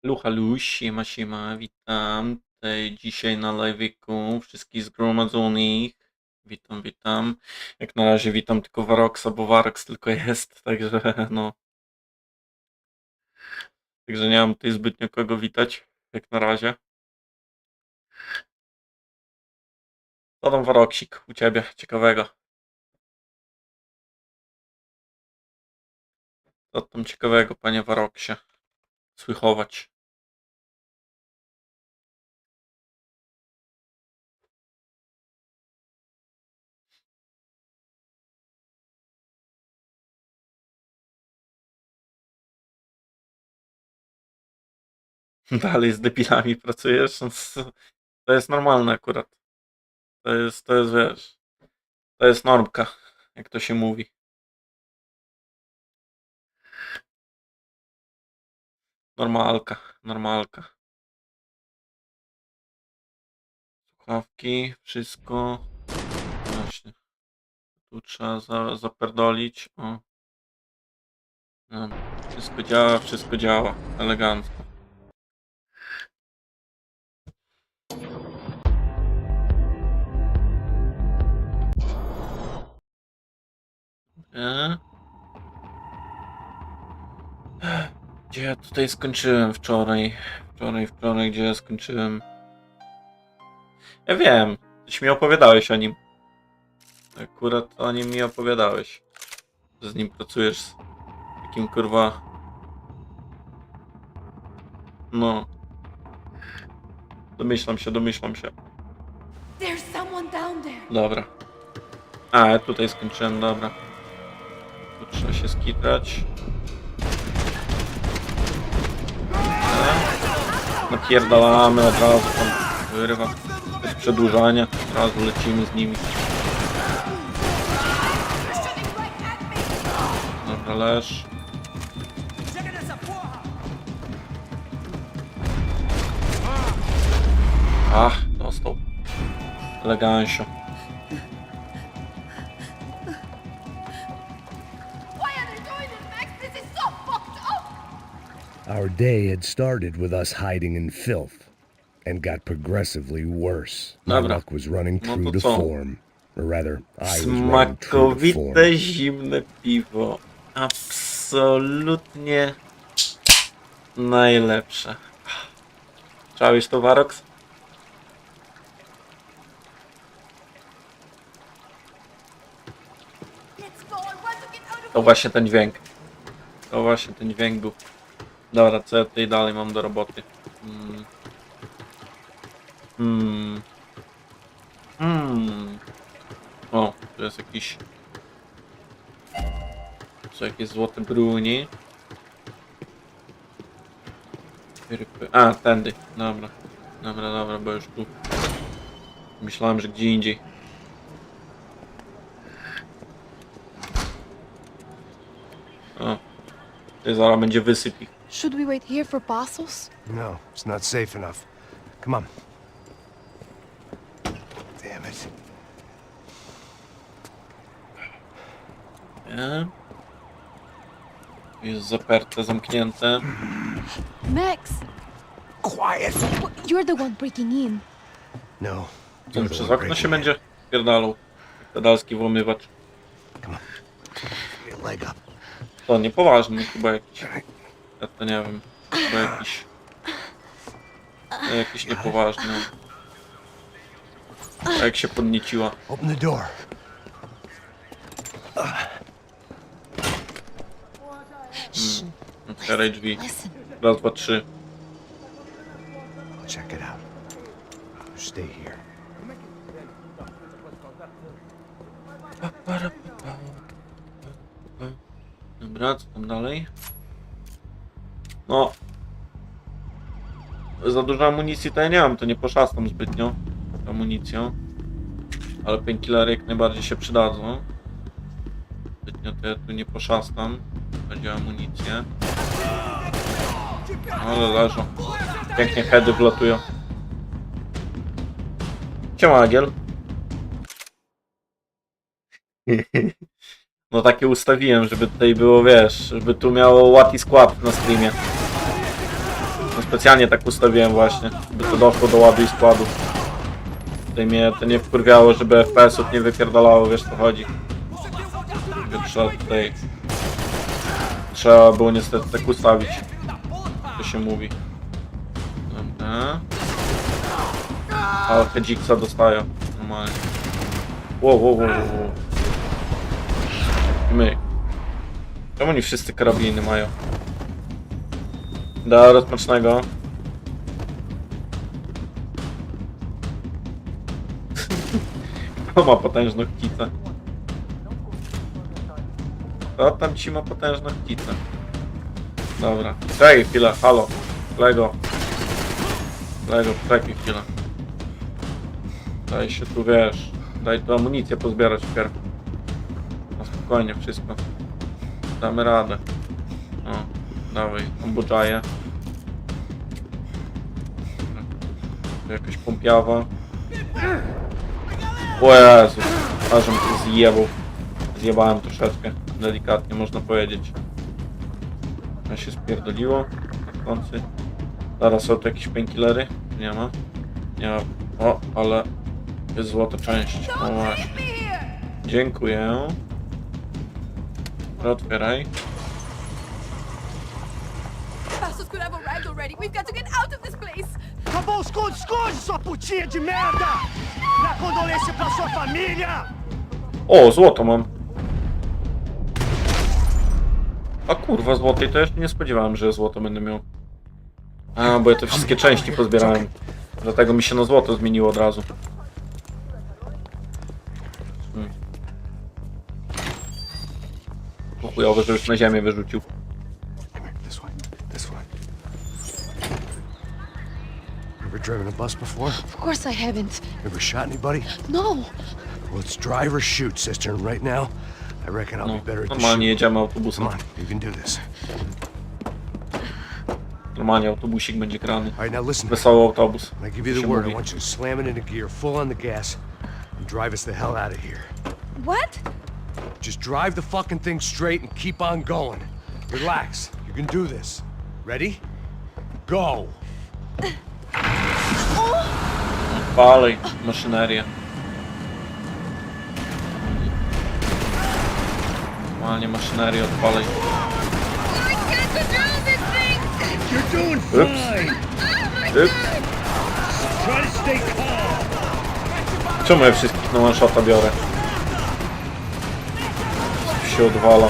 Lucha, siema, siema, witam tutaj dzisiaj na live'iku wszystkich zgromadzonych. Witam, witam. Jak na razie witam tylko Waroksa, bo Waroks tylko jest, także no. Także nie mam tutaj zbytnio kogo witać, jak na razie. Co tam Waroksik u ciebie ciekawego? Co tam ciekawego, panie Waroksie? Słychować. Dalej z debilami pracujesz? No, to jest normalne akurat. To jest wiesz, to jest normka, jak to się mówi. Normalka, normalka. Słuchawki, wszystko. Właśnie. Tu trzeba zaperdolić. O. No, wszystko działa. Elegancko. Gdzie ja tutaj skończyłem wczoraj? Wczoraj, gdzie ja skończyłem? Ja wiem, coś mi opowiadałeś o nim. Akurat o nim mi opowiadałeś. Że z nim pracujesz z takim kurwa. No. Domyślam się. Dobra. A, ja tutaj skończyłem, dobra. Tu trzeba się skitrać. Napierdalamy od razu, tam wyrywa. Bez przedłużania, od razu lecimy z nimi. Dobra, leż. Ach, dostał. Elegancio. Our day had started with us hiding in filth and got progressively worse. My luck was running true to form. Or rather, I was running true to form. Smakowite zimne piwo. Absolutnie najlepsze. Czałeś to, Waroks? To właśnie ten dźwięk. Był. Dobra, co ja tutaj dalej mam do roboty? O, tu jest jakiś... Co, jakieś złote bruni? A, tędy. Dobra, bo już tu... Myślałem, że gdzie indziej. O, to zaraz będzie wysyp ich. Should we wait here for parcels? No, it's not safe enough. Come on. Damn it. Nie. Jest zaperte, zamknięte. Max! Quiet! You're the one breaking in. No. Ten przez okno się będzie pierdalał. Pedalski włamywacz. Come on. Get a leg up. To niepoważny chyba jakiś. Ja to nie wiem. Chyba jakiś niepoważny. A jak się podnieciła. Open the door. Otwieraj drzwi. Listen. Raz, dwa, trzy. Check it out. Stay here. Dobra, co tam dalej? No. Za dużo amunicji to ja nie mam, to nie poszastam zbytnio amunicją. Ale painkillery jak najbardziej się przydadzą. Zbytnio to ja tu nie poszastam. Chodzi o amunicję. Ale leżą. Pięknie heady wlatują. Siema, Agiel. No takie ustawiłem, żeby tutaj było, wiesz, żeby tu miało What is Quap na streamie. Specjalnie tak ustawiłem właśnie, by to doszło do ładu i składu. Tutaj mnie to nie wkurwiało, żeby FPS-ów nie wypierdalało, wiesz co chodzi. Trzeba tutaj... Trzeba było niestety tak ustawić. To się mówi. Dobra. Ale hedziksa dostaję. Normalnie. Wow. My. Czemu nie wszyscy karabiny mają? Da rozpocznego. Kto ma potężną kicę? Kto tam ci ma potężną kicę? Dobra. Czekaj chwilę, halo. Lego, czekaj chwilę. Daj się tu, wiesz. Daj tu amunicję pozbierać wpierw. No spokojnie, wszystko. Damy radę. O, dawaj, ambudżaję. Tu jakaś pompiawa. O Jezus, ażem to zjebał. Zjebałem troszeczkę, delikatnie można powiedzieć. To się spierdoliło. W końcu. Zaraz są tu jakieś painkillery? Nie ma. Nie ma. O, ale jest złota część. No właśnie. Dziękuję. Otwieraj. Acabou esconde, sua putinha de merda! Dá condolência pra sua família! O, złoto mam. A kurwa, złotej to jeszcze nie spodziewałem, że złoto będę miał. A, bo ja te wszystkie części pozbierałem. Dlatego mi się na złoto zmieniło od razu. Chujowe, że już na ziemię wyrzucił. This one. Ever driven a bus before? Of course I haven't. Ever shot anybody? No. Well, it's drive or shoot, sister, and right now, I reckon I'll No, be better at the normalnie shoot. jedziemy autobusem. Come on, you can do this. Normalnie autobusik będzie grany. All right, now listen. Wesoły autobus. When I give you the word, I want you to slam it into gear, full on the gas, and drive us the hell out of here. What? Just drive the fucking thing straight and keep on going. Relax. You can do this. Ready? Go! Palej maszynerię. Normalnie maszynerię odpalej. You're doing Oops. fine! Ups. Try to stay calm! Czemu ja wszystkich na one shota biorę? Się odwala.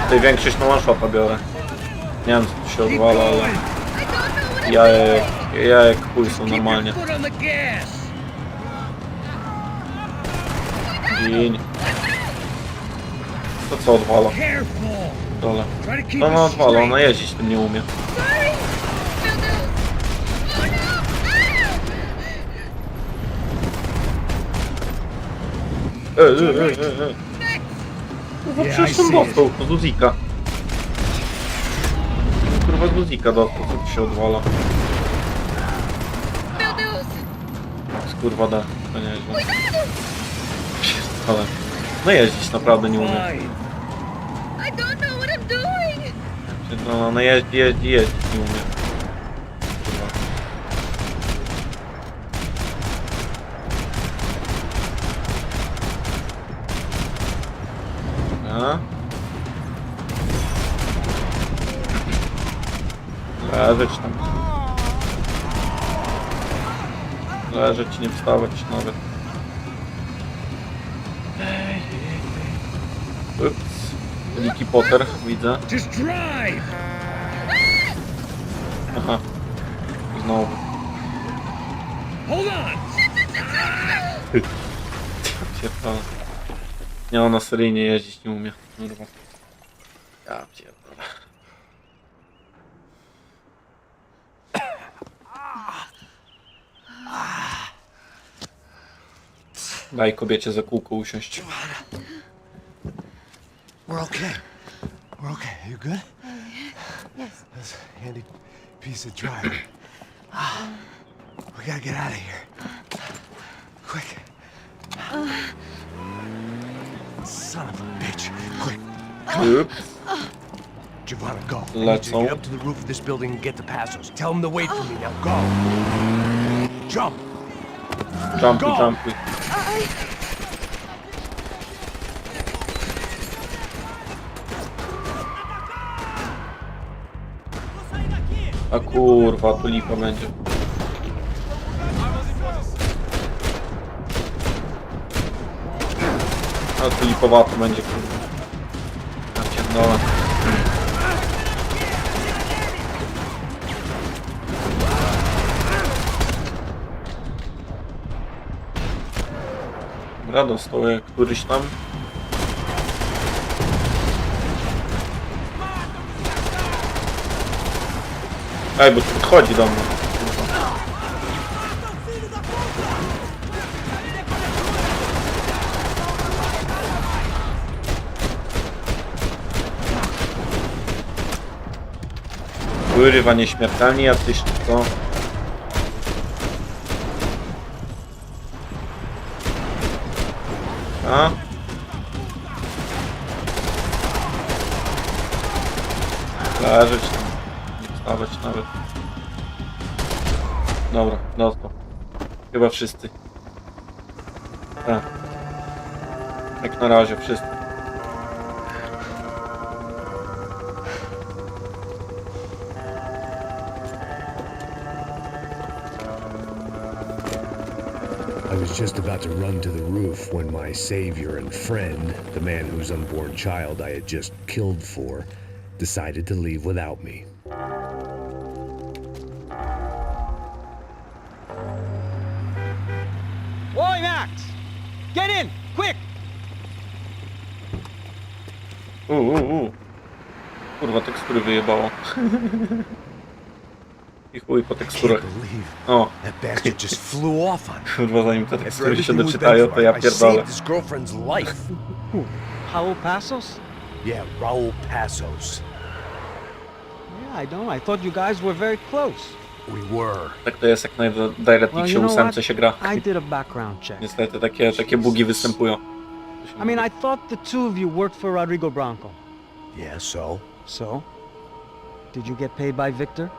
Tutaj większość na one shota biorę. Nie wiem co tu się odwala, ale... Ja jak chuj są normalnie. Gin. To co odwala? Dole. To ona odwala, ona jeździć tym nie umie. Kurwa, przecież ten dostał z Uzika. Kurwa, z Uzika dostał, co tu się odwala. Skurwa da, to nieźle. Ale no jeździć naprawdę nie umie. No, no jeździć nie umie. Kurwa. A? Leżeć tam. Leżeć, nie wstawać nawet. Ups. Wielki Potter, widzę. Just drive! Aha. Znowu. Hold on! Pierdolę. Nie, ona seryjnie jeździć nie umie. Kurwa. Ja pierdolę. Daj kobiecie za kółko usiąść. We're okay. We're okay. You good? Yes. That's a handy piece of drive. We gotta get out of here. Quick. Son of a bitch. Quick. Ups. Giovanni, go. I need you to Lecą. get up to the roof of this building and get the passos. Tell them to wait for me now. Go. Jump. Jumpy, Go. jumpy. A kurwa, tu lipa będzie. A tu lipowato będzie, kurwa. Ja pierdolę. Dobra, dostał któryś tam. Ej, bo tu podchodzi do mnie. Kurwa, nieśmiertelni jacyś, czy co? A? Leżeć tam. Nie wstawać nawet. Dobra, dostał. Chyba wszyscy. Tak. Jak na razie wszyscy. I was just about to run to the roof when my savior and friend, the man whose unborn child I had just killed for, decided to leave without me. Oi, Max! Get in! Quick! Kurwa, tekstury wyjebało. I chuj po teksturach. Believe O, that bastard just flew off on me. kurwa, zanim te After tekstury się everything we've been doczytają, to through, ja I pierdolę. saved his girlfriend's life. Raul Passos? Yeah, Raul Passos. Yeah, I know. I thought you guys were very close. We were. Tak to jest, jak na DirectXie 8 się gra. I did a background check. Niestety takie bugi występują. I mean, I thought the two of you worked for Rodrigo Branco. Yeah, so? So? Did you get paid by Victor?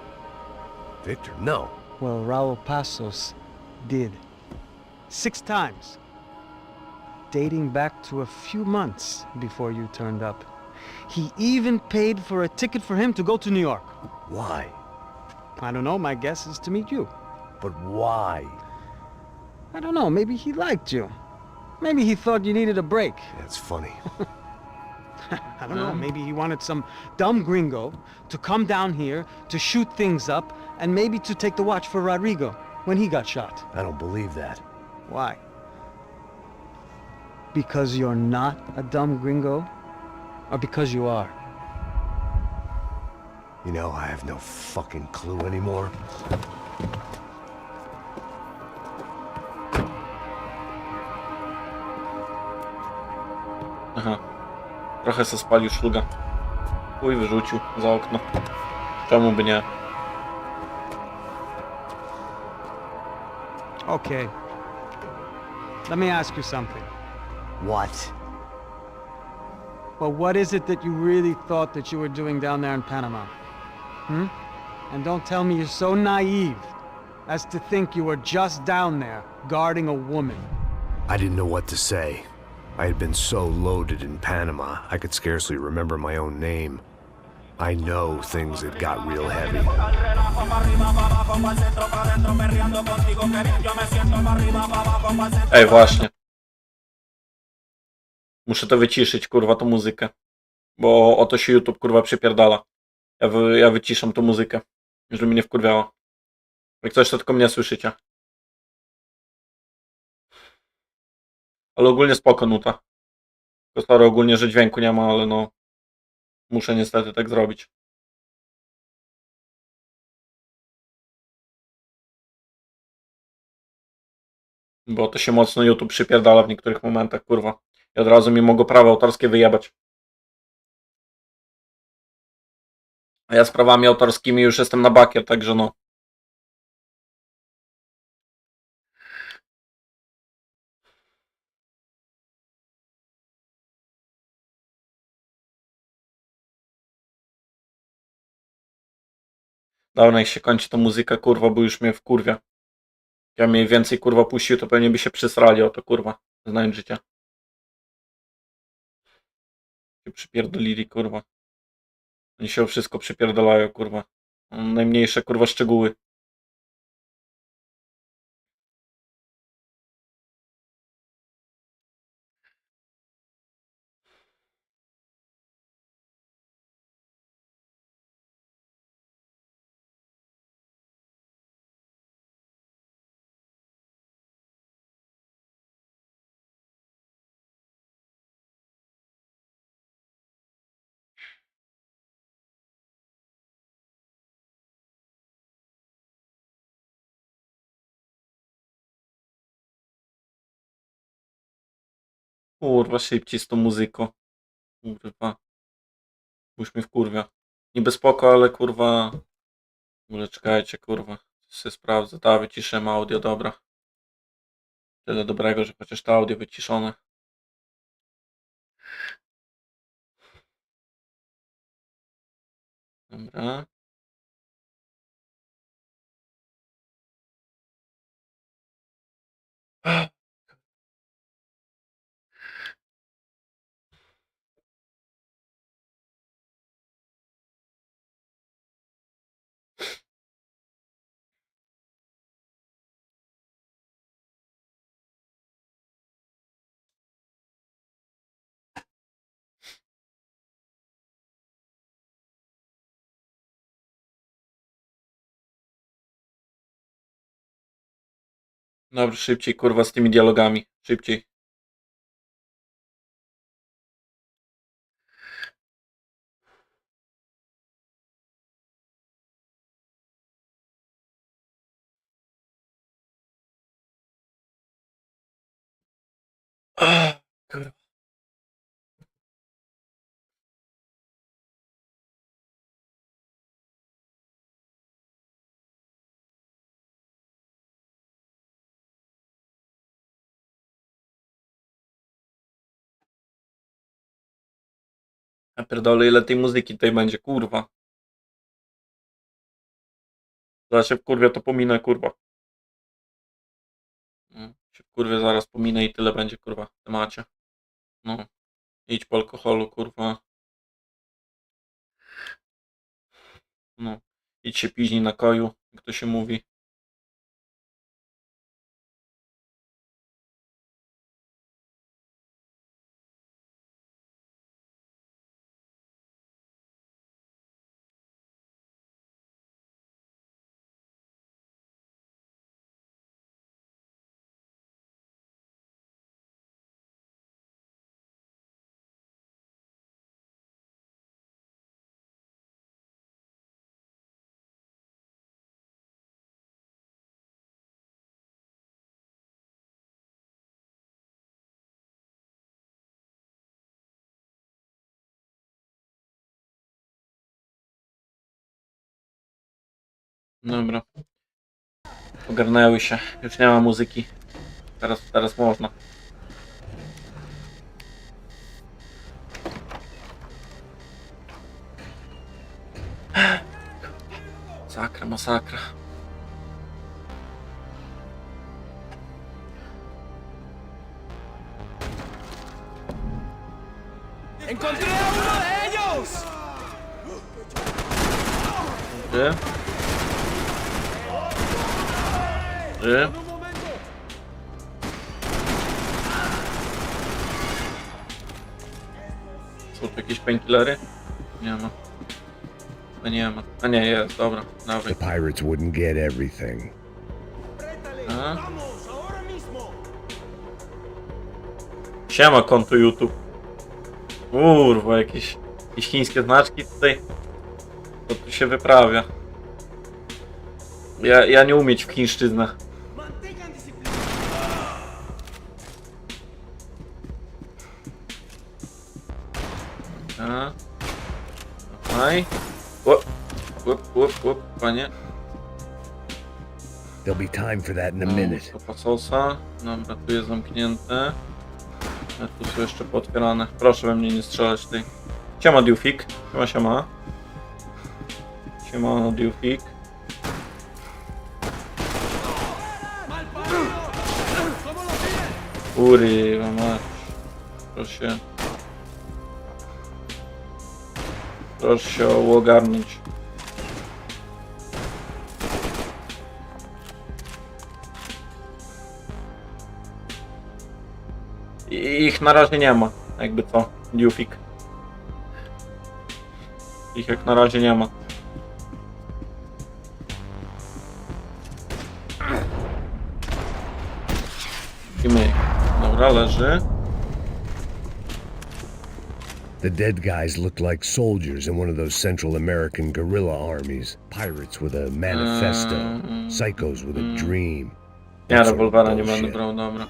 Victor, no. Well, Raul Passos did. 6 times. Dating back to a few months before you turned up. He even paid for a ticket for him to go to New York. Why? I don't know, my guess is to meet you. But why? I don't know, maybe he liked you. Maybe he thought you needed a break. That's funny. I don't know, maybe he wanted some dumb gringo to come down here to shoot things up and maybe to take the watch for Rodrigo when he got shot. I don't believe that. Why? Because you're not a dumb gringo? Or because you are? You know, I have no fucking clue anymore. Aha. Trochę se spalił szluga. Chuj, wyrzucił za okno. Czemu by nie? Okay. Let me ask you something. What? Well, what is it that you really thought that you were doing down there in Panama? Hmm? And don't tell me you're so naive as to think you were just down there guarding a woman. I didn't know what to say. I had been so loaded in Panama, I could scarcely remember my own name. I know things had got real heavy. Ej, właśnie. Muszę to wyciszyć, kurwa, tą muzykę. Bo o to się YouTube, kurwa, przypierdala. Ja wyciszam tą muzykę, żeby mnie nie wkurwiała. Jak coś, to tylko mnie słyszycie. Ale ogólnie spoko nuta. Tylko sorry ogólnie, że dźwięku nie ma, ale no... Muszę niestety tak zrobić. Bo to się mocno YouTube przypierdala w niektórych momentach, kurwa. I od razu mi mogą prawa autorskie wyjebać. A ja z prawami autorskimi już jestem na bakier, także no. Dobra, niech się kończy ta muzyka, kurwa, bo już mnie wkurwia. Jak ja mnie więcej, kurwa, puścił, to pewnie by się przysrali o to, kurwa, znając życia. Się przypierdolili, kurwa. Oni się o wszystko przypierdolają, kurwa. Najmniejsze, kurwa, szczegóły. Kurwa, szybciej z tą muzyką. Kurwa. Już mnie wkurwia. Niby spoko, ale kurwa... W ogóle czekajcie, kurwa. Sobie sprawdzę. Da, wyciszyłem audio, dobra. Tyle dobrego, że chociaż to audio wyciszone. Dobra. Dobrze, szybciej, kurwa, z tymi dialogami. Szybciej. Kurwa. Ja pierdolę, ile tej muzyki tutaj będzie, kurwa. Zaraz się wkurwię, to pominę, kurwa. Się wkurwię, zaraz pominę i tyle będzie, kurwa, w temacie. No. Idź po alkoholu, kurwa. No. Idź się piźnij na koju, jak to się mówi. Dobra. Ogarnęły się. Już nie ma muzyki. Teraz można. Masakra, masakra. ¡Encontré a uno de ellos! Ty? Ty? Są tu jakieś painkillery? Nie ma. No nie ma. A nie, jest, dobra, dawaj. The pirates wouldn't get everything. A? Siema, konto YouTube. Kurwa, jakieś chińskie znaczki tutaj. To tu się wyprawia. Ja nie umieć w chińszczyznach. A? Dawaj. Łop, panie. There'll be time for that in a minute. To pasosa. Dobra, tu jest zamknięte. A tu są jeszcze pootwierane. Proszę we mnie nie strzelać tej. Siema Diufik. Siema. Siema Diufik. Kurwa mać. Proszę się ogarnąć. Ich na razie nie ma, jakby co, Dufik. Ich jak na razie nie ma. I my. Dobra, leży. The dead guys looked like soldiers in one of those Central American guerrilla armies. Pirates with a manifesto. Psychos with a dream. Ja rewolwera nie będę brał, dobra.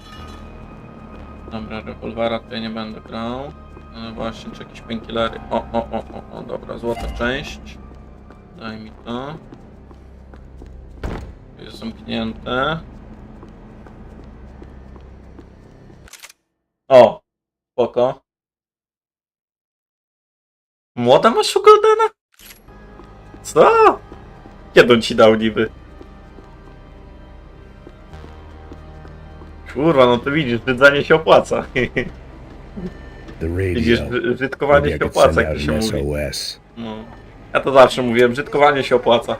Dobra, rewolwera tutaj nie będę brał. No właśnie, czy jakieś painkillery. O, dobra, złota część. Daj mi to. Tu jest zamknięte. O, spoko. Młoda masz u Goldena? Co? Kiedy on ci dał niby? Kurwa, no to widzisz, rdzenie się opłaca. Widzisz, brzydkowanie się opłaca, jak to się mówi. No. Ja to zawsze mówiłem, brzydkowanie się opłaca.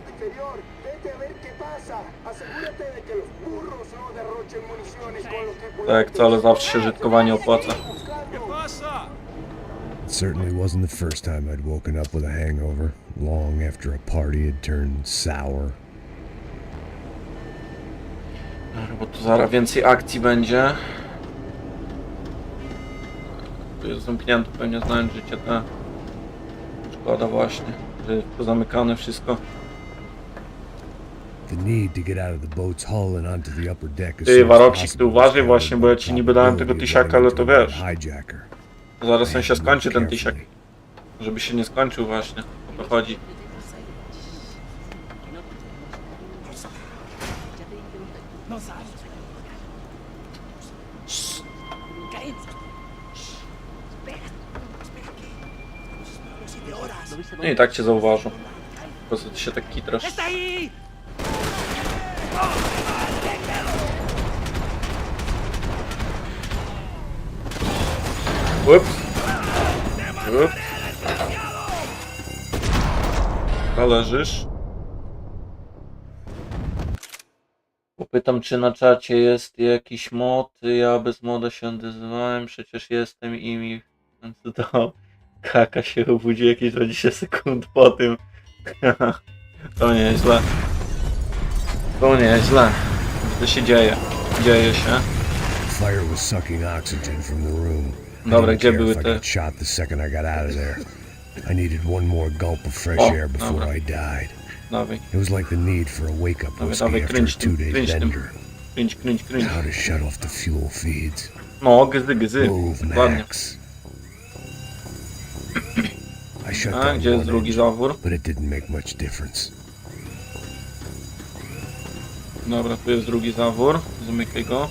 Tak, co, ale zawsze się brzydkowanie opłaca. It certainly wasn't the first time I'd woken up with a hangover, long after a party had turned sour. Bo tu zaraz więcej akcji będzie. Tu jest zamknięte, pewnie znając życie te. Szkoda właśnie, że jest pozamykane wszystko. Ty, Warokcik, ty uważaj właśnie, bo ja ci niby dałem tego tysiaka, ale to wiesz. Zaraz on się skończy, ten tysiak. Żeby się nie skończył właśnie, o to chodzi. No i tak cię zauważą. Po prostu ty się tak kitrasz. Ups. Leżysz. Popytam, czy na czacie jest jakiś mod. Ja bez moda się odezwałem, przecież jestem i to Kaka się obudzi jakieś 20 sekund po tym. To nieźle. To nieźle. Co się dzieje? Dzieje się. Dobra, gdzie były te... I needed one more gulp of fresh air before I died. Dawaj. It was like the need for a wake-up whiskey after a 2-day bender. Kręć. How to shut off the fuel feeds. No, gzy. Dokładnie. A, gdzie jest drugi zawór? But it didn't make much difference. Dobra, tu jest drugi zawór. Zamykaj go.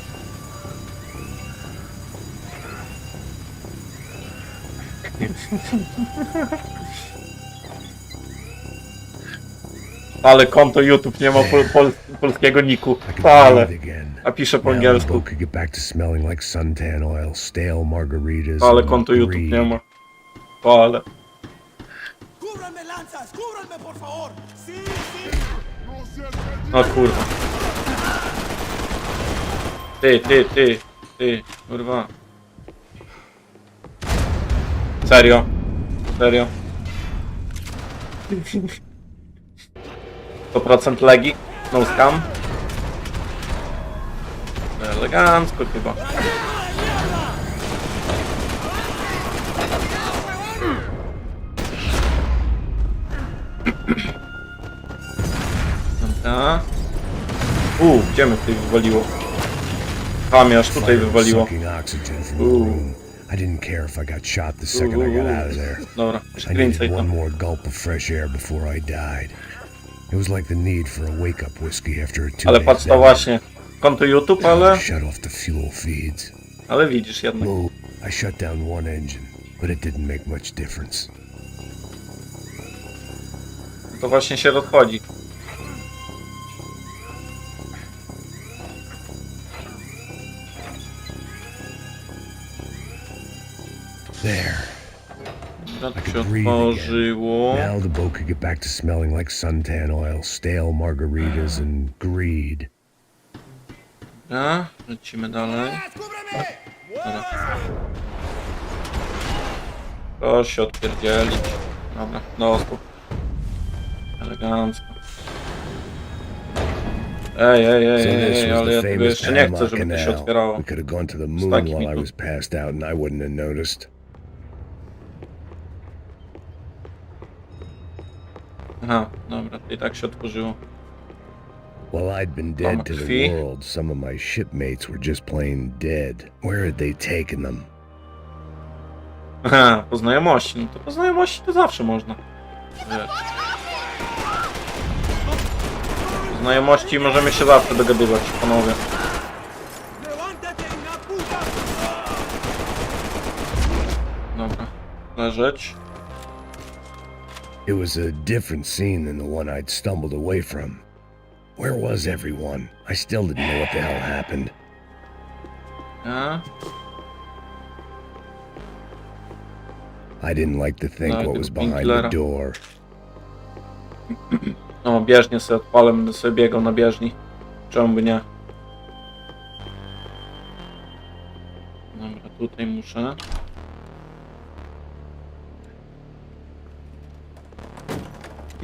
Ale konto YouTube nie ma polskiego niku. Ale. A pisze po angielsku. Ale konto YouTube nie ma. Ale. O kurwa. Ty. Kurwa. Serio. 100% legi, no scam. Elegancko chyba. Dobra. Gdzie mnie tutaj wywaliło? Mnie aż tutaj wywaliło. I didn't care if I got shot the second I got out of there. Dobra, I needed one more gulp of fresh air before I died. It was like the need for a wake-up whiskey after a 2-day ale patrz to właśnie. Konto YouTube, ale... Shut off the fuel feeds. Ale widzisz jednak. I shut down one engine, but it didn't make much difference. To właśnie się rozchodzi. There. Dobra, to się otworzyło. Now the boat could get back to smelling like suntan oil, stale margaritas, and greed. Dobra, lecimy dalej. Dobra. Proszę się odpierdzielić. Dobra, dostęp. Elegancko. Ej, ale ja tego jeszcze nie chcę, żeby to się otwierało. We could have gone to the moon while I was passed out and I wouldn't have noticed. Aha, dobra, to i tak się otworzyło. While I'd been dead to the world, some of my shipmates were just plain dead. Where had they taken them? Aha, po znajomości. No to po znajomości to zawsze można. Wiesz. Po znajomości możemy się zawsze dogadywać, panowie. Dobra, leżeć. It was a different scene than the one I'd stumbled away from. Where was everyone? I still didn't know what the hell happened. A? I didn't like to think what was behind the door. No, bieżnię sobie odpalę, będę sobie biegał na bieżni. Czemu by nie? Dobra, tutaj muszę.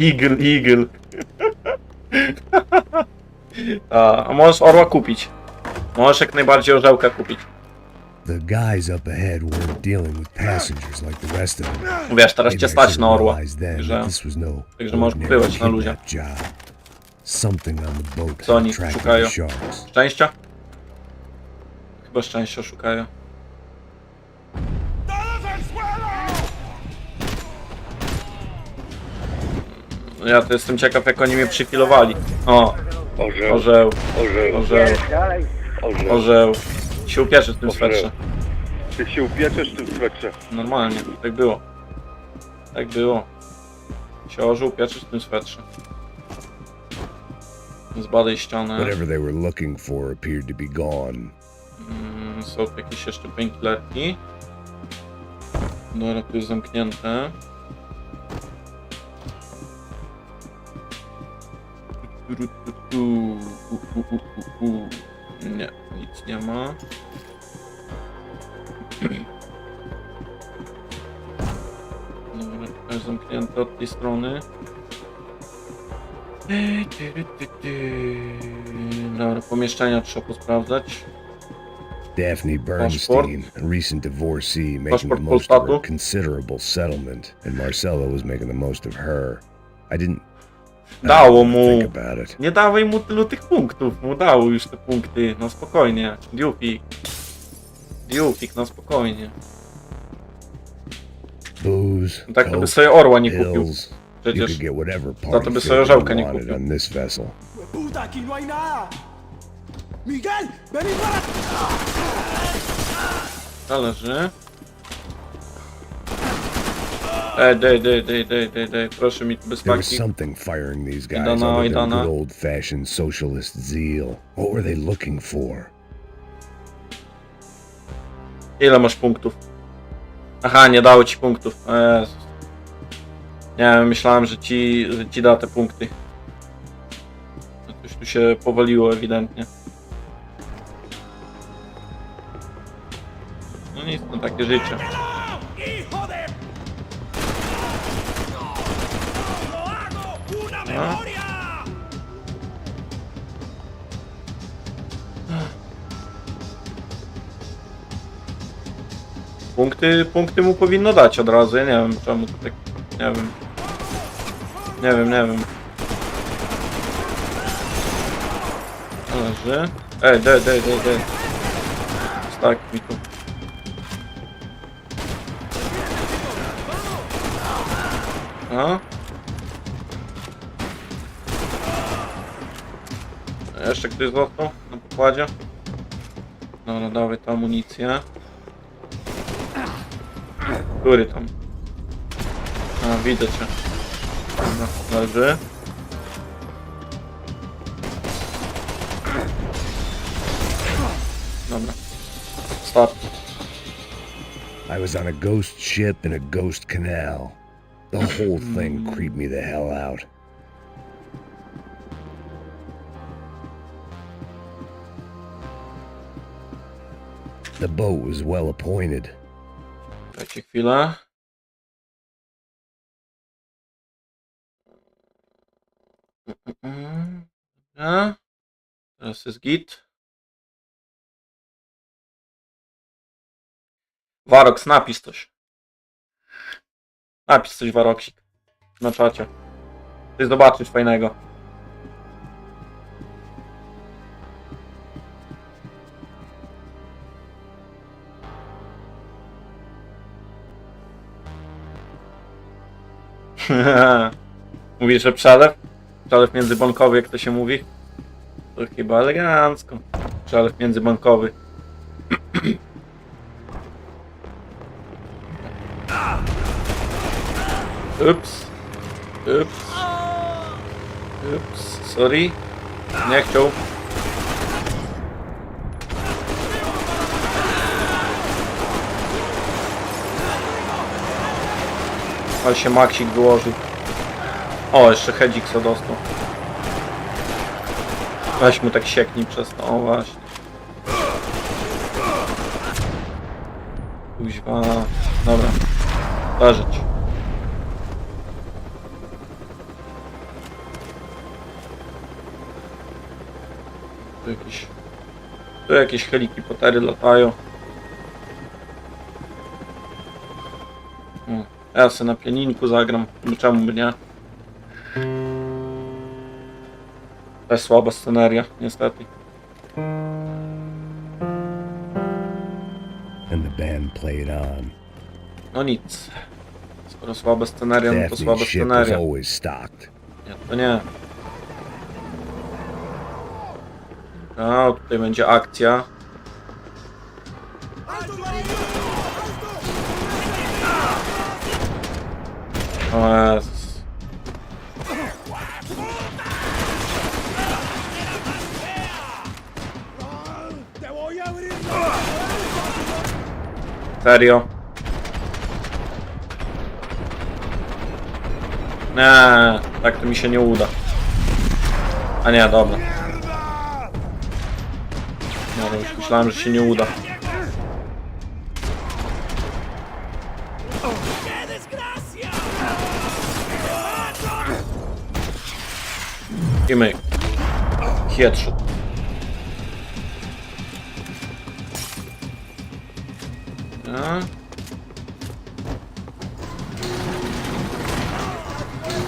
Eagle. A możesz orła kupić. Możesz jak najbardziej orzełka kupić. The guys up ahead weren't dealing with passengers like the rest of them. Wiesz, teraz cię stać na orła. Także możesz no pływać na luzie. Co oni szukają? Szczęścia? Chyba szczęścia szukają. Ja to jestem ciekaw, jak oni mnie przyfilowali. O! Orzeł. Się upieszy w tym swetrze. Ty się upieczesz w tym swetrze. Normalnie, tak było. Tak było. Się orzeł upieczysz w tym swetrze. Zbadaj ścianę. Whatever they were looking for appeared to be gone. Są jakieś jeszcze painkillerki. Dobra, tu jest zamknięte. Nie, nic nie ma. Dobra, to jest zamknięte od tej strony. Dobra, pomieszczenia trzeba posprawdzać. Daphne Bernstein, a recent divorcee, making the most of her considerable settlement, and Marcella was making the most of her. I didn't Dało mu. Nie dawaj mu tylu tych punktów. Mu dało już te punkty. No spokojnie. Diupik, no spokojnie. Booze, No tak to by sobie orła nie kupił. pills. You Przecież could get whatever za to party by favor sobie orzełka nie you wanted kupił. on this vessel. Puta, aquí no hay nada. Miguel, ven y para. Zależy. Dej. Proszę mi tu bez There was paki. something firing these guys Idana, other than Idana. good old-fashioned socialist zeal. What were they looking for? Ile masz punktów? Aha, nie dało ci punktów. Jezus. Nie wiem, myślałem, że ci da te punkty. No coś tu się powaliło ewidentnie. No nic, no takie życie. No. Punkty mu powinno dać od razu, ja nie wiem czemu to tak, nie wiem. Leży. Dej. Tak mi tu. A? Jeszcze ktoś został na pokładzie? Dobra, dawaj tę amunicję. Który tam? A, widzę cię. Dobra, leży. Dobra. Start. I was on a ghost ship in a ghost canal. The whole thing creeped me the hell out. The boat was well appointed. Dajcie chwilę. Dobra. Teraz jest git. Warox, napisz coś. Napisz coś, Waroksik. Na czacie. Ty zobaczysz fajnego. Mówisz, że przelew? Przelew międzybankowy, jak to się mówi? To chyba elegancko. Przelew międzybankowy. Ups. Ups. Ups. Sorry. Nie chciał. Ale się Maxik wyłożył. O, jeszcze hedzik co dostał. Weź mu tak sieknij przez to. O, właśnie. Kuźwa. Dobra. Leżeć. Tu jakieś helikoptery latają. Ja sobie na pianinku zagram. Czemu by nie? To jest słaba sceneria, niestety. And the band played on. No nic. Skoro słaba sceneria, no to słaba Daphne's ship was sceneria. always stocked. Nie, to nie. A, tutaj będzie akcja. O Jezus. Serio? Nie, tak to mi się nie uda. A nie, dobra. No, już myślałem, że się nie uda. I myk. Headshot.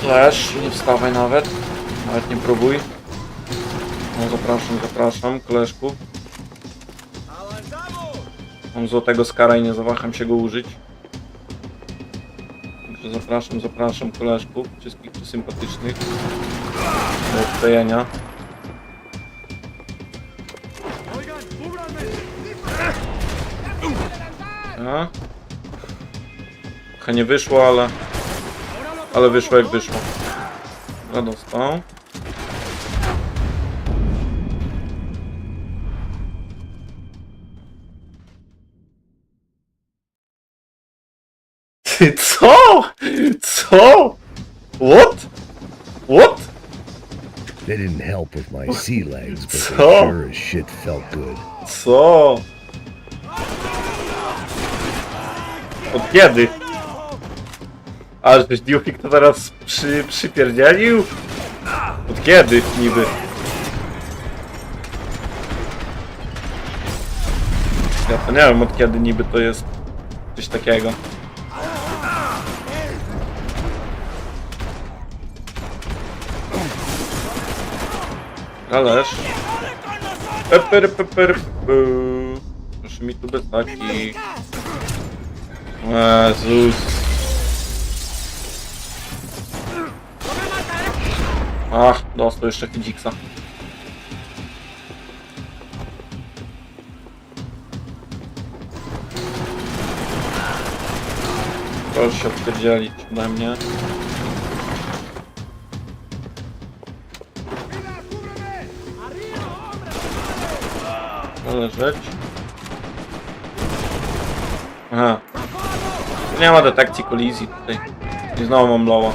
Flash, nie wstawaj nawet. Nawet nie próbuj. No zapraszam, zapraszam, koleżku. Mam złotego skara i nie zawaham się go użyć. Także zapraszam, zapraszam koleżków, wszystkich sympatycznych do odklejenia. Trochę nie wyszło, ale wyszło jak wyszło. Dobra, dostał. Ty co? Co? What? What? They didn't help with my sea legs, but they Co? sure as shit felt good. Co? Od kiedy? A, żeś Diuchik to teraz przypierdzielił? Od kiedy niby? Ja to nie wiem, od kiedy niby to jest coś takiego. Ależ. Proszę mi tu bez takich. Jezus. Ach, dostał jeszcze Fidziksa. Proszę się odpierdzielić ode mnie. Leżeć. Aha. Nie ma detekcji kolizji tutaj. I znowu mam lowa.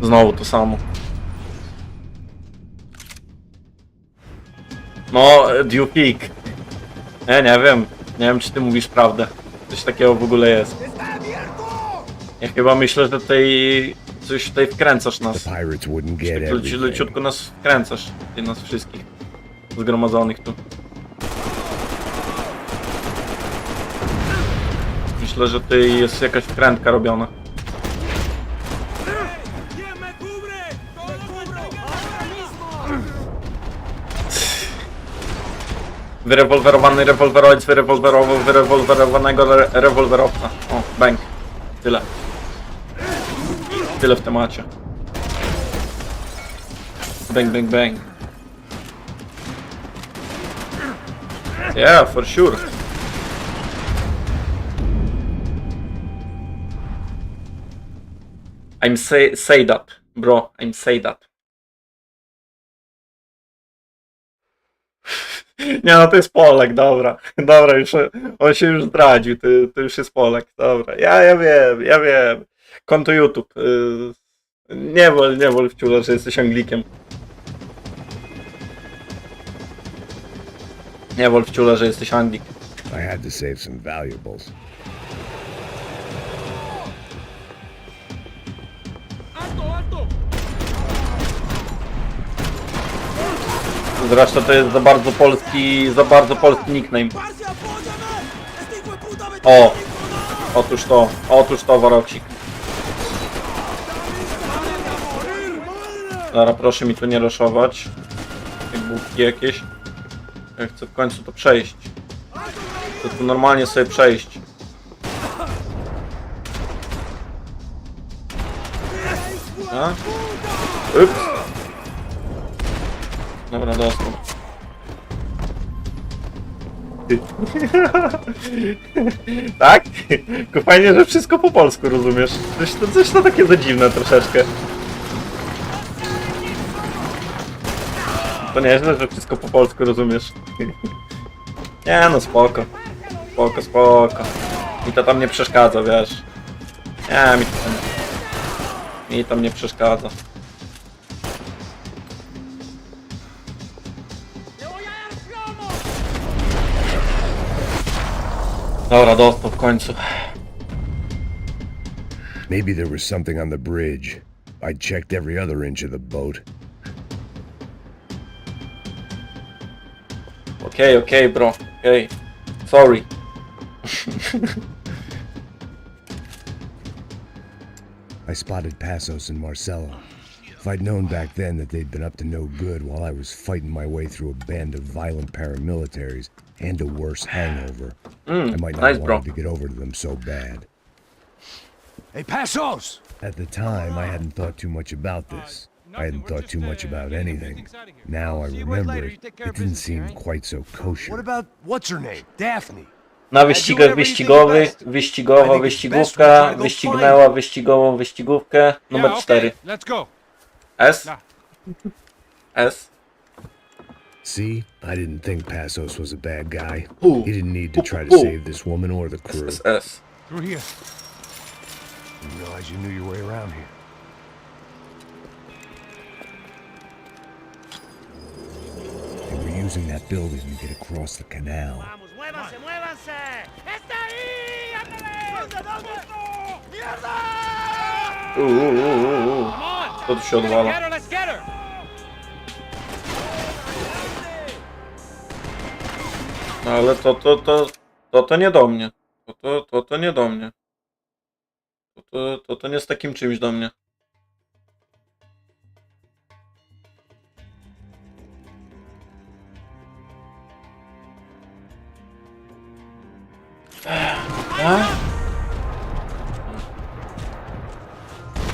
Znowu to samo. No, Dupik. Nie wiem. Nie wiem, czy ty mówisz prawdę. Coś takiego w ogóle jest. Ja chyba myślę, że coś tutaj wkręcasz nas. The pirates wouldn't get everything. Leciutko nas wkręcasz. Ty nas wszystkich zgromadzonych tu. Myślę, że tutaj jest jakaś wkrętka robiona. Wyrewolwerowany rewolwerowiec wyrewolwerował wyrewolwerowanego rewolwerowca. O, bang. Tyle. Tyle w temacie. Bang, bang, bang. Yeah, for sure. I'm say that, bro. I'm say that. Nie no, to jest Polak, dobra. Dobra, już, on się już zdradził, to już jest Polak, dobra. Ja wiem. Konto YouTube. Nie wol wciula, że jesteś Anglikiem. Nie wol wciula, że jesteś Anglik. I had to save some valuables. Zresztą to jest za bardzo polski nickname. O! Otóż to, Waroksik. Dobra, proszę mi tu nie raszować. Jak bułki jakieś. Ja chcę w końcu to przejść. Chcę tu normalnie sobie przejść. A? Ups. Dobra, dostał. Tak? Tylko fajnie, że wszystko po polsku rozumiesz. Coś to takie za dziwne troszeczkę. To nieźle, że wszystko po polsku rozumiesz. Nie no, spoko. Spoko. Mi to tam nie przeszkadza, wiesz. Nie, mi tam nie przeszkadza. Dobra, dostał w końcu. Maybe there was something on the bridge. I checked every other inch of the boat. Okay, bro. Okay. Sorry. I spotted Passos and Marcelo. If I'd known back then that they'd been up to no good while I was fighting my way through a band of violent paramilitaries and a worse hangover, I might not have wanted to get over to them so bad. Hey, Passos! At the time, I hadn't thought too much about this. I hadn't thought too much about anything. Now I remember it didn't seem quite so kosher. What about what's her name? Daphne. Na wyścigach wyścigowa wyścigówka, wyścignęła wyścigową wyścigówkę. Numer 4. Let's go. S? S? See, I didn't think Passos was a bad guy. Ooh. He didn't need to try to save this woman or the crew. S. Through here. Didn't realize you knew your way around here. They were using that building to get across the canal. ¡Muévanse, muévanse! ¡Está ahí! ¡Ándale! ¿Dónde? ¡Mierda! To tu się odwala. Let's get her! No ale to nie do mnie. To nie do mnie. To nie z takim czymś do mnie.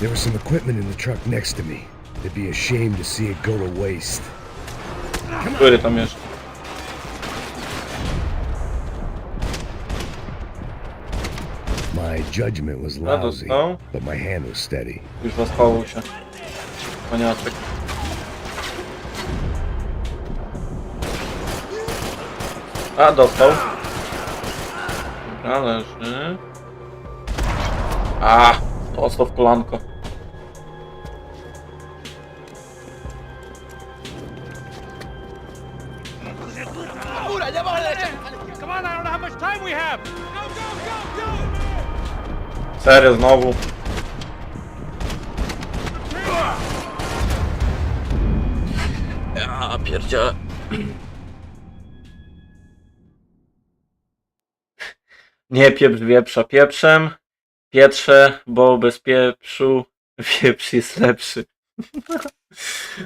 There was some equipment in the truck next to me. They'd be ashamed to see it go to waste. Który tam jest? My judgment was lousy, but my hand was steady. Już rozpawał się. Paniaczek. A, dostał. Dobra, leży. A, dostał w kolanko. Come on, I don't know how much time we have. Go, go, go, go! Serio, znowu. Ja pierdzielę. Nie pieprz wieprza pieprzem. Pietrze, bo bez pieprzu wieprz jest lepszy.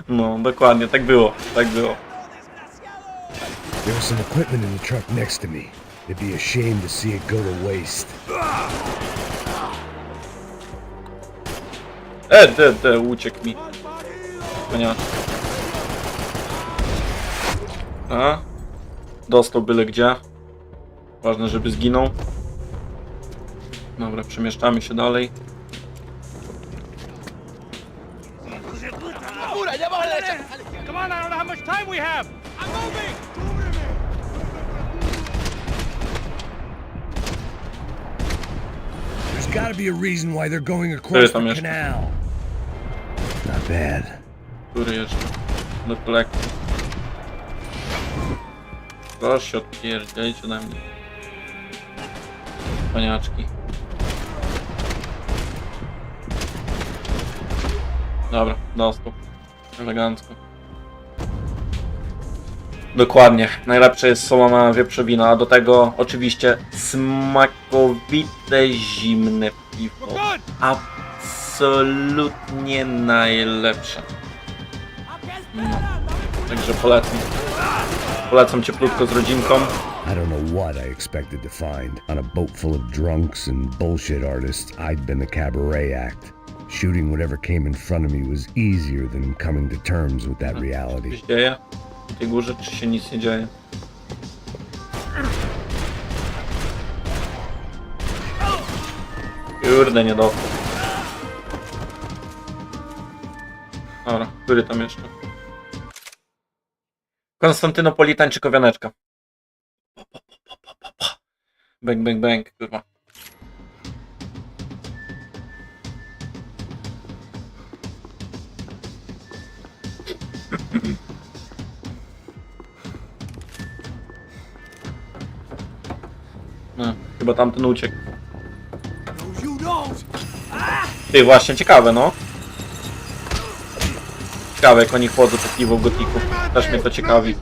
No, dokładnie, tak było, tak było. There was some equipment in the truck next to me. It'd be a shame to see it go to waste. Uciekł mi. Paniaczek. A? Dostał byle gdzie. Ważne, żeby zginął. Dobra, przemieszczamy się dalej. Come on, I don't know how much time we have. I'm moving. There's gotta be a reason why they're going across tam the jeszcze? canal. Not bad. Który jeszcze? Do kolekcji. Proszę się odpierdzielić ode mnie. Paniaczki. Dobra, dostał. Elegancko. Dokładnie. Najlepsze jest solona wieprzowina, a do tego oczywiście smakowite, zimne piwo. Absolutnie najlepsze. No. Także polecam. Polecam cieplutko z rodzinką. I don't know what I expected to find. On a boat full of drunks and bullshit artists, I'd been the cabaret act. Shooting whatever came in front of me was easier than coming to terms with that reality. Coś dzieje? W tej górze czy się nic nie dzieje? Kurde, nie dostał. Dobra, który tam jeszcze? Konstantynopolitan czy Kowianeczka? Bang, bang, bang, kurwa. No, chyba tamten uciekł. Ty, właśnie, ciekawe, no. Ciekawe, jak oni chodzą po piwo w gotiku. Też mnie to ciekawi.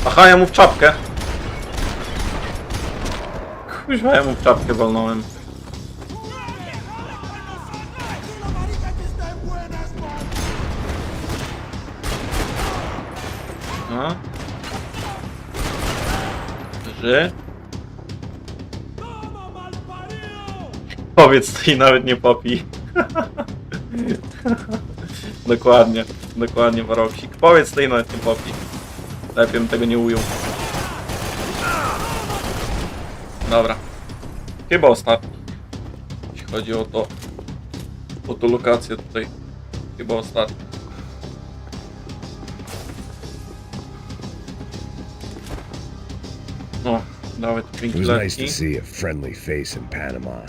Aha, ja mu w czapkę. Kuźwa, ja mu w czapkę walnąłem. No. Leży. Powiedz to i nawet nie popij. Dokładnie, dokładnie, Waroksik. Powiedz to i nawet nie popij. Lepiej bym tego nie ujął. Dobra. Chyba ostatni. Jeśli chodzi o to. O tą lokację tutaj. Chyba ostatni. No, dawaj tu It was pinkiletki. nice to see a friendly face in Panama.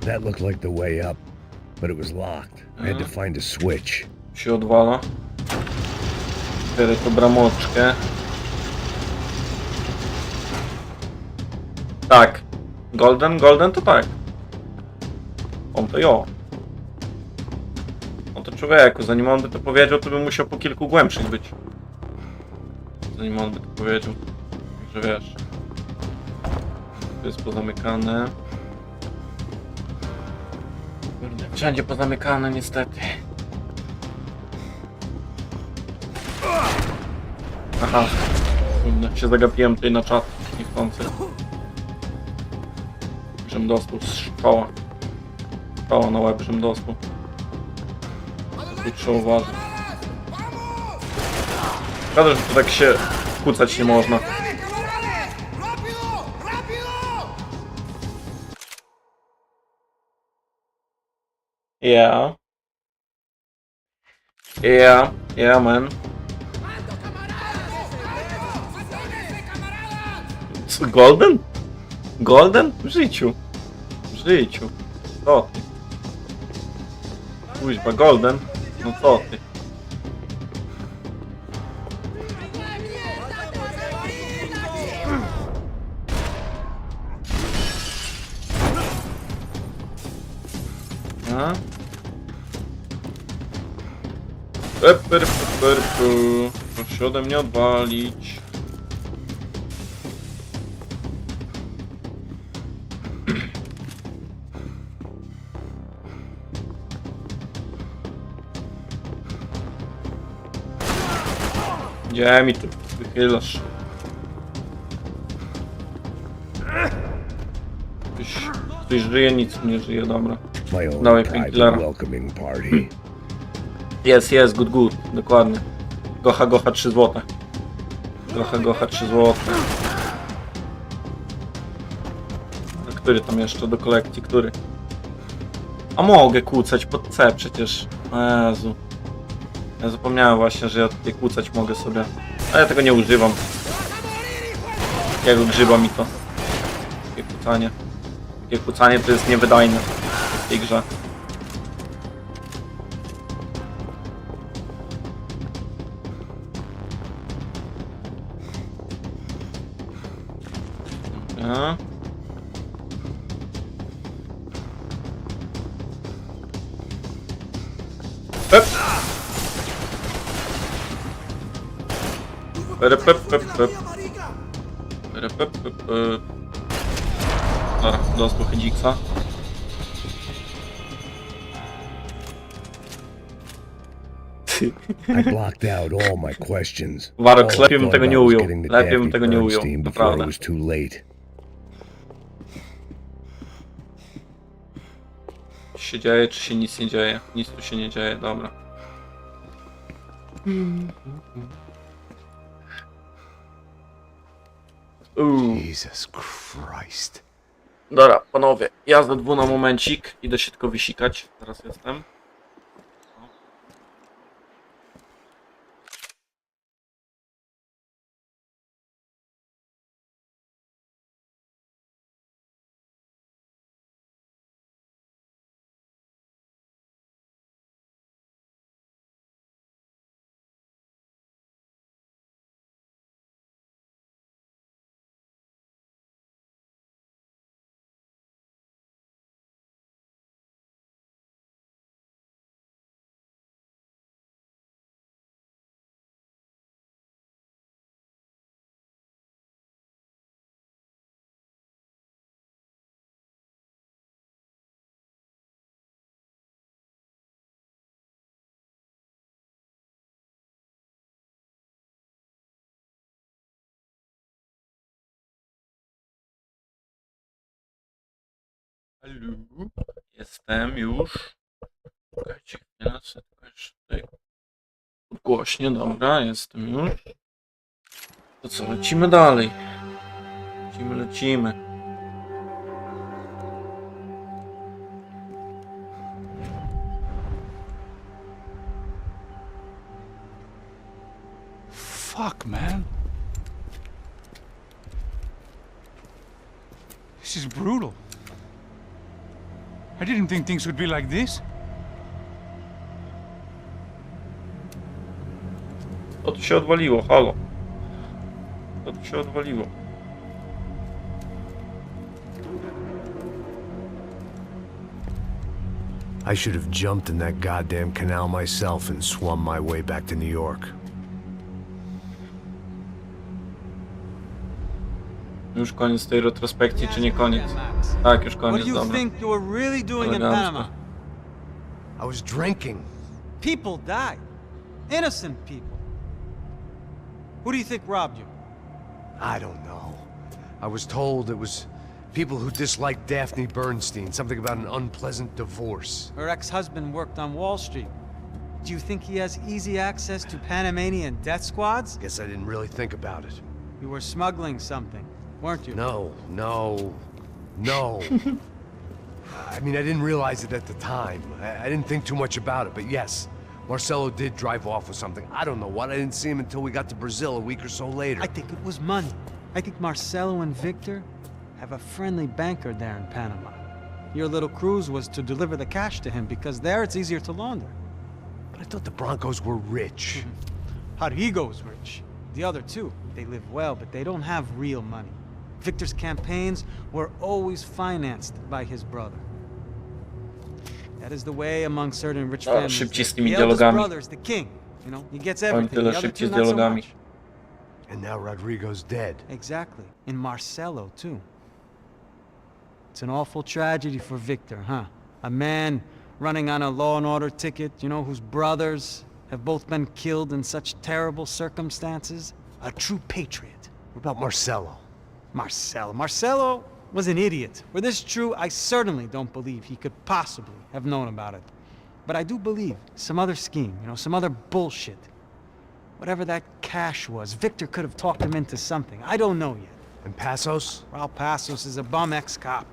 That looked like the way up, but it was locked. I had to find a switch. Się odwala. Biorę tu bramoczkę. Tak. Golden to tak. On to jo. No to człowieku, zanim on by to powiedział, to by musiał po kilku głębszych być. Zanim on by to powiedział. Także wiesz. To jest pozamykane. Kurde, wszędzie pozamykane niestety. Aha. Kurde, się zagapiłem tutaj na czat niechcący. Żem dostał z szkoła. Szkoła na łeb, żem dostał. Tu trzeba uważać. Szkoda, że to tak się kłócać nie można. Yeah. Yeah, yeah, man. Co, Golden? Golden? W życiu. W życiu. Co ty? Kuźba, Golden? No co ty? A? Proszę ode mnie odwalić. Gdzie mi tu wychylasz? Ktoś żyje, nic nie żyje, dobra. My own Dawaj, private painkillera. welcoming party. Jest, good, dokładnie. Gocha, 3 złote. Gocha, 3 złote. A który tam jeszcze do kolekcji, który? A mogę kłócać pod C przecież. Jezu. Ja zapomniałem właśnie, że ja tutaj kłócać mogę sobie. Ale ja tego nie używam. Jak grzyba mi to. Takie kłócanie. Takie kłócanie to jest niewydajne w tej grze. Dobra. Dobra, dostał Hedziksa. I blocked out all my questions. Warok, All I lepiej bym thought tego nie about was ujął. getting to Lepiej bym Daphne tego nie ujął, Bernstein before it naprawdę. was too late. Czy się dzieje, czy się nic nie dzieje? Nic tu się nie dzieje, dobra. Jesus Christ. Dobra, panowie, ja za dwu na momencik. Idę się tylko wysikać. Teraz jestem. Halo, jestem już. Czekajcie chwilę, co tylko jeszcze tutaj głośnie, dobra, jestem już. To co, lecimy dalej. Lecimy. Fuck, man. This is brutal. I didn't think things would be like this. To tu się odwaliło, halo. To tu się odwaliło. I should have jumped in that goddamn canal myself and swum my way back to New York. Już koniec tej retrospekcji, czy nie koniec? Tak, już What koniec, do you dobra. think you were really doing in Elegancko. Panama? I was drinking. People died. Innocent people. Who do you think robbed you? I don't know. I was told it was people who disliked Daphne Bernstein, something about an unpleasant divorce. Her ex-husband worked on Wall Street. Do you think he has easy access to Panamanian death squads? Guess I didn't really think about it. You were smuggling something, weren't you? No. I mean, I didn't realize it at the time. I didn't think too much about it, but yes, Marcelo did drive off with something. I don't know what. I didn't see him until we got to Brazil a week or so later. I think it was money. I think Marcelo and Victor have a friendly banker there in Panama. Your little cruise was to deliver the cash to him because there it's easier to launder. But I thought the Broncos were rich. Rodrigo's rich. The other two, they live well, but they don't have real money. Victor's campaigns were always financed by his brother. That is the way among certain rich families. Szybciej z The tymi eldest dialogami. brother's the king. You know, he gets Powiem everything. tyle The other szybciej two z not so dialogami. much. And now Rodrigo's dead. Exactly. And Marcelo, too. It's an awful tragedy for Victor, huh? A man running on a law and order ticket, you know, whose brothers have both been killed in such terrible circumstances. A true patriot. What about Marcelo? Marcelo was an idiot. Were this true, I certainly don't believe he could possibly have known about it. But I do believe some other scheme, you know, some other bullshit. Whatever that cash was, Victor could have talked him into something. I don't know yet. And Passos? Raul Passos is a bum ex-cop.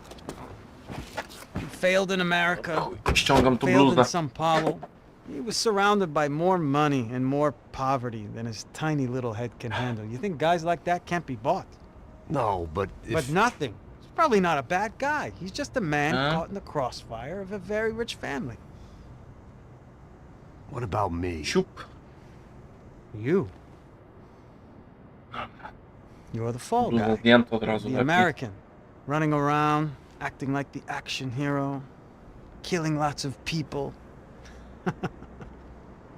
He failed in America, Ściągam tu failed in bluzę. São Paulo. He was surrounded by more money and more poverty than his tiny little head can handle. You think guys like that can't be bought? No, but if... But nothing. He's probably not a bad guy. He's just a man Huh? caught in the crossfire of a very rich family. What about me? Siup. You. You're the fall Bluzę guy. zdjęto od razu. The lepiej. American. Running around, acting like the action hero. Killing lots of people.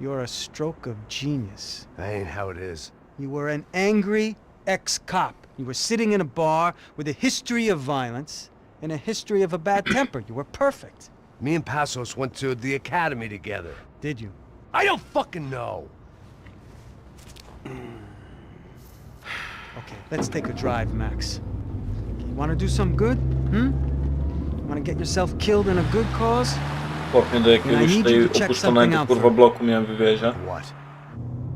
You're a stroke of genius. That ain't how it is. You were an angry ex-cop. You were sitting in a bar with a history of violence and a history of a bad temper. You were perfect. Me and Passos went to the academy together. Did you? I don't fucking know. Okay, let's take a drive, Max. You want to do some good? Want to get yourself killed in a good cause? Chłopnie do jakiegoś need tej you to check something opuszczonego out kurwa first. bloku miałem wywieźć, a? What?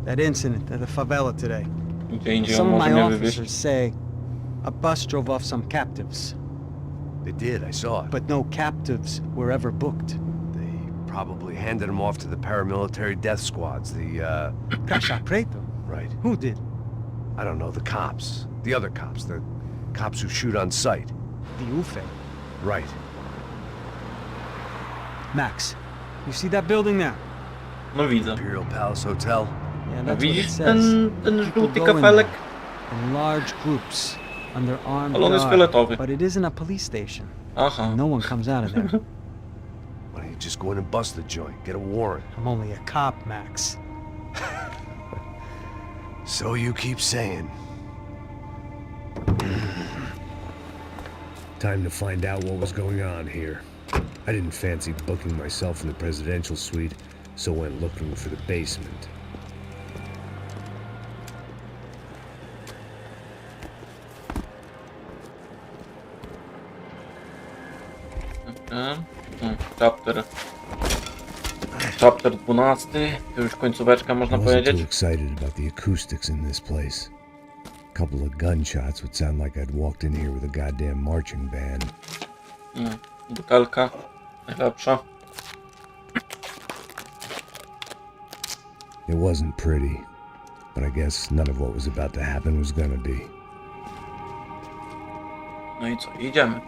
That incident at the favela today. Gdzie indziej on Some of może my mnie wywieźć. officers say a bus drove off some captives, They did, I saw it. but no captives were ever booked. They probably handed them off to the paramilitary death squads, the, Caixa Preto? Right. Who did? I don't know, the cops. The other cops, the cops who shoot on sight. The UFE. Right. Max, you see that building there? No widzę. Imperial Palace Hotel. Yeah, A that's what it widzisz says. ten People żółty go in kafelek? there in large groups, under armed Ale on jest guard. fioletowy. But it isn't a police station. Aha. No one comes out of there. Why don't you just go in and bust the joint, get a warrant? I'm only a cop, Max. So you keep saying. Time to find out what was going on here. I didn't fancy booking myself in the presidential suite, so went looking for the basement. Chapter. Chapter 12. To już końcóweczka, I można wasn't too powiedzieć. excited about the acoustics in this place. A couple of gunshots would sound like I'd walked in here with a goddamn marching band. Butelka. Najlepsza. It wasn't pretty, but I guess none of what was about to happen was gonna be. No i co? Idziemy.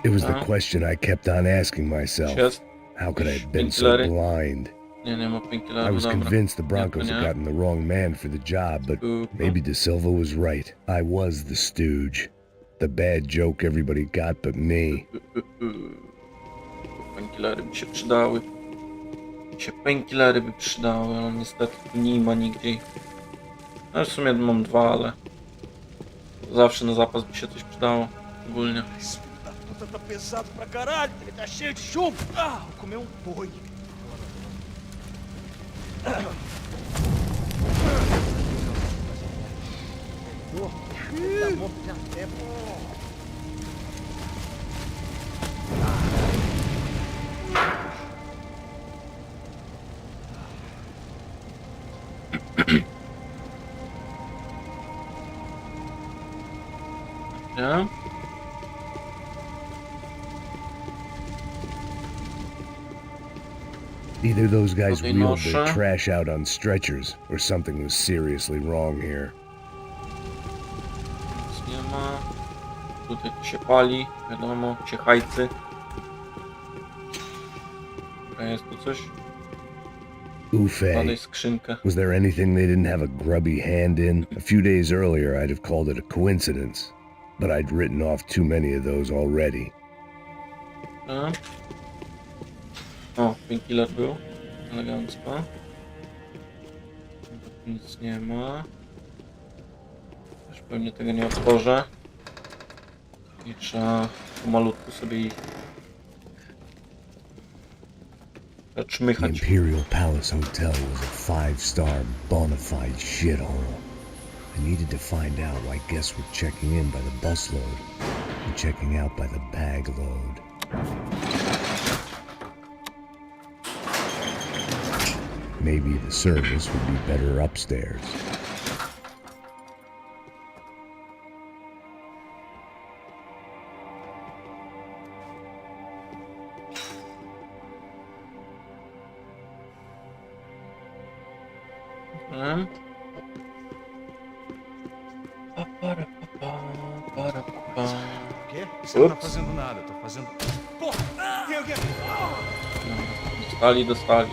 It was the Uh-huh. question I kept on asking myself. Jest. How could I have been so Painkillery? blind? Nie ma I painkilleru, was dobra. convinced the Broncos Nie, had nie. gotten the wrong man for the job, but maybe De Silva was right. I was the stooge. The bad joke everybody got but me. Painkillery by się przydały. Painkillery by przydały, ale niestety tu nie ma nigdzie. No w sumie mam dwa, ale zawsze na zapas by się coś przydało. Ogólnie. Puta, tá pesado pra caralho, ele tá cheio de chumbo. Ah, vou comer boi. Nie? Either those guys Nothing wheeled their more, trash out on stretchers, or something was seriously wrong here. Nic nie ma. Tutaj to się pali, wiadomo, ciechajcy. Jest tu coś? Uffe. Badaj skrzynkę. Was there anything they didn't have a grubby hand in? A few days earlier, I'd have called it a coincidence, but I'd written off too many of those already. A. O, painkiller był. Elegancko. Nic nie ma. Też pewnie tego nie otworzę. I trzeba pomalutku sobie ich The zaczmychać. Imperial Palace Hotel was a 5-star bona fide shithole. I needed to find out why guests were checking in by the busload and checking out by the bag load. Maybe the service would be better upstairs. O quê? Você não tá fazendo nada, eu tô fazendo... Porra! Tem alguém? Dostali.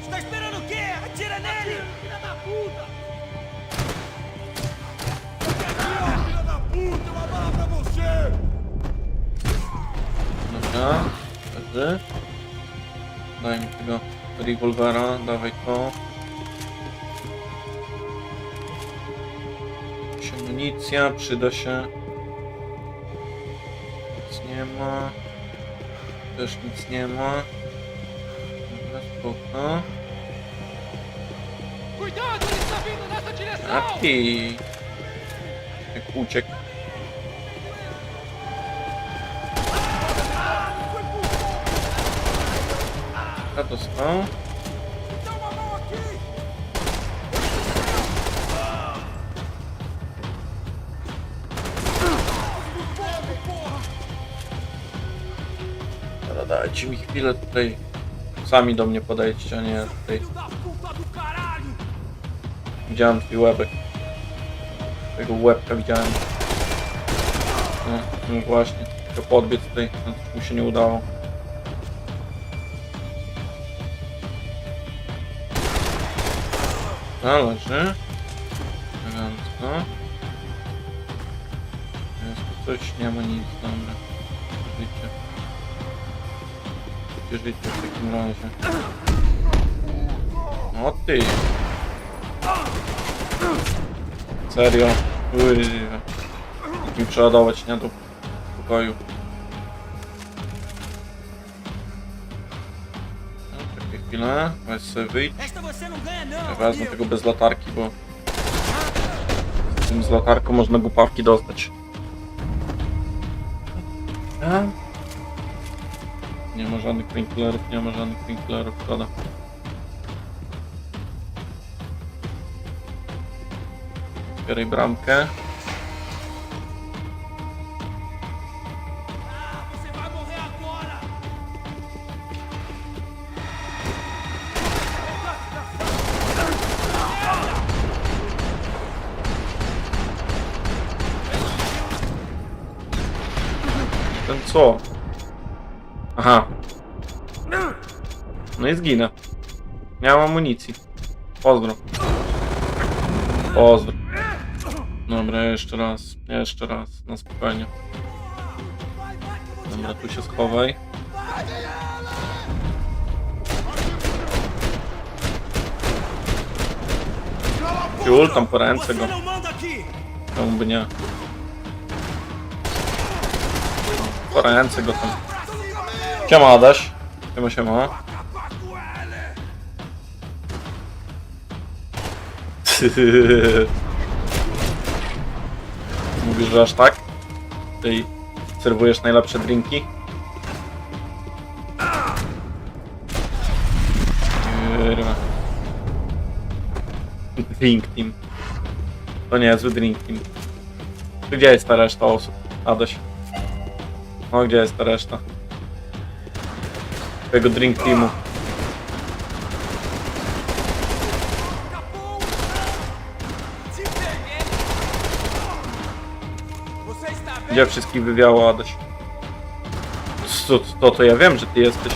Você tá esperando o quê? Atira nele! Filha da puta! Filha da puta! Uma bala pra você! Dobra, dobrze. Daj mi tego rewolwera, dawaj to. Amunicja, przyda się. Nic nie ma. Też nic nie ma. Dobra, spoko. Cuidado, ele está vindo nessa direção! Taki. Jak uciekł. A dostał. Dá uma mão aqui! Dobra, dajcie mi chwilę tutaj. Sami do mnie podejdźcie, a nie tutaj. Filho da puta do caralho! Widziałem twój łebek. Tego łebka widziałem. No właśnie, tylko podbiec tutaj, no, mu się nie udało. Leży. Elegancko. Jest tu coś, nie ma nic, dobra. Życie. Życie w takim razie. O ty! Serio? Mi przeładować, nie? Do pokoju. No, czekaj chwilę, weź sobie wyjdź. Esta você não ganha, Ja não! wezmę tego bez latarki, bo z tym z latarką można głupawki dostać. A? Nie ma żadnych painkillerów, nie ma żadnych painkillerów, szkoda. Otwieraj bramkę. Você vai morrer agora! Ten co? Aha. No i zginę. Miałem amunicji. Pozdro. Pozdro. Dobra, jeszcze raz, na spokojnie. Dobra, tu się schowaj. Ciul, tam po ręce go. Você não manda aqui! Czemu by nie? Po ręce go tam. Siema Adaś. Siema. Mówisz, że aż tak? Ty serwujesz najlepsze drinki? Kurwa. Drink team. To niezły drink team. Gdzie jest ta reszta osób? Adaś. No gdzie jest ta reszta? Twojego drink teamu. Gdzie wszystkich wywiało, Adaś? To ja wiem, że ty jesteś.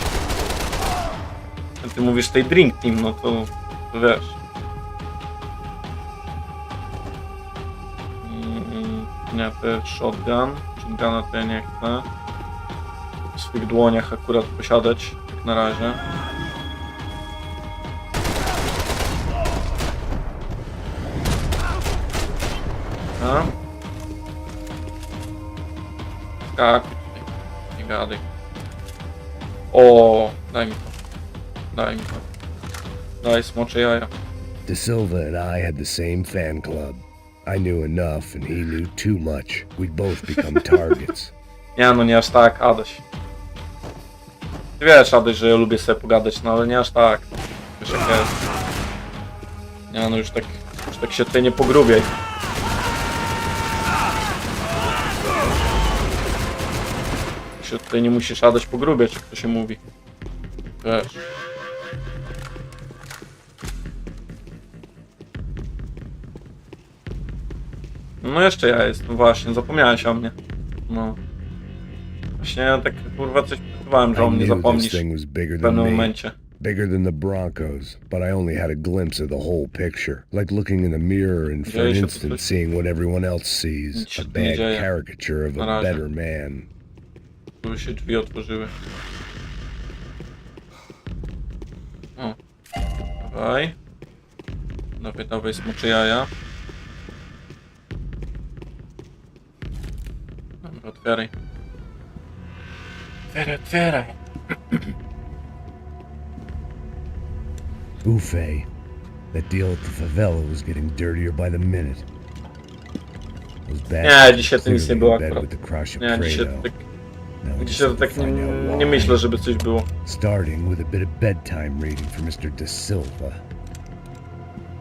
Ty mówisz tej drink team, no to wiesz. Nie, to jest shotgun. Shotguna to ja nie chcę. W swych dłoniach akurat posiadać, jak na razie. A? Skakuj tutaj. Nie gadaj. O, daj mi to. Daj mi to. Daj smocze jaja. De Silva and I had the same fan club. I knew enough and he knew too much. We'd both become targets. Nie no, nie aż tak, Adaś. Ty wiesz, Adaś, że ja lubię sobie pogadać, no ale nie aż tak. Wiesz jak jest. Nie no, już tak się tutaj nie pogrubiaj. Się tutaj nie musisz, Adaś, pogrubiać, jak to się mówi. Wiesz. No jeszcze ja jestem, właśnie, zapomniałeś o mnie. No. Właśnie ja tak kurwa coś przeczuwałem, że o mnie zapomnisz w pewnym momencie. Bigger than the Broncos, but I only had a glimpse of the whole picture. Like looking in a mirror and for an instant seeing what everyone else sees. A bad caricature of a better man. Tu się drzwi otworzyły. O. Dawaj. Dawaj smoczy jaja. Dobra, otwieraj. Otwieraj. Buffet. That deal at the favela was getting dirtier by the minute. Nie, dzisiaj to nic nie było akurat. Nie, dzisiaj to tak nie myślę, żeby coś było. Starting with a bit of bedtime reading for Mr. De Silva.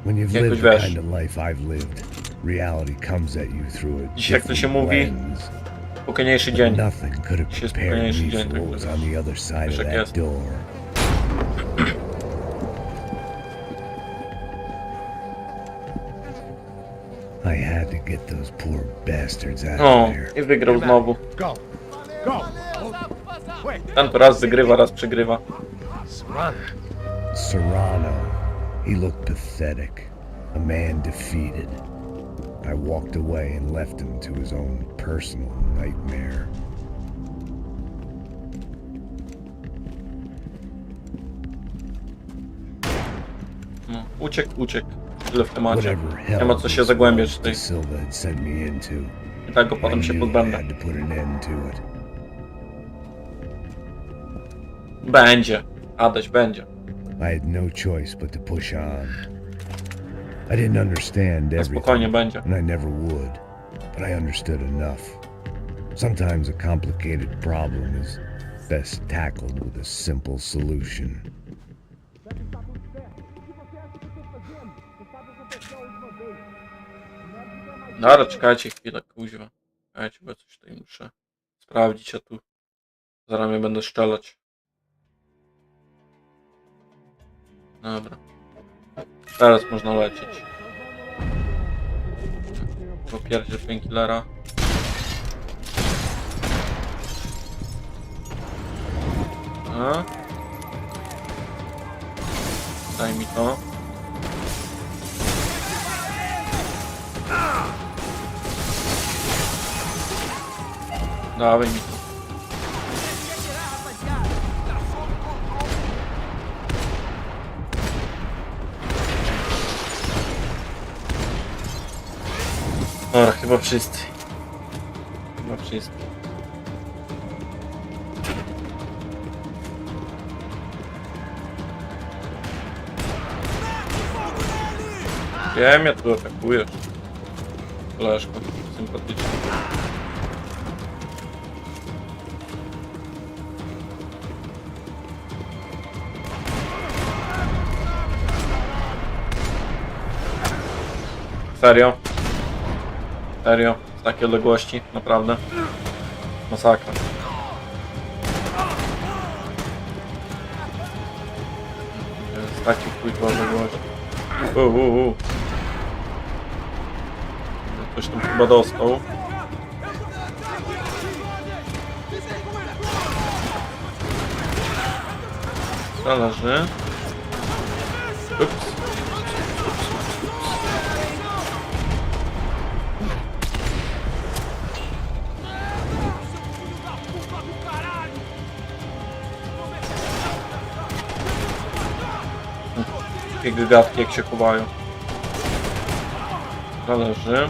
When you've lived the kind of life I've lived, reality comes at you through a dzisiaj, jak to się mówi, spokojniejszy dzień. Nothing could have prepared me for what was on the other side of that door. I had to get those poor bastards out of there. I wygrał znowu. Go! Go! Ten to raz wygrywa, raz przegrywa. Serrano. He looked pathetic. A man defeated. I walked away and left him to his own personal nightmare. No, uciekł. Tyle w temacie. Nie ma co się zagłębiać tutaj. I tak go potem się pozbędę. Będzie. Adaś, będzie. I had no choice but to push on. I didn't understand everything, będzie. and I never would, but I understood enough. Sometimes a complicated problem is best tackled with a simple solution. Dobra, czekajcie chwilę, kuźwa. Czekajcie, bo coś tutaj muszę sprawdzić, a tu zaraz mnie będę strzelać. Dobra. Teraz można lecieć. Popierdzie painkillera. A? Daj mi to. Dawaj mi to. Dobra, chyba wszyscy. Wiem, ja tu atakujesz. Koleżko, sympatycznie. Serio? Serio? Z takiej odległości? Naprawdę? Masakra. Z takiej pójdą odległości. Ktoś tam chyba dostał. Zależy. Ups. Takie gadki jak się chowają. Zależy.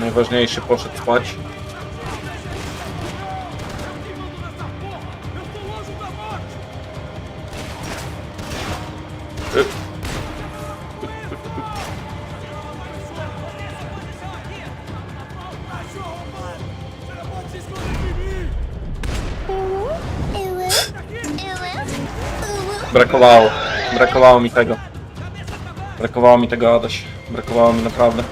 Najważniejszy poszedł spać. Brakowało mi tego. Brakowało mi tego, Adaś. Brakowało mi naprawdę.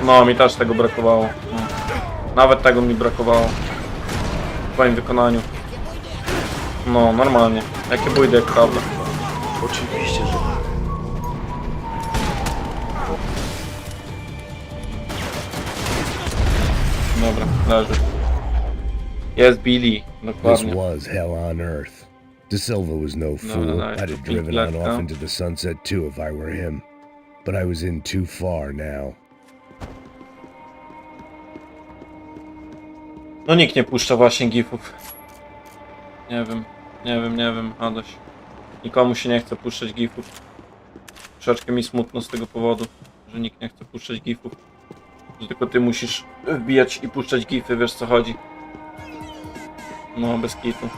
No, mi też tego brakowało. No. Nawet tego mi brakowało. W twoim wykonaniu. No, normalnie. Jakie bójdy, jak prawda. Oczywiście, że... Dobra, leży. Jest Billy, This dokładnie. was hell on earth. DeSilva was no fool. no, I'd have driven on off into the sunset too if I were him. But I was in too far now. No nikt nie puszcza właśnie gifów. Nie wiem, Adaś. Nikomu się nie chce puszczać gifów. Troszeczkę mi smutno z tego powodu, że nikt nie chce puszczać gifów. Że tylko ty musisz wbijać i puszczać gify, wiesz co chodzi. No, bez kitu.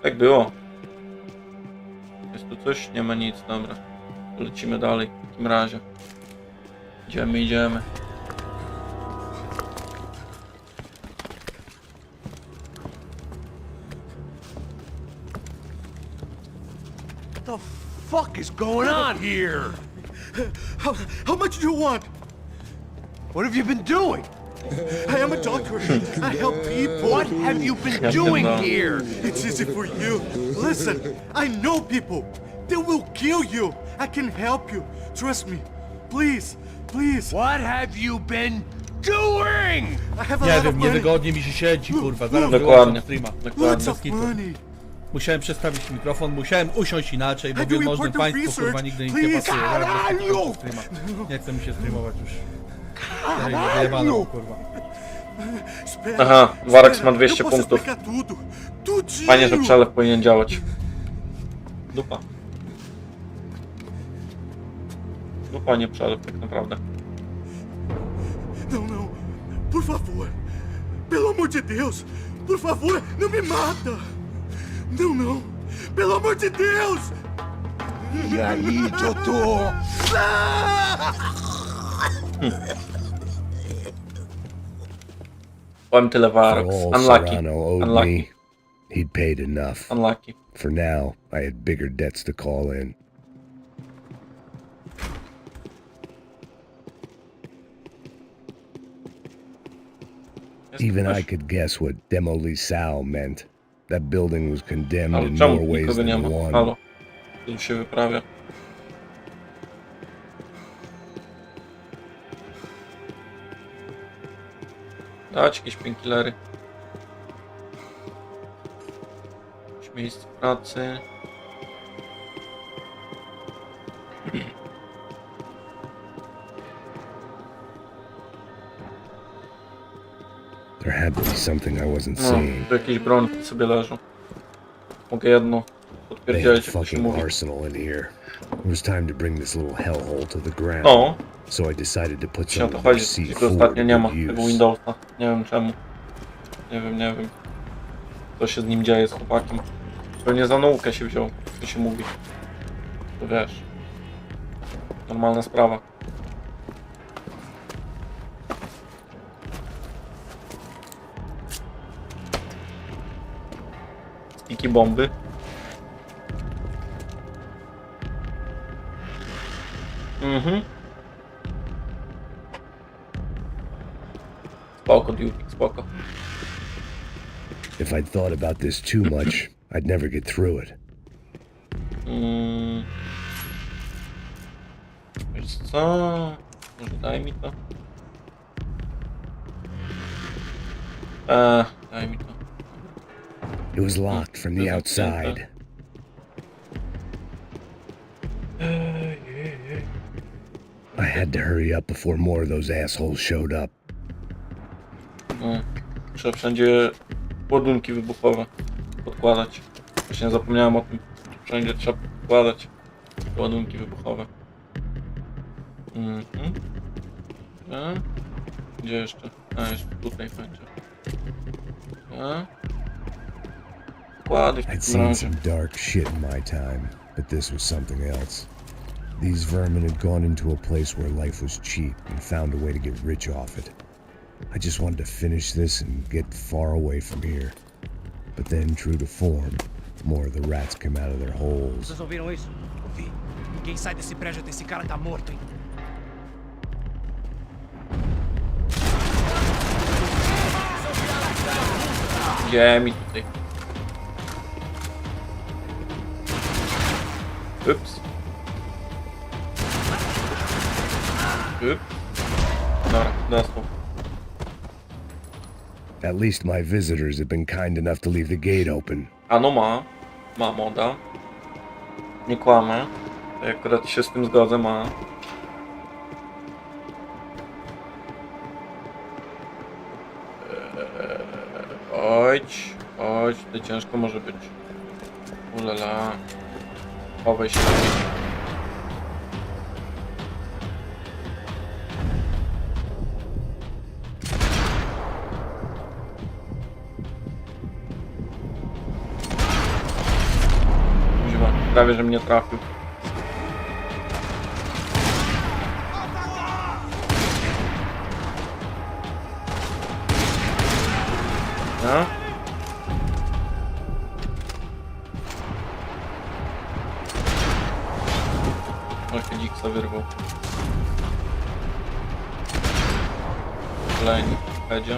Tak było. Jest tu coś? Nie ma nic, dobra. Lecimy dalej w takim razie. Idziemy. What the fuck is going on here? How much do you want? What have you been doing? I am a doctor. I help people. What have you been doing here? It's easy for you. Listen, I know people. They will kill you. I can help you. Trust me. Please, please. What have you been doing? I have a Nie lot of wiem, money. niewygodnie mi się siedzi, kurwa, zaraz Dokładnie. wyłączam streama. Lots Dokładnie. of money. Musiałem przestawić mikrofon, musiałem usiąść inaczej, bo I do wielmożnym important państwu, kurwa, research. nigdy nic nie Please. pasuje. Zaraz wyłączam streama. Nie chce mi się streamować już. Wyjebane, kurwa. Espera, Aha, Warax ma espera. 200 Eu posso punktów. explicar tudo. Tudinho. Fajnie, że przelew powinien działać. Dupa. Dupa, nie przelew tak naprawdę. Não, não. Por favor. Pelo amor de Deus. Por favor, não me mata. Não, não. Pelo amor de Deus. E aí, doutor? Powiem tyle, For Warax. all Unlucky. Serrano owed Unlucky. me, he'd paid enough. Unlucky. For now, I had bigger debts to call in. Jest Even I ktoś? could guess what demolisal meant. That building was condemned Ale in czemu more ways nikogo nie than ma? one. Halo. Co tu się wyprawia? Dać jakieś painkillery. Jakieś miejsce pracy. There had to be something I wasn't No, seeing. tu jakieś bronki sobie leżą. Mogę jedno They had a potwierdzić, jak to się fucking mówi. arsenal in here. It was time to bring this little hellhole to the ground. No, so I decided to put Czy o some to of their chodzi? C4 Tylko ostatnio nie ma to tego use. Windowsa. Nie wiem czemu. Nie wiem. Co się z nim dzieje, z chłopakiem. Pewnie za naukę się wziął, co się mówi. To wiesz. Normalna sprawa. Spiki bomby. Spoko, Duke, spoko. If I'd thought about this too much, I'd never get through it. Wiesz co? Może daj mi to? Daj mi to. It was locked from the outside. I had to hurry up before more of those assholes showed up. Trzeba wszędzie ładunki wybuchowe podkładać. Właśnie zapomniałem o tym. Wszędzie trzeba podkładać ładunki wybuchowe. Gdzie jeszcze? A, jeszcze tutaj będzie. Kłady w I'd takim seen razie. some dark shit in my time, but this was something else. These vermin had gone into a place where life was cheap and found a way to get rich off it. I just wanted to finish this and get far away from here. But then, true to form, more of the rats come out of their holes. Vocês ouviram isso? Ouvi. Ninguém sai desse prédio até esse cara tá morto, hein? Gdzie mi tutaj? Ups. Dobra, dostał. At least my visitors have been kind enough to leave the gate open. A no ma moda. Nie kłamę. Ja akurat się z tym zgodzę, ma. Chodź, to ciężko może być. Ulala. Chowaj się. Kuźwa, prawie że mnie trafił. No? Oj, dziksa wyrwał. Kolejny będzie.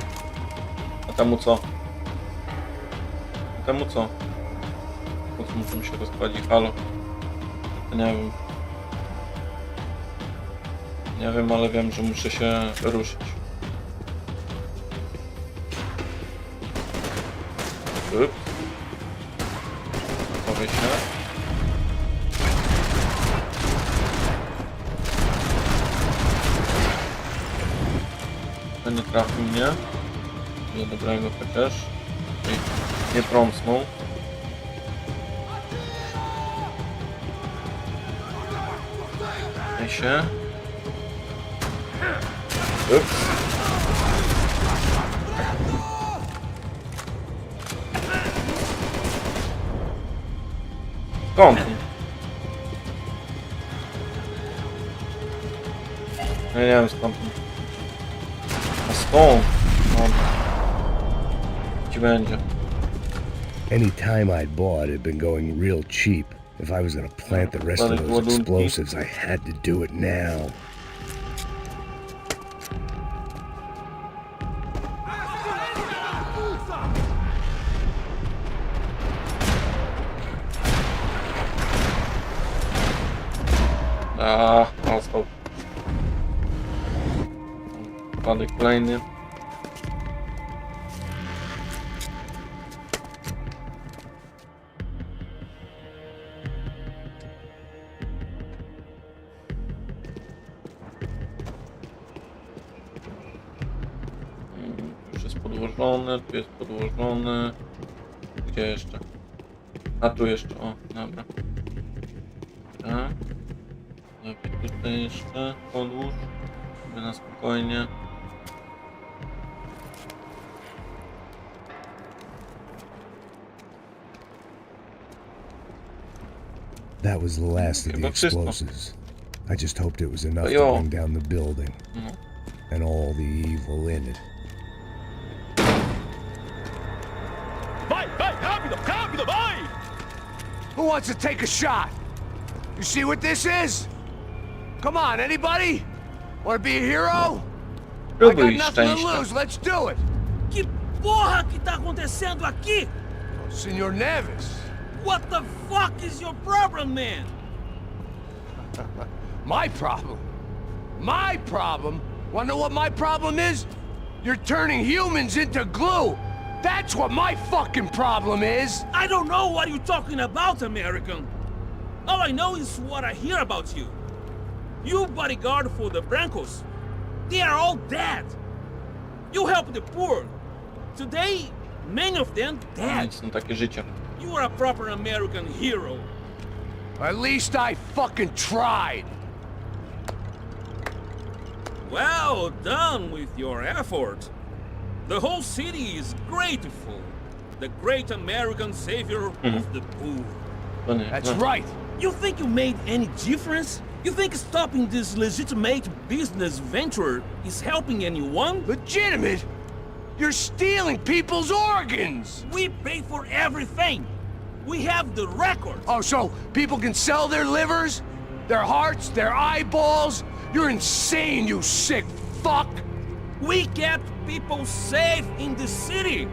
A temu co? Po co musimy się rozkładzić? Halo? Ja nie wiem. Nie wiem, ale wiem, że muszę się ruszyć. Ups. Chowaj się. To nie trafił mnie. Do dobrego chociaż. Nie trąsnął. Daj się. Ups. Skąd? Ja nie wiem skąd. A skąd? No. Ci będzie. Any time I'd bought had been going real cheap. If I was gonna plant the rest of those explosives, I had to do it now. Ostał. Wypadek kolejny. Już jest podłożone, tu jest podłożone. Gdzie jeszcze? A tu jeszcze, o, dobra. Lepiej tutaj jeszcze podłóż, żeby na spokojnie. That was the last of the Chyba wszystko. explosives. I just hoped it was enough Jo. to bring down the building No. and all the evil in it. Who wants to take a shot? You see what this is? Come on, anybody? Want to be a hero? I got Próbuj nothing to szczęścia. lose. Let's do it. Que porra que tá acontecendo aqui? Senor Neves. What the fuck is your problem, man? My problem? My problem? Wanna know what my problem is? You're turning humans into glue. That's what my fucking problem is. I don't know what you're talking about, American. All I know is what I hear about you. You bodyguard for the Brancos. They are all dead. You help the poor. Today, many of them dead. Nic, no takie życie. You are a proper American hero. At least I fucking tried. Well done with your effort. The whole city is grateful. The great American savior of the poor. To nie, That's no. right. You think you made any difference? You think stopping this legitimate business venture is helping anyone? Legitimate? You're stealing people's organs! We pay for everything. We have the record. Oh, so people can sell their livers? Their hearts? Their eyeballs? You're insane, you sick fuck! We kept people safe in the city.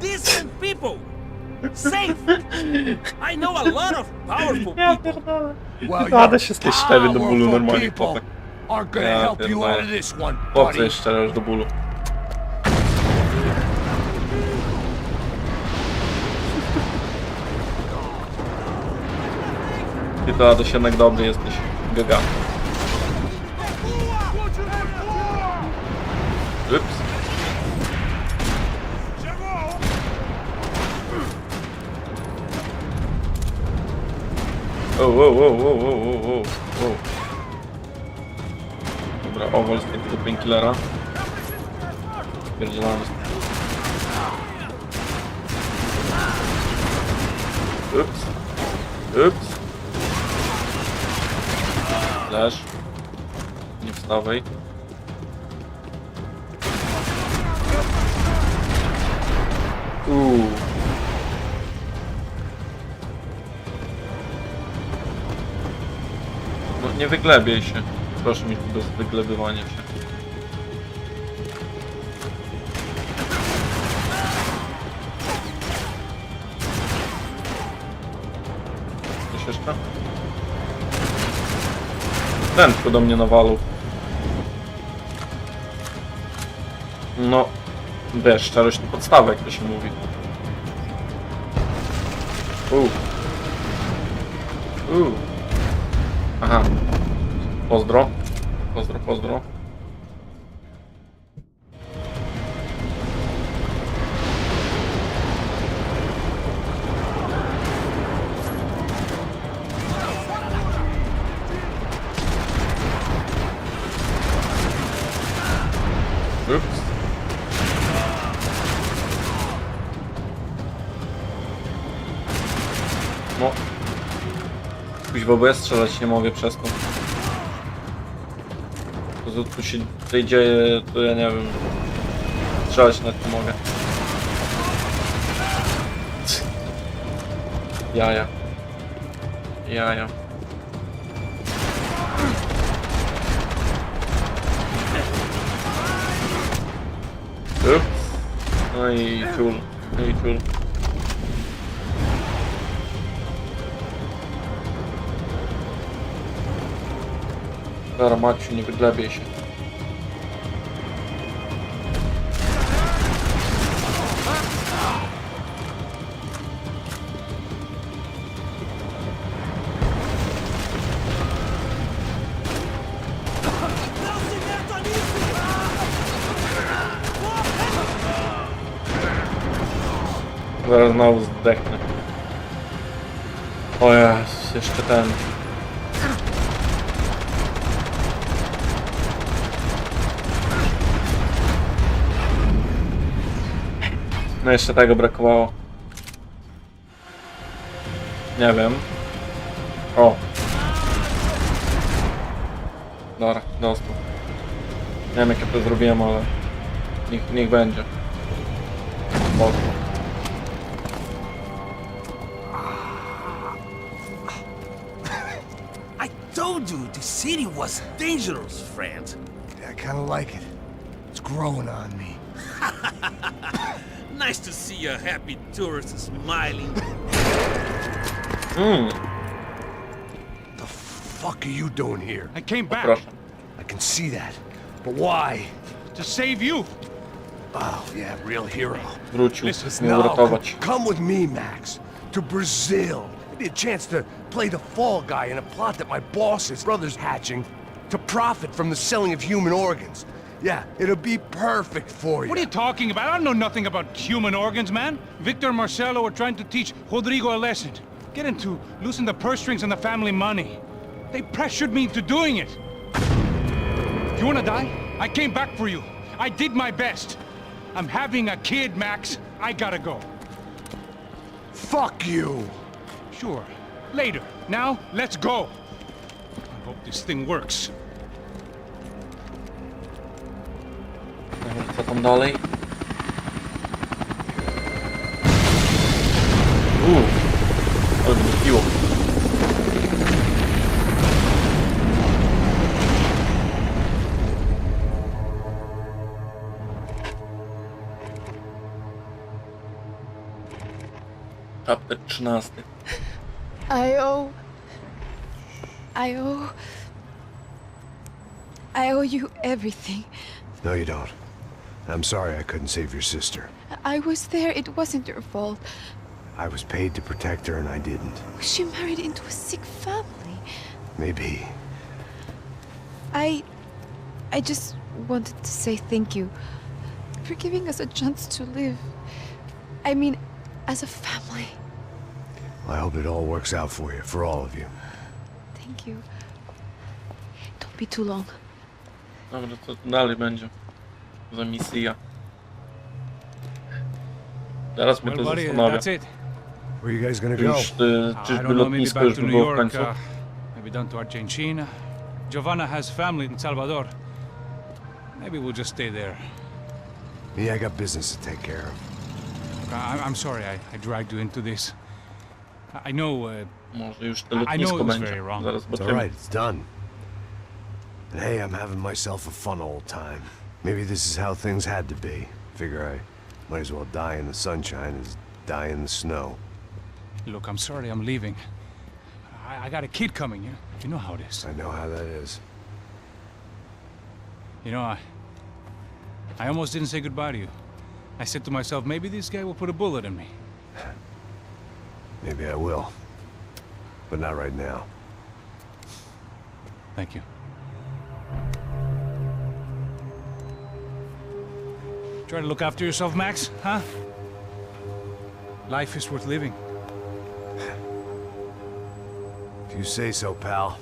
Decent people. Safe. I know a lot of powerful people. Well, Adaś jesteś szczery do bólu powerful normalnie, people chłopak. aren't gonna Ja help you pierdolę. out of this one, Chłopcy buddy. jest szczery aż do bólu. Ty to Adaś jednak dobry jesteś. Gaga. Ups. O. Dobra, owol z tego painkillera. Spierdzielamy. Ups. Flash. Nie wstawaj. No nie wyglebiaj się. Proszę mi tu bez wyglebywania się. Coś jeszcze? Ten tylko do mnie nawalał. No, wiesz, szczerość to podstawa, jak to się mówi. Aha. Pozdro. Ups. No. Kuźwa, bo ja strzelać nie mogę przez to. To co tu się tutaj dzieje, to ja nie wiem. Strzelać nawet nie mogę. Jaja. Ups. No i ciul. Dobra, Maciu, nie wyglebiej się. Zaraz znowu zdechnę. O Jezus, jeszcze ten. No jeszcze tego brakowało. Nie wiem. O. Dobra, dostał. Nie wiem jak ja to zrobiłem, ale niech będzie. Spoko. I told you the city was dangerous, friend. Yeah, I kind of like it. It's growing on me. Nice to see a happy tourist smiling. The fuck are you doing here? I came back Proszę. I can see that. But why? to save you. Oh, yeah, real hero. Wrócił, Listen, miał no, uratować. come with me, Max. To Brazil. Maybe a chance to play the fall guy in a plot that my boss's brother's hatching to profit from the selling of human organs. Yeah, it'll be perfect for you. What are you talking about? I know nothing about human organs, man. Victor and Marcelo were trying to teach Rodrigo a lesson. Get him to loosen the purse strings on the family money. They pressured me into doing it. You wanna die? I came back for you. I did my best. I'm having a kid, Max. I gotta go. Fuck you. Sure. Later. Now, let's go. I hope this thing works. Dobra, co tam dalej? Ale mnie biło. Chapter 13. I owe you everything. No, you don't. I'm sorry I couldn't save your sister. I was there. It wasn't your fault. I was paid to protect her and I didn't. She married into a sick family. Maybe. I just wanted to say thank you for giving us a chance to live. I mean, as a family. I hope it all works out for you, for all of you. Thank you. Don't be too long. Dobra, co tu dalej będzie? Za misja. Teraz mnie to zastanawia. That's it. Where you guys gonna go? Czyżby I don't know, maybe lotnisko back już to by New było w York, końcu? maybe down to Argentina. Giovanna has family in Salvador. Maybe we'll just stay there. Yeah, I got business to take care of. I'm sorry I dragged you into this. I know, Może już to I lotnisko know it was będzie. very wrong. Zaraz It's all zobaczymy. right, it's done. And hey, I'm having myself a fun old time. Maybe this is how things had to be. Figure I might as well die in the sunshine as die in the snow. look, I'm sorry I'm leaving. I got a kid coming, you know how it is. I know how that is. You know, I almost didn't say goodbye to you. I said to myself, maybe this guy will put a bullet in me. Maybe I will. But not right now. Thank you. Try to look after yourself, Max, huh? Life is worth living. If you say so, pal.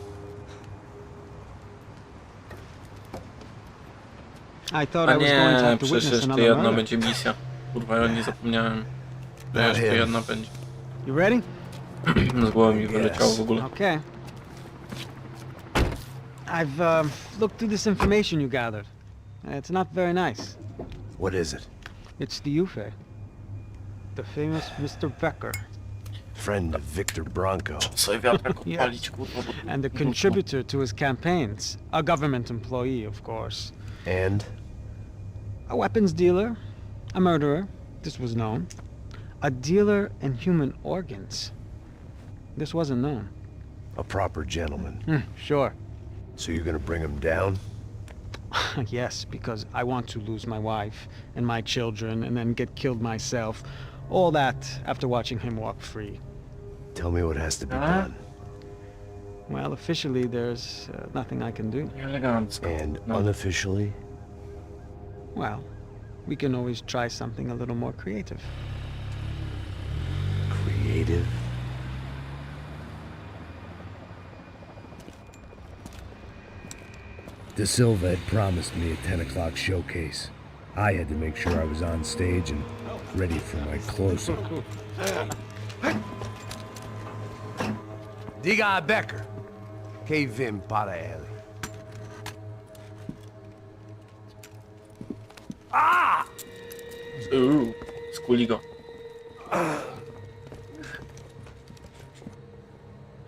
I thought A I was going to nie, have to przecież witness jeszcze another jedna murder. będzie misja. Kurwa, ja nie zapomniałem. That Jeszcze him. jedna będzie. You ready? Z głowy mi wyleciało w ogóle. Okay. I've looked through this information you gathered. It's not very nice. What is it? It's the UFE. The famous Mr. Becker. Friend of Victor Bronco. Sobie wiatrak odpalić, kurwa, bo... And the contributor to his campaigns. A government employee, of course. And? A weapons dealer. A murderer. This was known. A dealer in human organs. This wasn't known. A proper gentleman. Sure. So you're gonna bring him down? Yes, because I want to lose my wife and my children and then get killed myself. All that after watching him walk free. Tell me what has to be done. Well, officially there's nothing I can do. Elegancko. And No. unofficially? Well, we can always try something a little more creative. Creative? De Silva had promised me a 10 o'clock showcase. I had to make sure I was on stage and ready for my close-up. Diga Becker. Cave in para ele. Skuli go.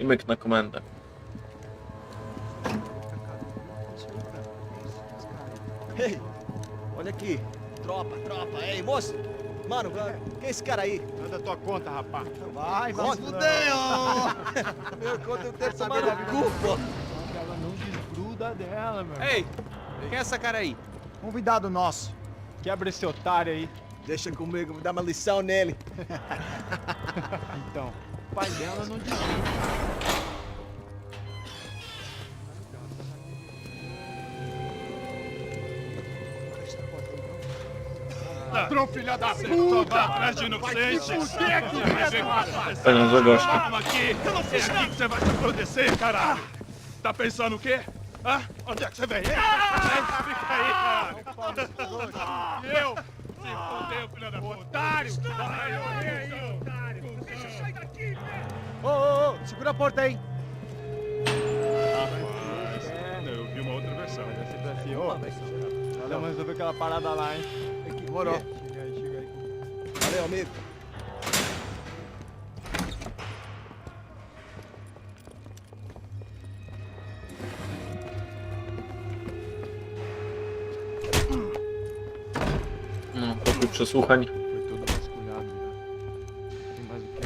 I myk na komendę. Ei, olha aqui. Tropa. Ei, moço. Mano, quem é esse cara aí? Manda tua conta, rapaz. Vai, fudeu! Meu conta eu tenho que tomar no cu, pô. Ela não desgruda dela, meu. Ei, quem é essa cara aí? Convidado nosso. Quebra esse otário aí. Deixa comigo, vou dar uma lição nele. Então, o pai dela não desgruda. Ladrão, filha da puta! Atrás de inocente! Pelo eu gosto. Calma aqui! Eu não sei aqui que você vai se acontecer, caralho! Tá pensando o quê? Hã? Onde é que você vem? Fica aí, caralho! Eu? Se fodeu, filha da puta! Otário! Otário! Deixa eu sair daqui, velho! Ô, segura a porta aí! Eu vi uma outra versão. Deve ser assim, ô! Vamos resolver aquela parada lá, hein? Demorou. Chega aí. Valeu, amigo. No, pokój przesłuchań. Foi todo vasculhado, Tem mais o quê?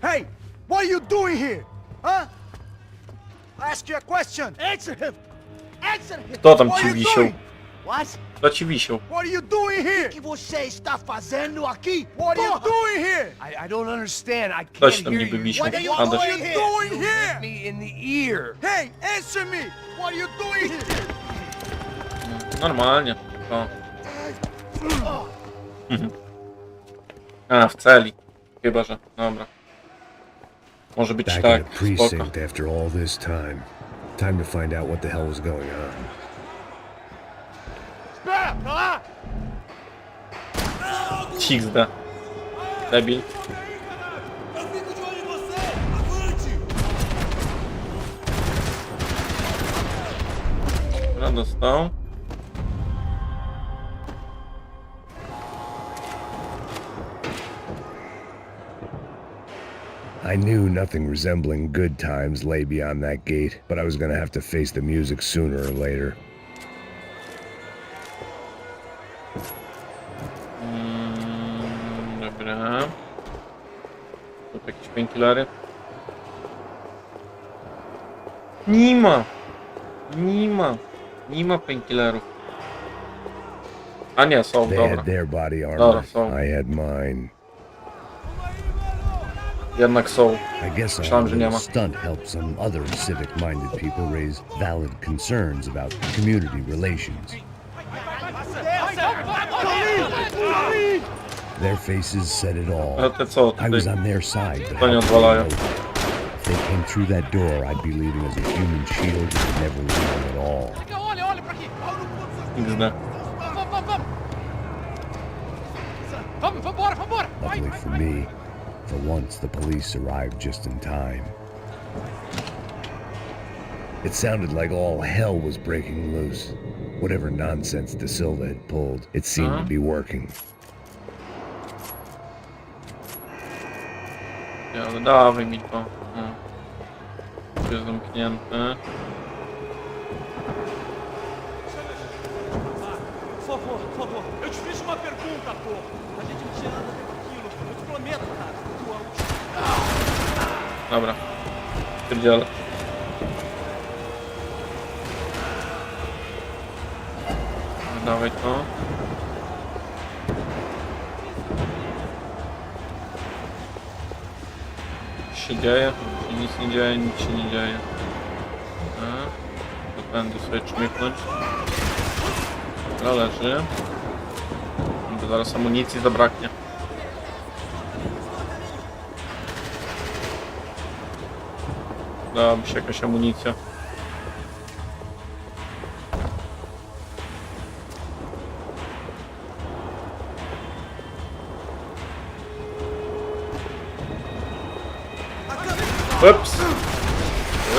Hey, what are you doing here? Huh? I ask you a question. Answer him. Answer him. Kto tam What ci are you wisiał? doing? What? Kto ci wisiał? What are you doing here? O que você está fazendo aqui? What are you doing here? I don't understand. I can't Ktoś tam hear niby you. wisiał. What are you Adaś. doing here? Hit me in the ear. Hey, answer me. What are you doing here? Normalnie. O. A, w celi. Chyba, że. Dobra. Może być Back tak. in the Spoko. precinct after all this time. Time to find out what the hell was going on. XD. Debil. Dobra, dostał. I knew nothing resembling good times lay beyond that gate, but I was gonna have to face the music sooner or later. Dobra. Tu jakieś painkillery. Nie ma painkillerów. A nie, są, They dobra. had their body Dobra, armor. są. I had mine. Jednak są. I guess Myślałem, our że nie ma. little stunt helped some other civic-minded people raise valid concerns about community relations. Their faces said it Ale all. te co I tutaj? was on their side, but To nie how could I odwalają. know? If they came through that door, I'd be leaving as a human shield and never leaving at all. XD. Luckily for me, for once the police arrived just in time. It sounded like all hell was breaking loose. Whatever nonsense DeSilva had pulled, it seemed to be working. Ja, dawaj mi to. Tu jest zamknięte. Por favor. Eu te fiz uma pergunta, pô. A gente não tinha nada a ver com aquilo. Eu te prometo, cara. Tua última. Dobra. Pierdziele. Dawaj to. Co się dzieje? Czy nic nie dzieje? Nic się nie dzieje. To będę sobie czmychnąć. Dobra, leży. Bo zaraz amunicji zabraknie. Dałaby się jakaś amunicja. Ups.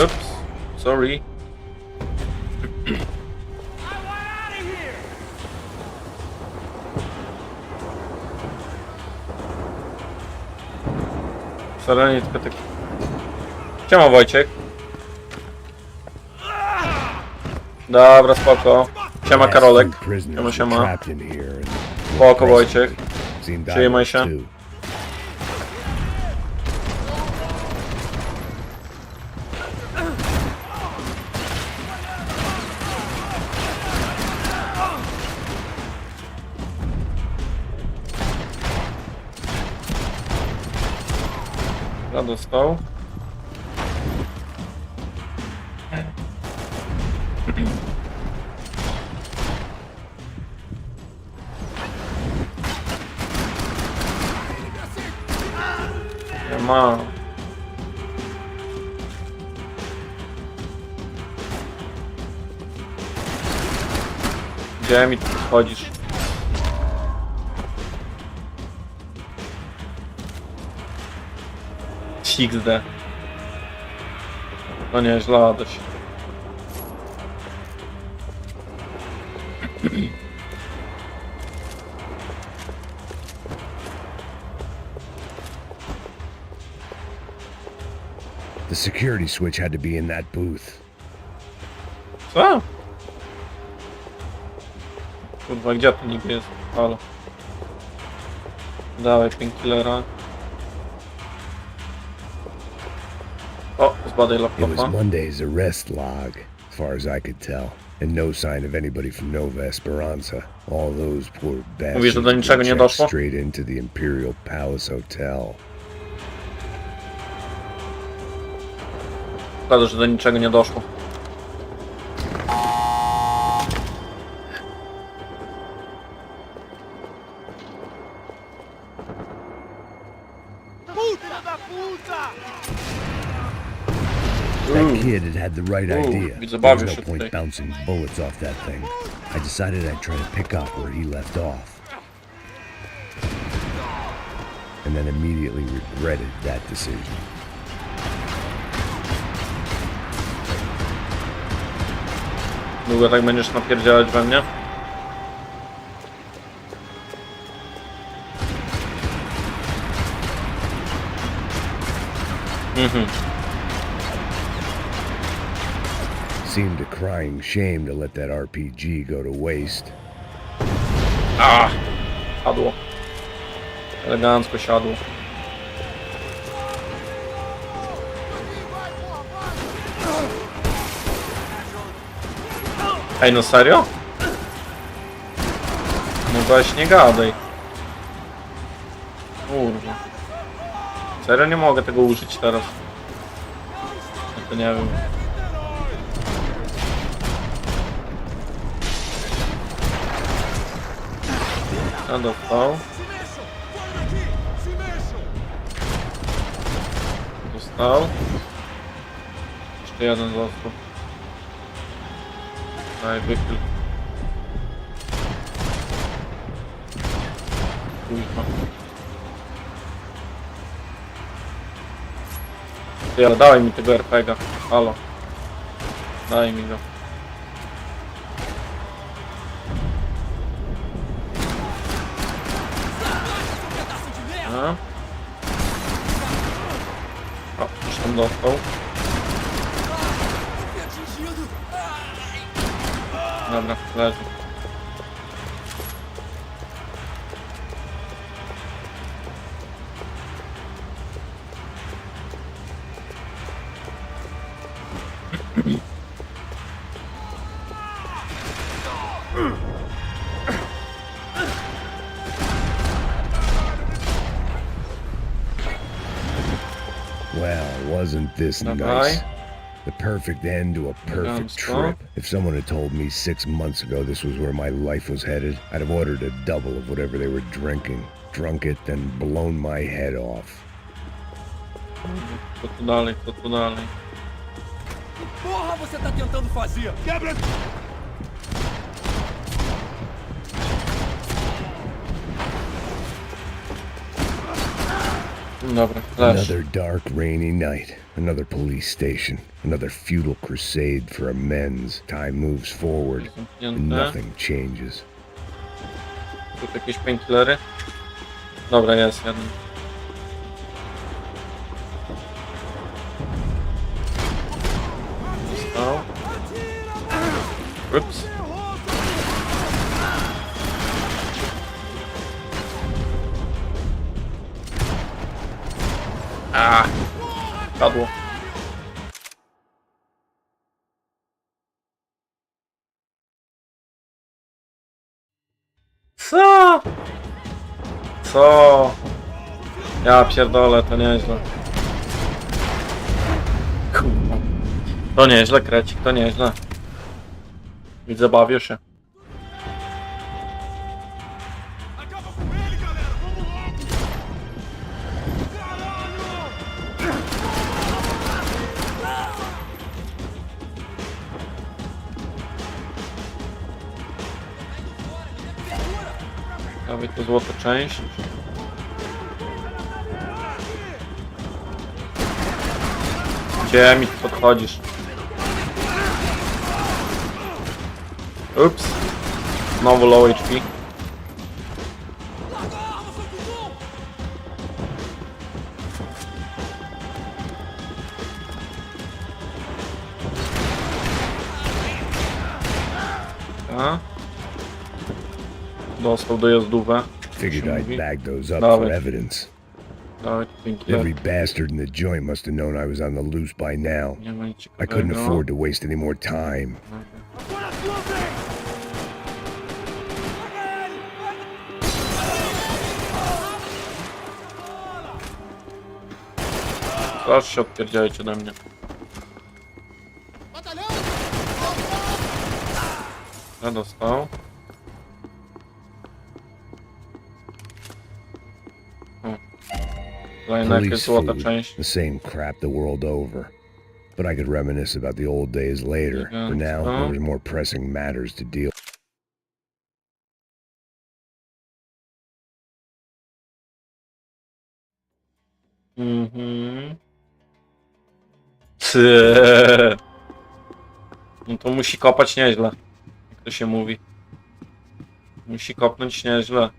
Ups. Sorry. Staranie tylko tak... Siema Wojciech. Dobra, spoko. Siema Karolek. Siema, siema. Spoko Wojciech. Przyjmij się. Dostał. Nie ma. Gdzie mi tu chodzisz? XD. No nie, źle Adaś. The security switch had to be in that booth. Co? Kurwa, gdzie to niby jest? Halo. Dawaj painkillera. O, zbadaj It was laptopa. Monday's arrest log, as far as I could tell, and no sign of anybody from Nova Esperanza. All those poor Mówisz, że do bastards niczego were nie checked doszło? straight into the Imperial Palace Hotel. Szkoda, że do niczego nie doszło. That kid had the right idea. widzę, There was bawisz no się point tutaj. bouncing bullets off that thing. I decided I'd try to pick up where he left off. And then immediately regretted that decision. Długo tak będziesz napierdzielać we mnie? Seemed a crying shame to let that RPG go to waste. A, siadło. Elegancko siadło. Ej, no serio? No weź nie gadaj. Kurwa. Serio nie mogę tego użyć teraz. No to nie wiem. Ja dostał. Dostał. Jeszcze jeden został. Daj, wychyl. Kuźma. Ty, ale dawaj mi tego RPG-a. Halo. Daj mi go. A. O, już tam dostał. Dobra, leży. Well, wasn't this nice? The perfect end to a perfect trip. If someone had told me 6 months ago this was where my life was headed, I'd have ordered a double of whatever they were drinking, drunk it, then blown my head off. Co tu dalej, co tu dalej? Porra, você tá tentando fazer? Quebra! Dobra, flash. Another dark, rainy night. Another police station. Another futile crusade for amends. Time moves forward, and nothing changes. Tu jakieś painkillery? Dobra, jest jeden. Został. Ups. Padło. Co? Co? Ja pierdolę, to nieźle. Kurwa. To nieźle, krecik, to nieźle. Widzę, bawię się. Dawaj to złota część. Gdzie mi tu podchodzisz? Ups. Znowu low HP. A? Dostał dojazdówę. Figured I'd bag those up Dawaj. for evidence. Dawaj, painkiller. Every bastard in the joint must have known I was on the loose by now. Nie ma nic I couldn't ciekawego. afford to waste any more time. Aż się odpierdziajcie ode mnie. Ja dostał. Kolejna jakaś Police złota food, część. the same crap the world over. But I could reminisce about the old days later. For now, there was more pressing matters to deal. No to musi kopać nieźle, jak to się mówi. Musi kopnąć nieźle.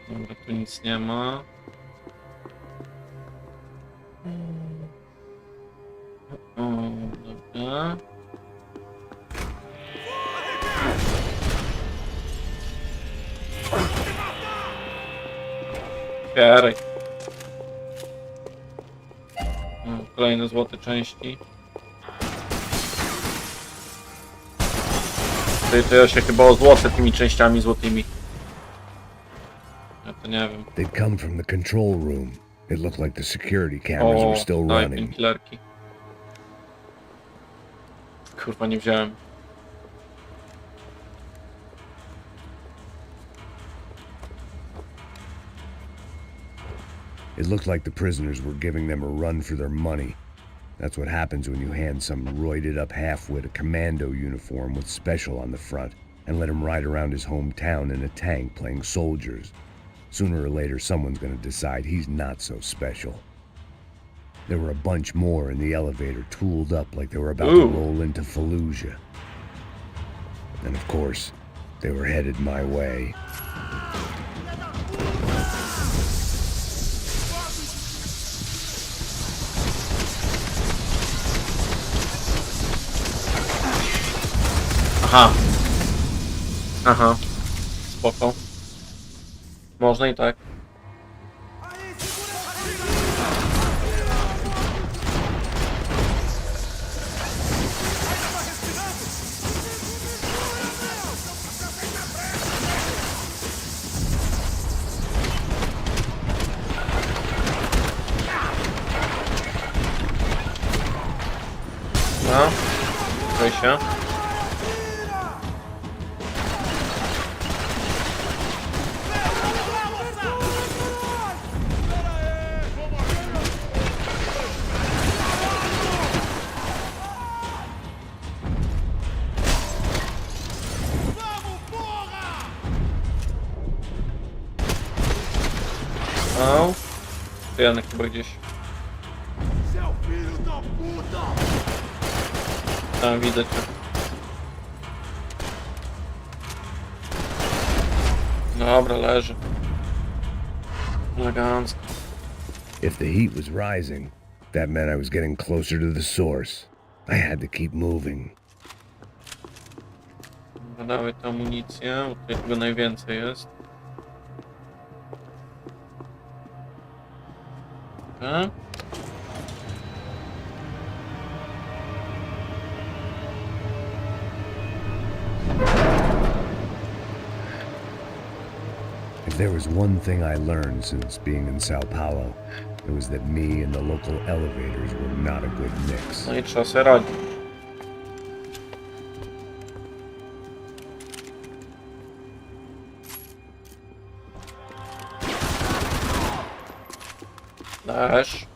Dobra, tu nic nie ma. O, dobra. Otwieraj. Kolejne złote części. To ja się chyba o złote tymi częściami złotymi. Ja to nie wiem. They'd come from the control room. It looked like the security cameras were still daj running. painkillerki. Kurwa, nie wziąłem. It looked like the prisoners were giving them a run for their money. That's what happens when you hand some roided up halfwit a commando uniform with special on the front and let him ride around his hometown in a tank playing soldiers. Sooner or later, someone's gonna decide he's not so special. There were a bunch more in the elevator, tooled up like they were about to roll into Fallujah. And of course, they were headed my way. Aha. Aha. Spoko. Można i tak. No. Czekaj się. dostał. To Janek chyba gdzieś. Tam widać. Dobra, leży. Elegancko. If the heat was rising, that meant I was getting closer to the source. I had to keep moving. Dawaj tę amunicję, bo tutaj tego najwięcej jest. Okay. If there was one thing I learned since being in Sao Paulo, it was that me and the local elevators were not a good mix. No i trzeba sobie radzić. Dash.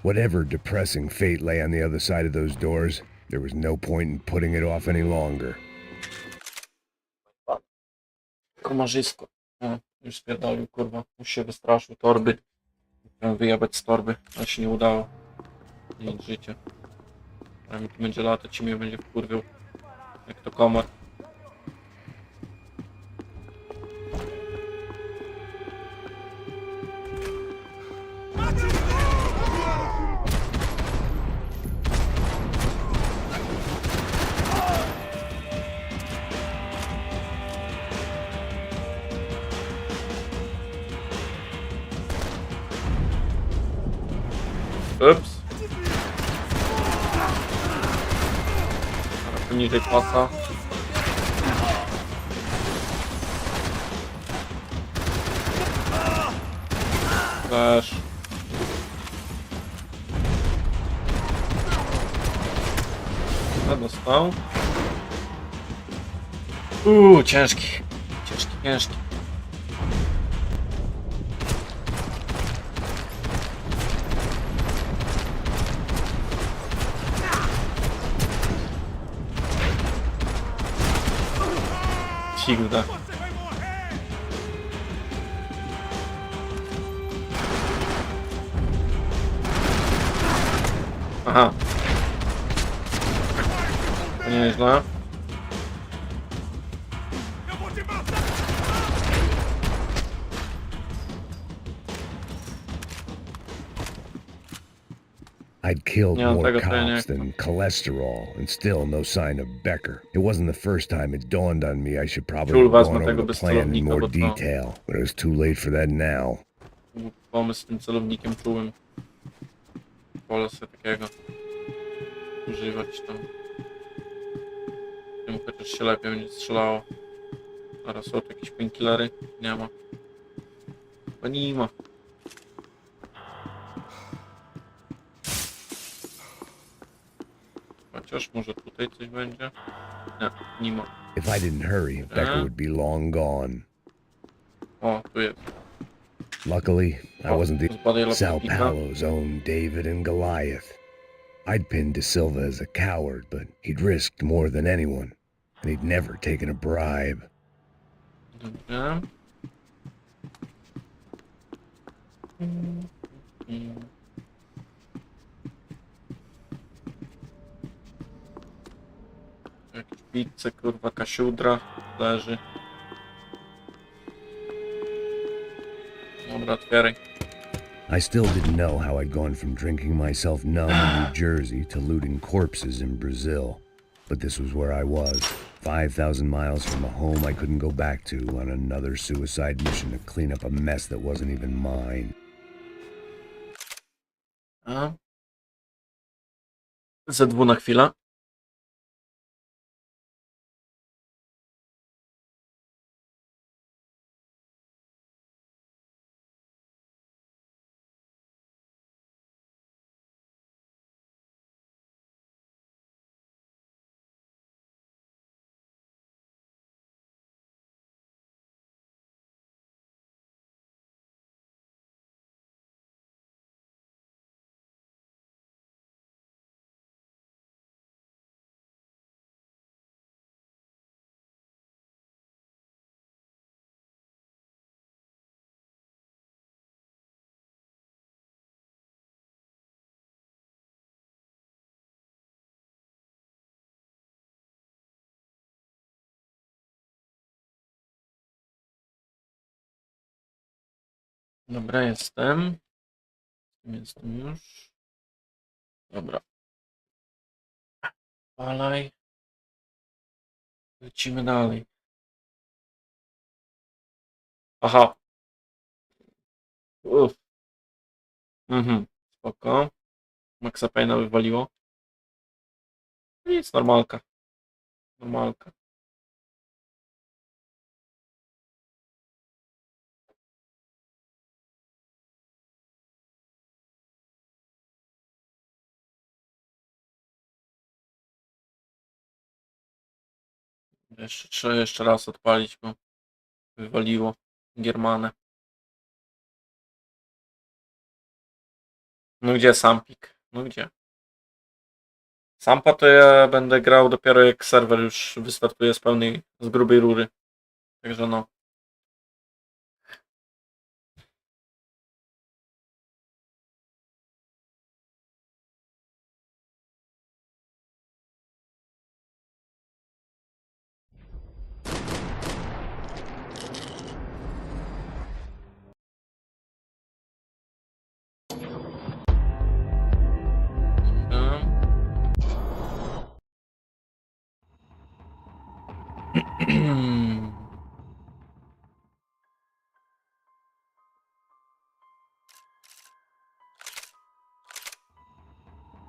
Whatever depressing fate lay on the other side of those doors, there was no point in putting it off any longer. Komarzysko. No, już spierdolił, kurwa. Już się wystraszył torby. Chciałem wyjebać z torby, ale się nie udało. Nic życia. A mi tu będzie latać i mnie będzie wkurwiał. Jak to komar. Ups. Teraz poniżej pasa. Też. Co dostał? Ciężki. Ciężki. Sigda. Aha. To nieźle. I'd killed Nie mam more tego, to ja nie cops chcę. than cholesterol, and still no sign of Becker. It wasn't the first time it dawned on me I should probably Ciul have wezmę gone tego over the bez plan in celownika, more bo to- detail, but it was too late for that now. Był pomysł z tym celownikiem czułym. Wolę sobie takiego używać tam. Wiem, chociaż się lepiej będzie strzelało. Teraz są tu jakieś painkillery? Nie ma. Chyba nie ma. Chociaż może tutaj coś będzie? Nie ma. If I didn't hurry, Becker would be long gone. O, tu jest. Luckily, I wasn't Zbadaj the Sao lotnika. Paulo's own David and Goliath. I'd pinned De Silva as a coward, but he'd risked more than anyone, and he'd never taken a bribe. Dobrze. Jakieś pizze, kurwa, kasiudra leży. Dobra, otwieraj. I still didn't know how I'd gone from drinking myself numb in New Jersey to looting corpses in Brazil. But this was where I was, 5,000 miles from a home I couldn't go back to on another suicide mission to clean up a mess that wasn't even mine. A? Z2 na chwilę. Dobra, jestem. Jestem już. Dobra. Palaj. Lecimy dalej. Aha. Uff. Spoko. Maxa Payne'a wywaliło. Nic, normalka. Normalka. Trzeba jeszcze raz odpalić, bo wywaliło Giermanę. No gdzie Sampik? No gdzie? Sampa to ja będę grał dopiero jak serwer już wystartuje z grubej rury. Także no.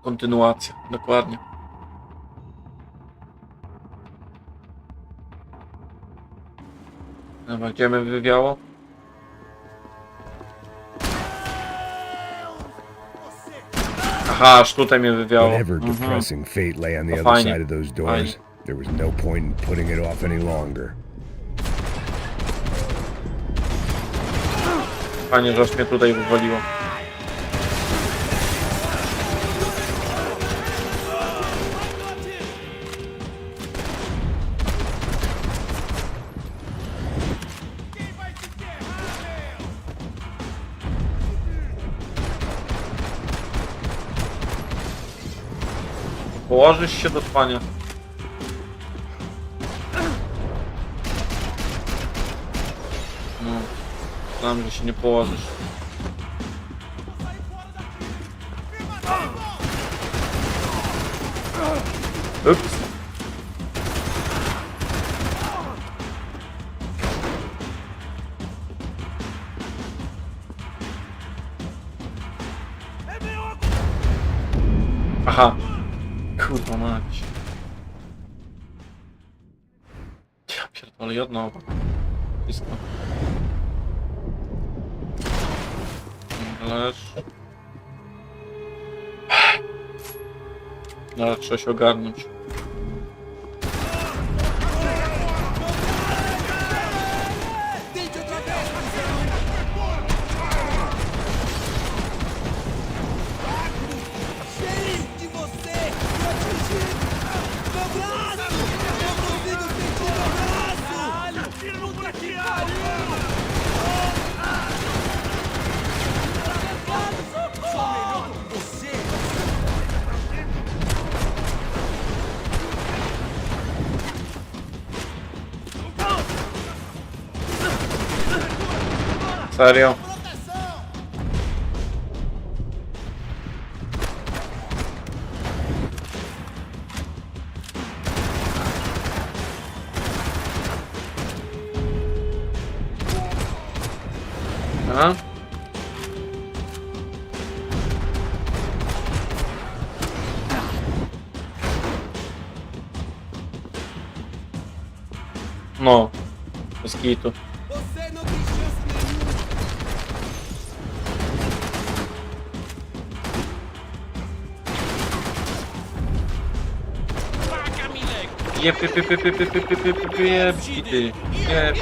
Kontynuacja, dokładnie. Dobra, gdzie mnie wywiało? Aha, aż tutaj mnie wywiało. Whatever depressing fate lay on the To other fajnie. side of those doors, there was no point in putting it off any longer. Fajnie, że aż mnie tutaj wywaliło. Położysz się do spania. No, znam, że się nie położysz. Ups. Aha. Kurwa mać. Ja pierdolę, jedno obok. Blisko. Leż. No, trzeba się ogarnąć. Serio? A? No, bez kitu.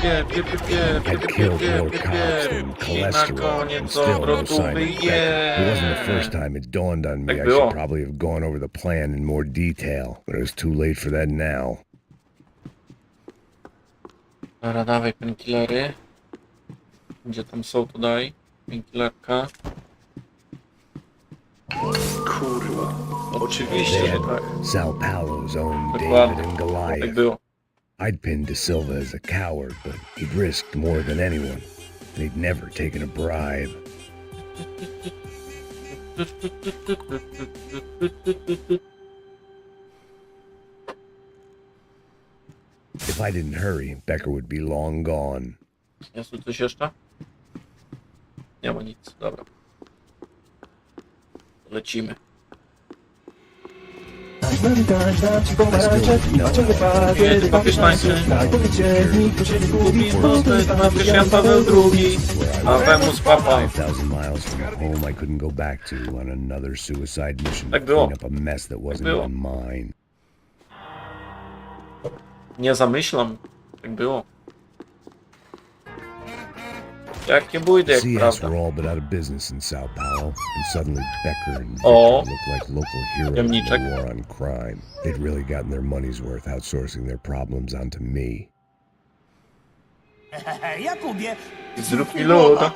I'd killed more cops and cholesterol and still no sign of Beck. It wasn't the first time it dawned on me I should probably have gone over the plan in more detail, but it was too late for that now. Dobra, dawaj painkillery. Gdzie tam są, to daj. Painkillerka. Kurwa. Oczywiście, że tak. Sal Paulo's own David Dokładnie. and Tak Goliath. było. I'd pinned De Silva as a coward, but he'd risked more than anyone. They'd never taken a bribe. If I didn't hurry, Becker would be long gone. Jest tu coś jeszcze? Nie ma nic, dobra. Lecimy. Kiedy bawisz tańczy, bawisz Jan Paweł II, a Wemus Papa. 5,000 miles from a home I couldn't go back to on another suicide mission to Tak było. clean up a mess that wasn't było. even mine. Nie zamyślam, tak było. Jakie bójdy, jak CS prawda. were all but out of business in Sao Paulo, and suddenly Becker and Victor O, looked like local heroes in jamniczek. the war on crime. They'd really gotten their money's worth outsourcing their problems onto me. Jakubie, Zrób mi loda.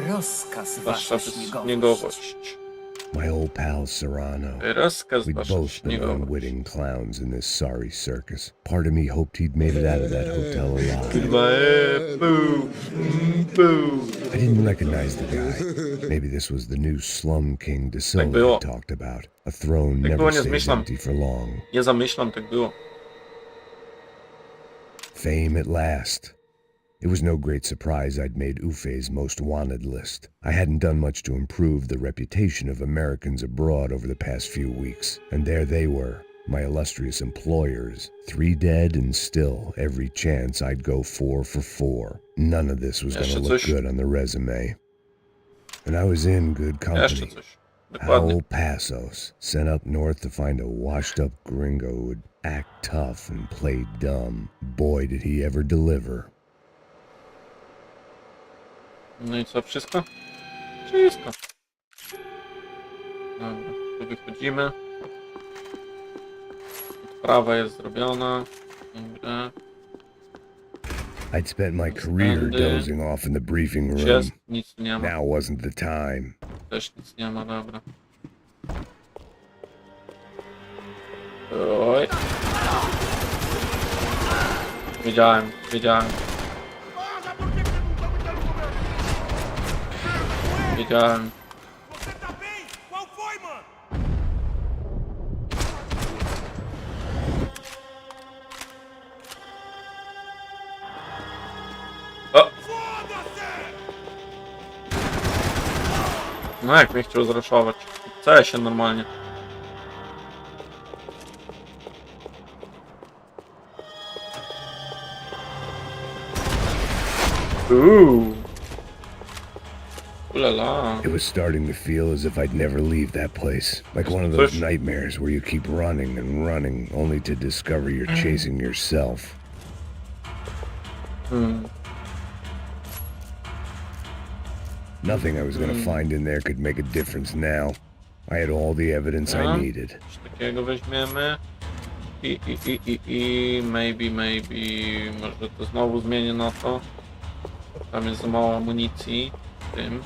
rozkaz Wasza wasza śniegowość. śniegowość. My old pal Serrano. Rozkaz We'd wasza both been śniegowość. unwitting clowns in this sorry circus. Part of me hoped he'd made it out of that hotel alive. I didn't recognize the guy. Maybe this was the new slum king DeSilva było. I talked about. A throne Tak never było, nie stays zmyślam. empty for long. Nie zamyślam, tak było. Fame at last. It was no great surprise I'd made Ufe's most wanted list. I hadn't done much to improve the reputation of Americans abroad over the past few weeks, and there they were, my illustrious employers, 3 dead and still every chance I'd go 4 for 4. None of this was going to look good on the resume. And I was in good Jeszcze company. coś. Dokładnie. Howell Pasos, sent up north to find a washed-up gringo who would act tough and play dumb. Boy, did he ever deliver. No i co, wszystko? Wszystko. Dobra, tu wychodzimy. Odprawa jest zrobiona. Dobra. I'd spent my career dozing off in the briefing room. Jest, nic tu nie ma. Now wasn't the time. Też nic nie ma, dobra. Oj. Wiedziałem. Wiedziałem. O! No jak mnie chciał zraszować? Chce się normalnie. Ulala. It was starting to feel as if I'd never leave that place. Like one of those nightmares where you keep running and running only to discover you're chasing yourself. Nothing I was going to find in there could make a difference now. I had all the evidence I needed. Coś takiego weźmiemy. Maybe. Może to znowu zmienię na to. Tam jest za mało amunicji. Tym.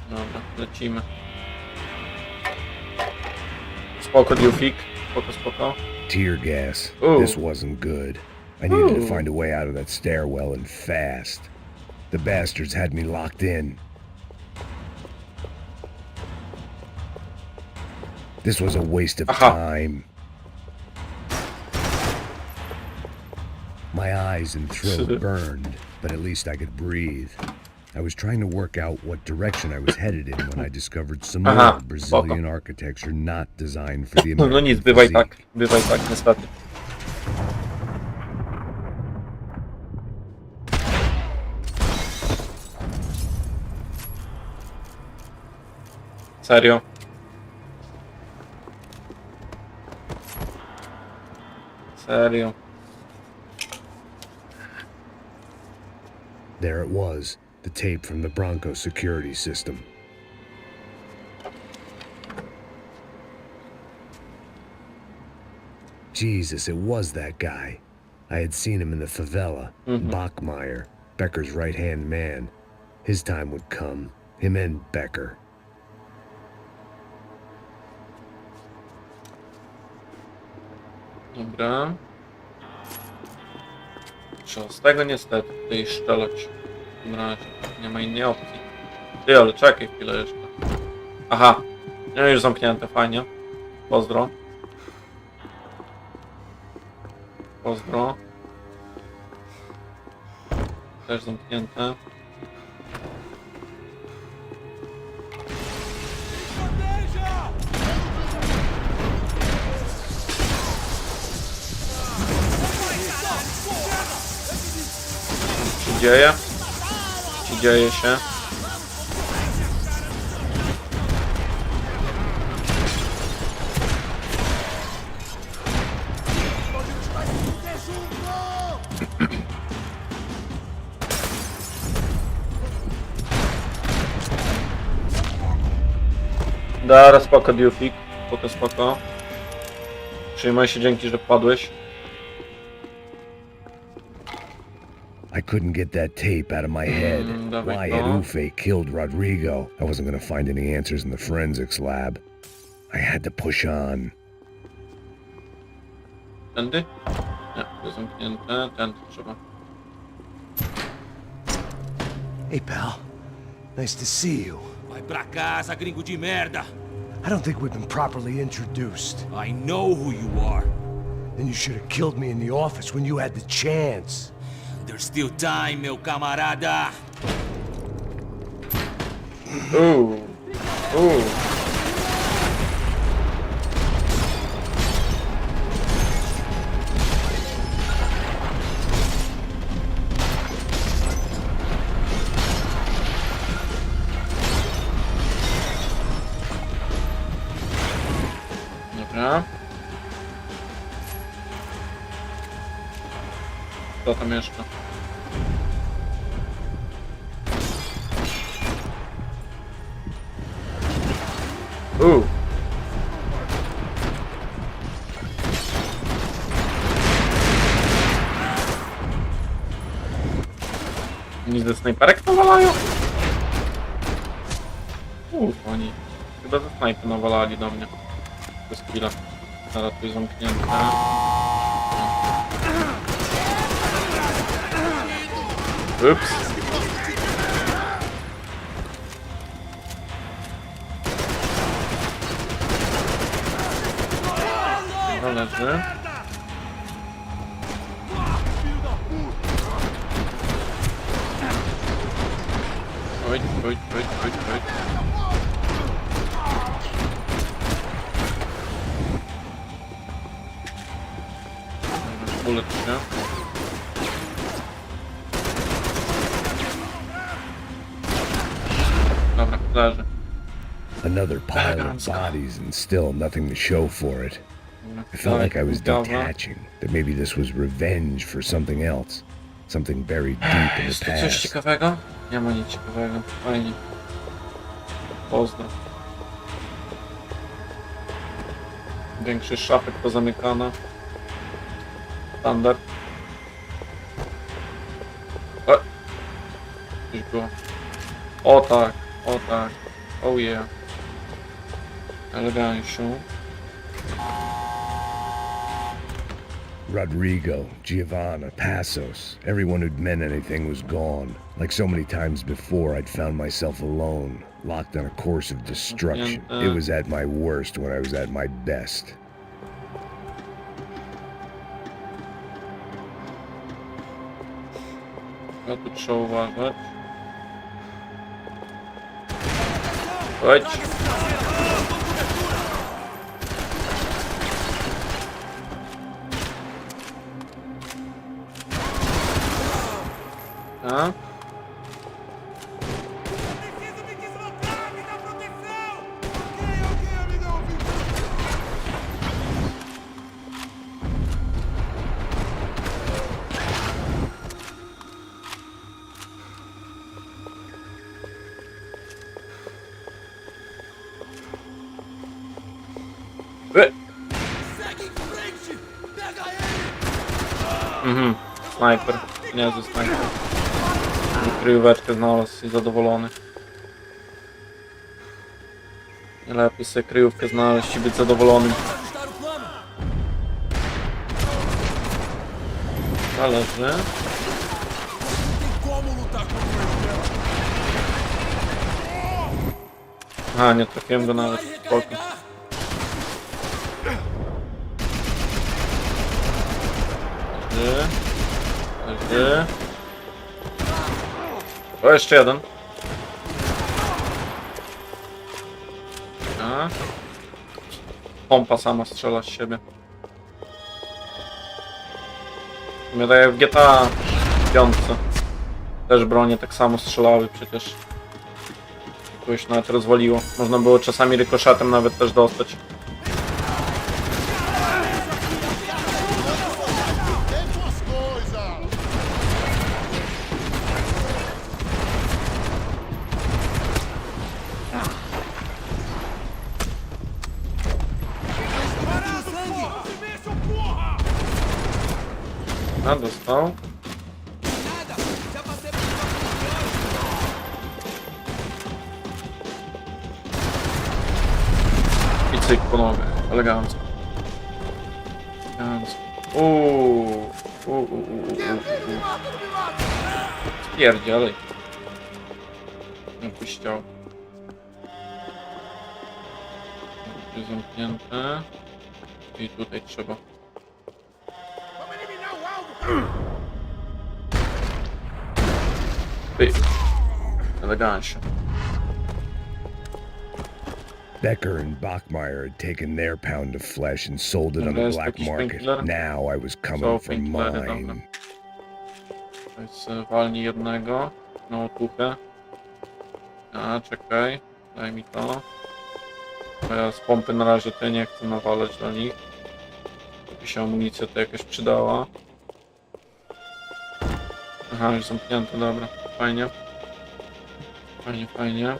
Dobra, lecimy. Spoko, Dufik. Spoko. Tear gas. Ooh. This wasn't good. I needed to find a way out of that stairwell and fast. The bastards had me locked in. This was a waste of time. My eyes and throat burned, but at least I could breathe. I was trying to work out what direction I was headed in when I discovered some more Brazilian architecture not designed for the American No nic, bywaj tak, niestety. Serio? Serio? There it was, the tape from the Bronco security system. Jesus, it was that guy. I had seen him in the favela, Bachmeyer, Becker's right-hand man. His time would come, him and Becker. Dobra. Trzeba z tego niestety tutaj strzelać. W tym razie nie ma innej opcji. Ty, ale czekaj chwilę jeszcze. Aha, no już zamknięte, fajnie. Pozdro. Pozdro. Też zamknięte. Co się dzieje? Co dzieje się? Dobra, spoko, Diufik. Spoko, spoko. Trzymaj się, dzięki, że wpadłeś. I couldn't get that tape out of my head. Why had Ufe killed Rodrigo? I wasn't gonna find any answers in the forensics lab. I had to push on. Tędy? Nie, to jest zamknięte. Tędy trzeba. Hey, pal. Nice to see you. Vai pra casa, gringo de merda! I don't think we've been properly introduced. I know who you are. Then you should have killed me in the office when you had the chance. There's still time, meu camarada! Ooh. Ooh. Dobra. Co tam jeszcze? Oni ze snajperek nawalają? Oni chyba ze snajpy nawalali do mnie. Przez chwilę. Teraz tu jest zamknięte. Ups. Leży. Oj. Ulecz się. Dobra, leży. Another pile of bodies and still nothing to show for it. I felt like I was detaching, that maybe this was revenge for something else. Something buried deep in the Jest tu coś past. ciekawego? Nie ma nic ciekawego. Fajnie. Pozdro. Większość szafek pozamykana. Standard. Coś było. O tak, o tak. Oh yeah. Elegancją. Rodrigo, Giovanny, Passos, everyone who'd meant anything was gone. Like so many times before, I'd found myself alone, locked on a course of destruction. It was at my worst when I was at my best. Ja tu trzeba uważać. Chodź. A? Snajper. Niezły snajper. Kryjóweczkę znalazł i zadowolony. Lepiej sobie kryjówkę znaleźć i być zadowolonym. Zależy. Aha, nie trafiłem go nawet. Spoko. Leży. O, jeszcze jeden. A. Pompa sama strzela z siebie. Mnie daje w GTA 5. Też bronie tak samo strzelały przecież. Jakoś nawet rozwaliło. Można było czasami rykoszetem nawet też dostać. A, dostał. I cyk po nogę. Elegancko. Elegancko. Spierdzielej. Jakbyś chciał. Jest zamknięte. I tutaj trzeba. Pyk. Elegancja. Becker and Bachmeyer had taken their pound of flesh and sold it on the black market. Now I was coming for mine. To jest walni jednego na otuchę. A, czekaj. Daj mi to. Bo ja z pompy na razie to nie chcę nawalać do nich. Żeby się amunicja to jakaś przydała. Aha, już zamknięte, dobra. Fajnie. Fajnie, fajnie.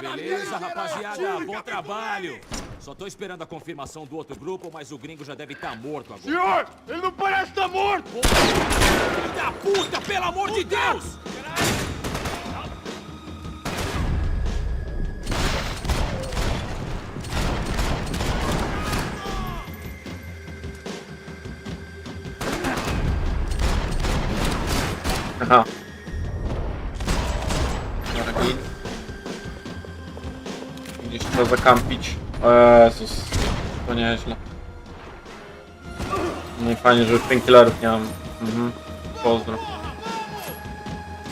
Beleza, rapaziada, bom trabalho. Só tô esperando a confirmação do outro grupo, mas o gringo já deve estar morto agora. Senhor, ele não parece estar morto! Filho da puta, pelo amor de Deus! Aha. Dragi. Gdzieś trzeba zakampić. O Jezus. To nieźle. No i fajnie, że już painkillerów nie mam. Mhm. Pozdro.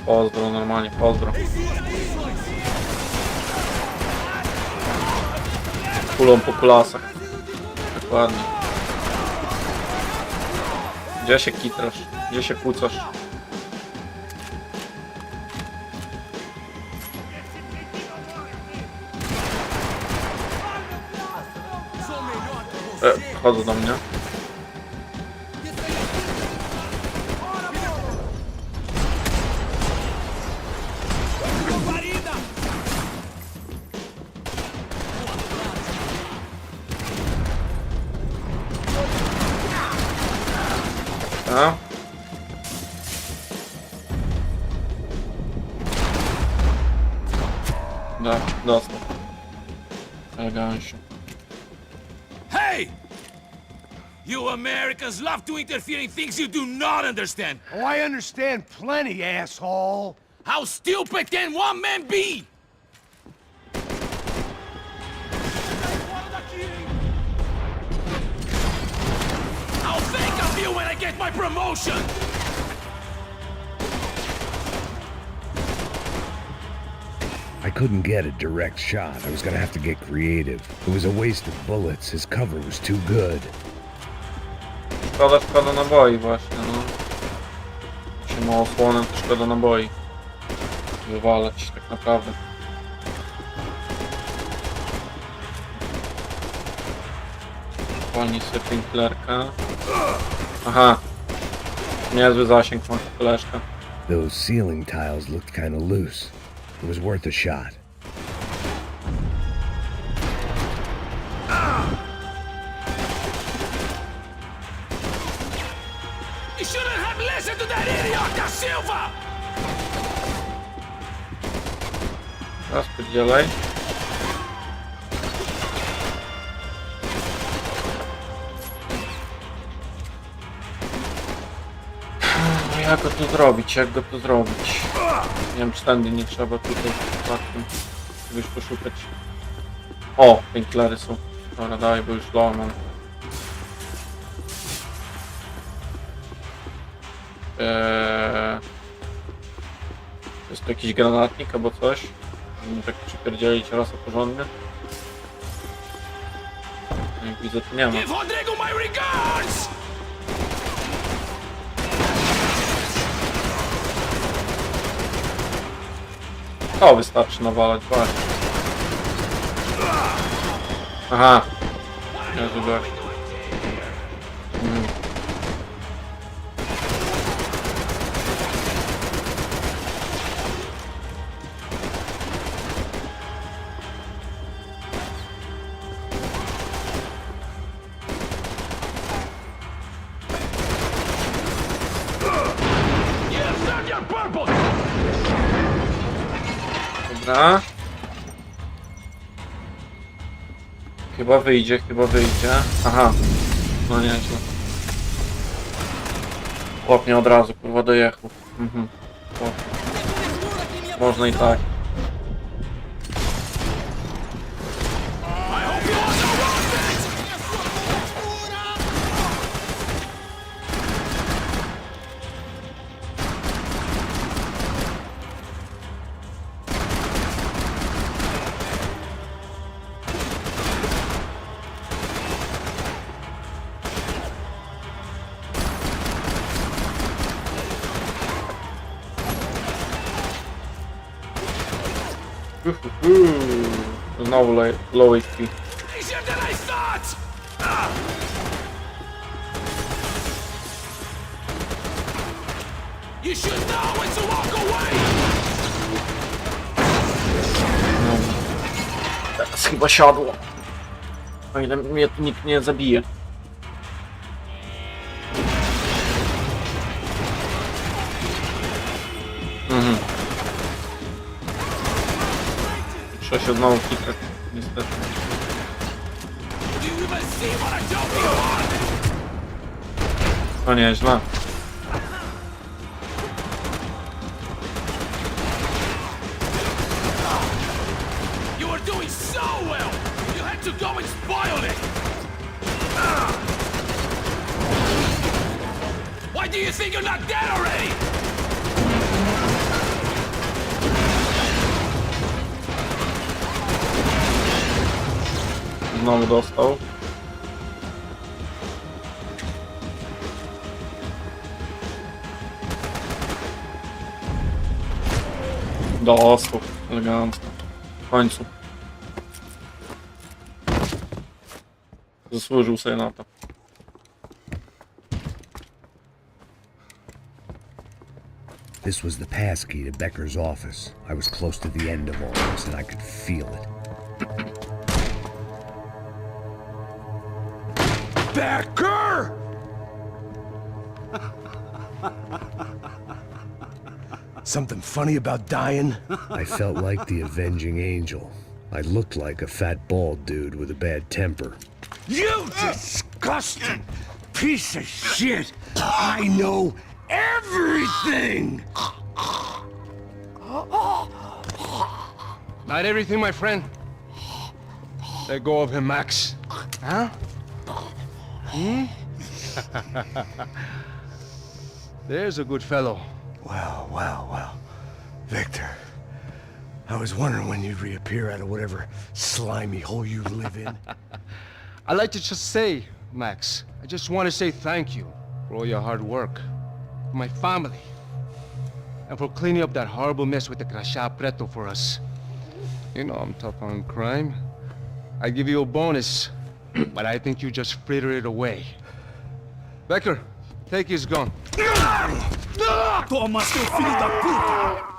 Pozdro, normalnie, pozdro. Kulą po kulasach. Dokładnie. Gdzie się kitrasz? Gdzie się kłócasz? Chodzą do mnie. A? Da, dostał. Elegancie. Hey! You Americans love to interfere in things you do not understand. Oh, I understand plenty, asshole. How stupid can one man be? I'll think of you when I get my promotion! I couldn't get a direct shot. I was gonna have to get creative. It was a waste of bullets. His cover was too good. Szkoda naboi właśnie, no. Jak się ma osłonę, to szkoda naboi. Wywalać tak naprawdę. Zwolnij sobie pinklerkę. Aha. Niezły zasięg ma koleżka. Those ceiling tiles looked kinda loose. It was worth a shot. You shouldn't have listened to that idiot, da Silva! Teraz poddzielaj. Jak go tu zrobić? Jak go tu zrobić? Nie wiem, czy tędy nie trzeba tutaj przypadkiem czegoś poszukać. O! Painkillery są. Dobra, daj, bo już low mam. Jest tu jakiś granatnik albo coś? Żeby tak przypierdzielić raz porządnie. Jak widzę, tu nie ma. To wystarczy nawalać, właśnie. Aha. Ja żeby... Dobra. Chyba wyjdzie, Aha. No nieźle. Chłop mnie od razu, kurwa, dojechał. Można i tak. Znowu low HP. Teraz chyba siadło. O ile mnie tu nikt nie zabije. Trzeba się znowu klikać, niestety. To nieźle. Why do you think you're not dead already? Znowu dostał. Dostał. Elegancko. W końcu. Zasłużył sobie na to. This was the passkey to Becker's office. I was close to the end of all this, and I could feel it. Becker! Something funny about dying? I felt like the avenging angel. I looked like a fat bald dude with a bad temper. You disgusting piece of shit! I know everything! Not everything, my friend. Let go of him, Max. Huh? There's a good fellow. Well. Victor, I was wondering when you'd reappear out of whatever slimy hole you live in. I'd like to just say, Max, I just want to say thank you for all your hard work, for my family, and for cleaning up that horrible mess with the crachá preto for us. You know I'm tough on crime. I give you a bonus, but I think you just fritter it away. Becker, take his gun. Toma, seu filho da puta!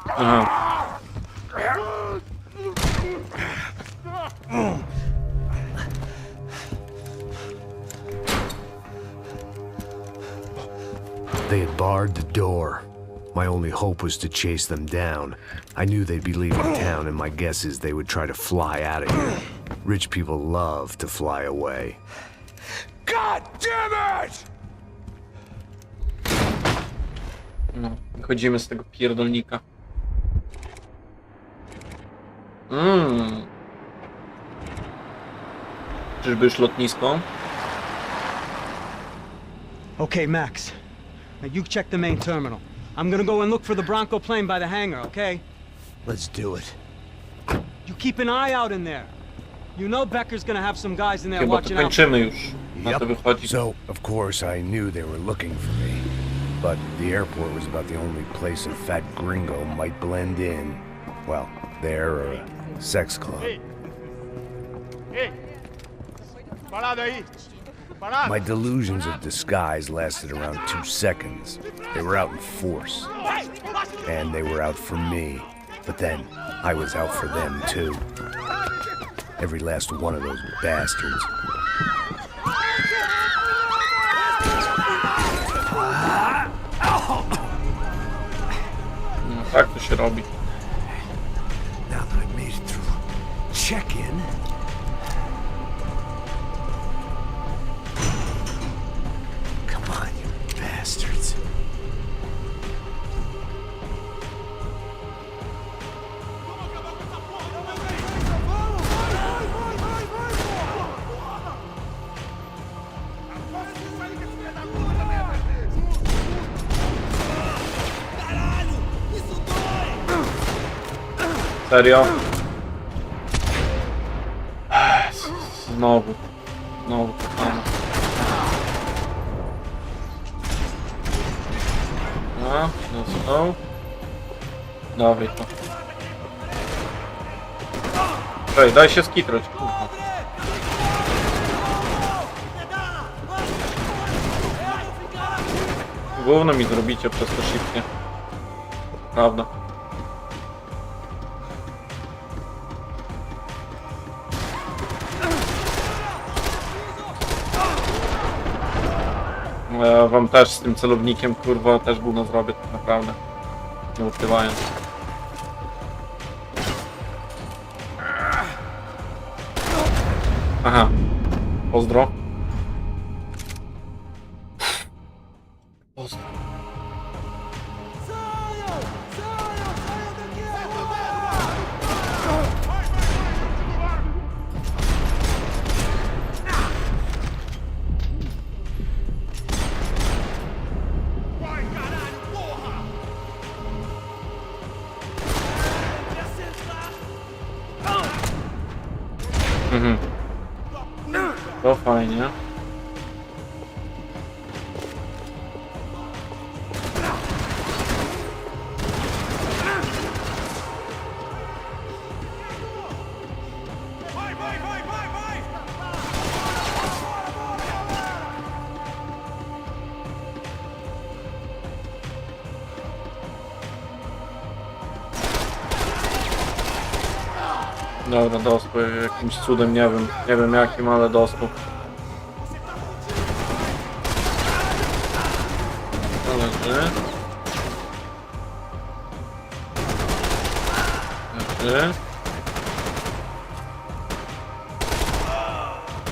They had barred the door. My only hope was to chase them down. I knew they'd be leaving town, and my guess is they would try to fly out of here. Rich people love to fly away. God damn it! No, wychodzimy z tego pierdolnika. Czyżby już lotnisko? Okay, Max. Now you check the main terminal. I'm gonna go and look for the Bronco plane by the hangar, okay? Let's do it. You keep an eye out in there. You know Becker's gonna have some guys in there Chyba to watching out. kończymy już. Na to wychodzi. So, of course, I knew they were looking for me. But the airport was about the only place a fat gringo might blend in. Well, there or a sex club. Parado aí! Parado! My delusions of disguise lasted around 2 seconds. They were out in force. And they were out for me. But then, I was out for them too. Every last one of those bastards. No, tak to się robi. Now that I've made it through check-in, come on, you bastards. Serio? Znowu to samo. A, dostał. Dawaj to. Ej, daj się skitrać, kurwa. Gówno mi zrobicie przez to szybkie. Prawda. Ja wam też z tym celownikiem, kurwa, też gówno zrobię tak naprawdę. Nie ukrywając. Aha. Pozdro. Pozdro. To fajnie. Dobra, dostał jakimś cudem, nie wiem jakim, ale dostał. To leży. Leży.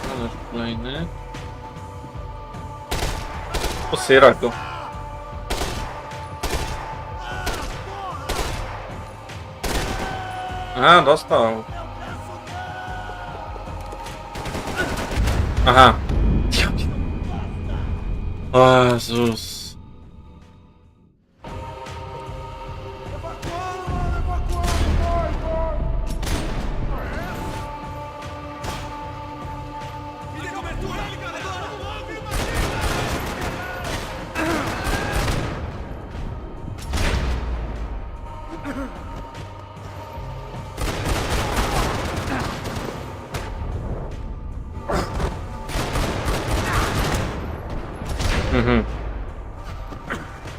To leży kolejny. Posyra go. A, dostał. Aha. O Jezus.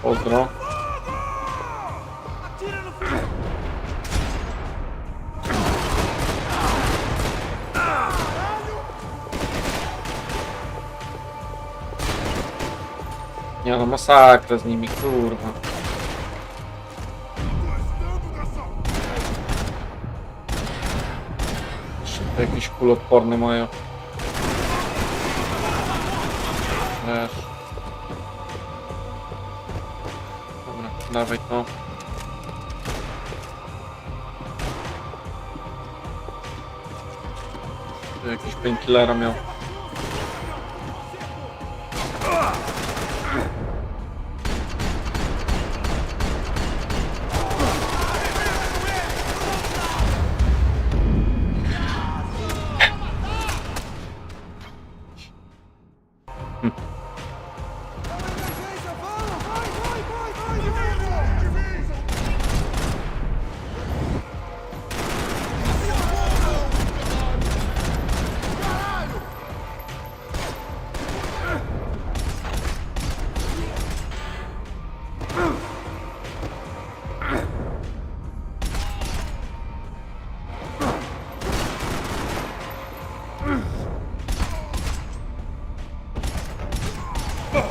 Pozdro. Nie no, masakra z nimi, kurwa. To jakieś kuloodporne mają. Wiesz. Dobra, dawaj to. Tu jakiś painkillera miał.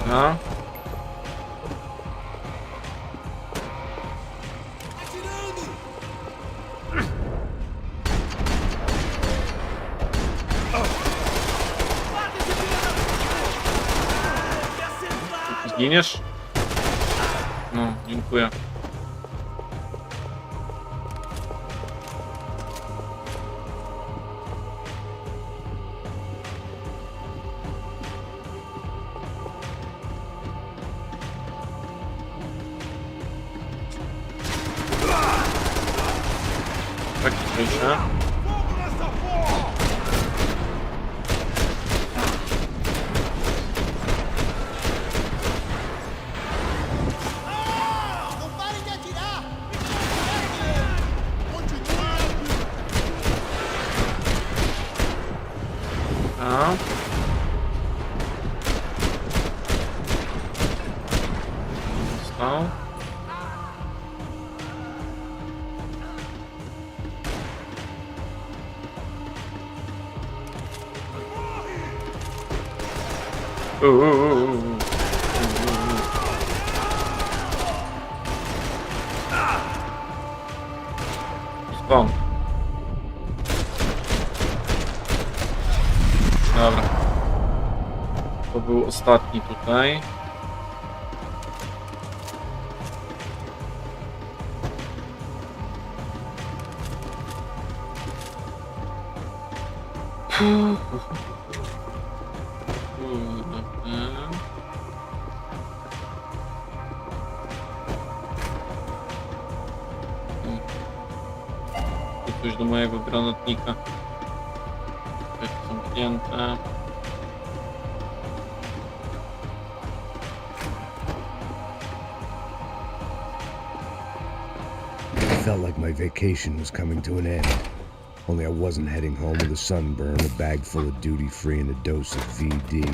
No. Zginiesz? No, dziękuję. Faktycznie. A. Został. Skąd? Dobra. To był ostatni tutaj. Coś do mojego granatnika. Jak zamknięte. It felt like my vacation was coming to an end. Only I wasn't heading home with a sunburn, a bag full of duty-free, and a dose of VD.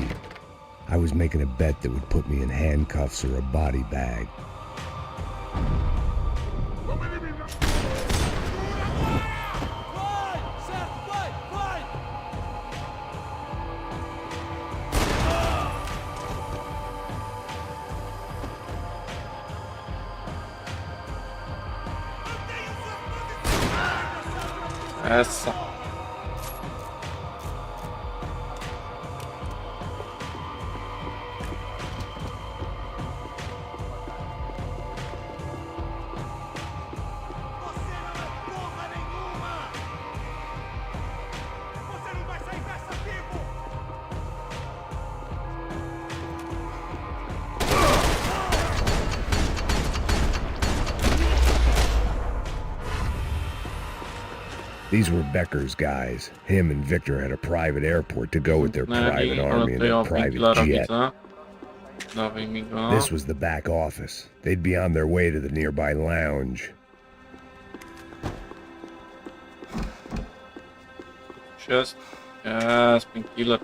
I was making a bet that would put me in handcuffs or a body bag. Essa. These were Becker's guys. Him and Victor had a private airport to go with their private army and their private jet. This was the back office. They'd be on their way to the nearby lounge. Just, yes, painkiller.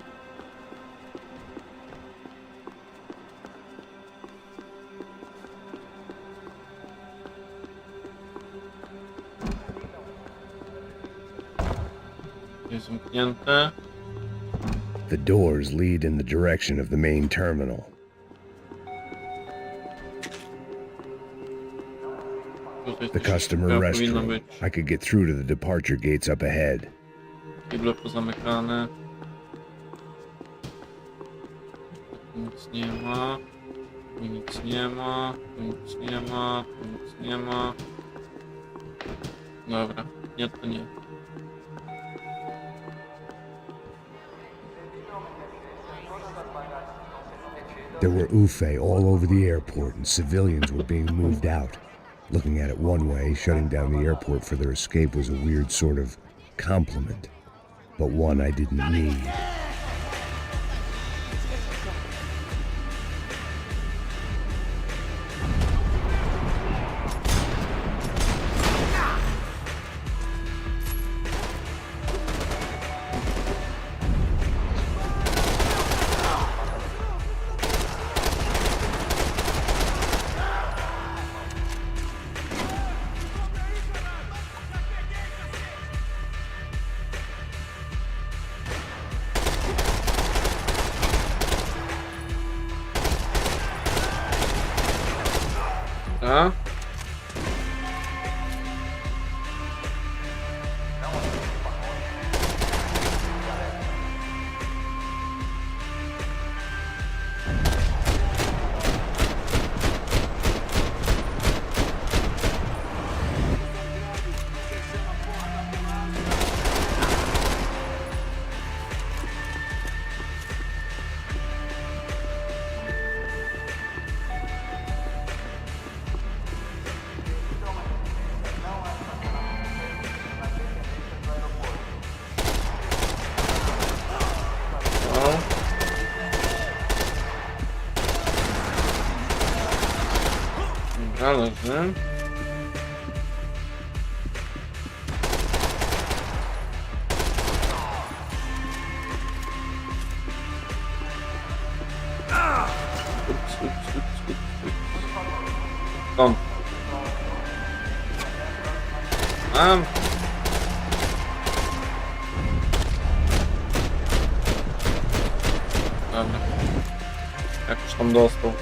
Zamknięte. The doors lead in the direction of the main terminal. The customer restroom. I could get through to the departure gates up ahead. Kible pozamykane. Tu nic nie ma. Tu nic nie ma. Tu nic nie ma. Tu nic nie ma. Dobra. Nie, to nie. There were UFE all over the airport and civilians were being moved out. Looking at it one way, shutting down the airport for their escape was a weird sort of compliment, but one I didn't need. Dobra. Dobra, leży. Stąd. Mam. Dobra. Jak już tam dostał.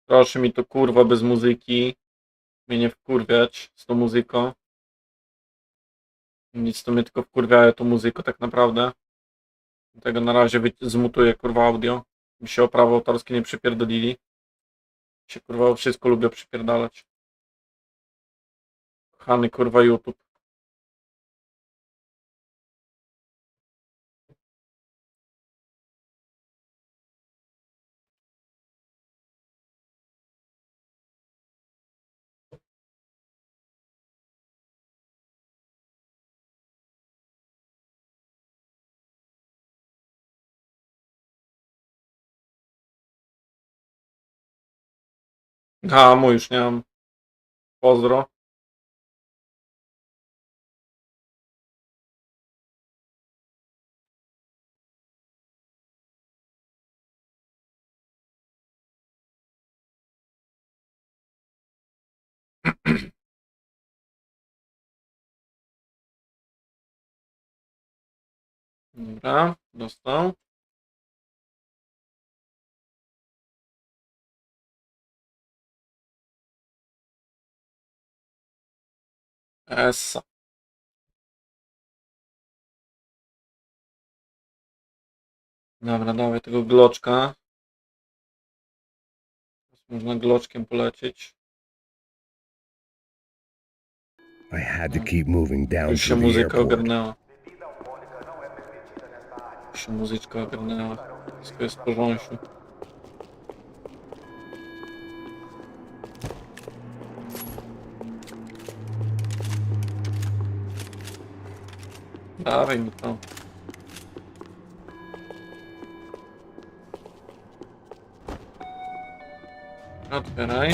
Proszę mi to kurwa bez muzyki. Mnie nie wkurwiać z tą muzyką. Nic to mnie tylko wkurwiają tą muzyką tak naprawdę. Dlatego na razie zmutuję kurwa audio. Mi się o prawo autorskie nie przypierdolili. Się kurwa wszystko lubię przypierdalać. Kochany kurwa YouTube. A, mój już nie mam. Pozdro. Dobra, dostał. Essa. Dobra, dawaj tego gloczka. Można gloczkiem polecieć. I had to keep moving down Już się through the muzyka airport. ogarnęła. Już się muzyczka ogarnęła. Wszystko jest w porządku. Dawaj mi to. Otwieraj.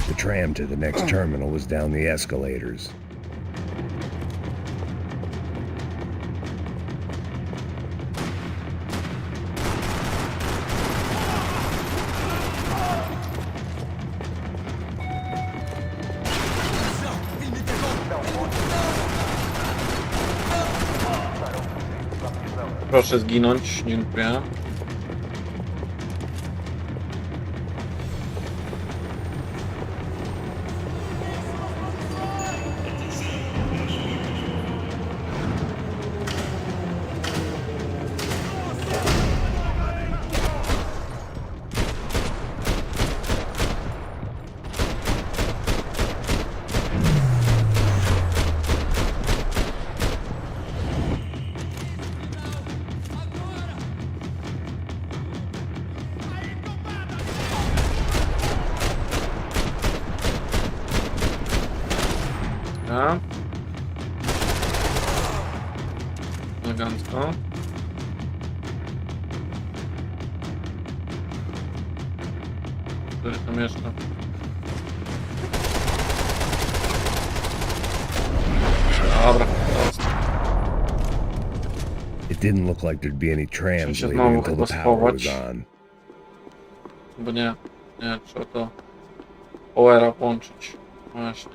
The tram to the next terminal was down the escalators. Proszę zginąć, dziękuję. Dobra. Elegancko. Który tam jeszcze? Dobra, dostał. It didn't look like there'd be any trams Muszę się leaving znowu until chyba the power was schować. on. Bo nie, trzeba to powera włączyć. Właśnie.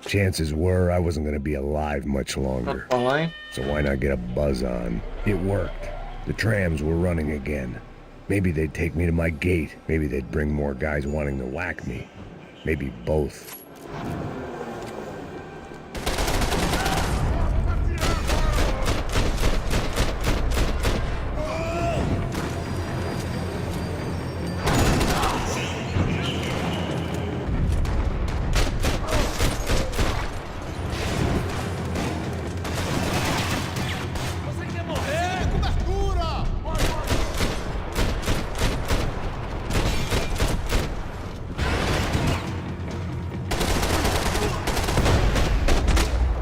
Chances were I wasn't going to be alive much longer, Odpalaj. so why not get a buzz on? It worked. The trams were running again. Maybe they'd take me to my gate. Maybe they'd bring more guys wanting to whack me. Maybe both.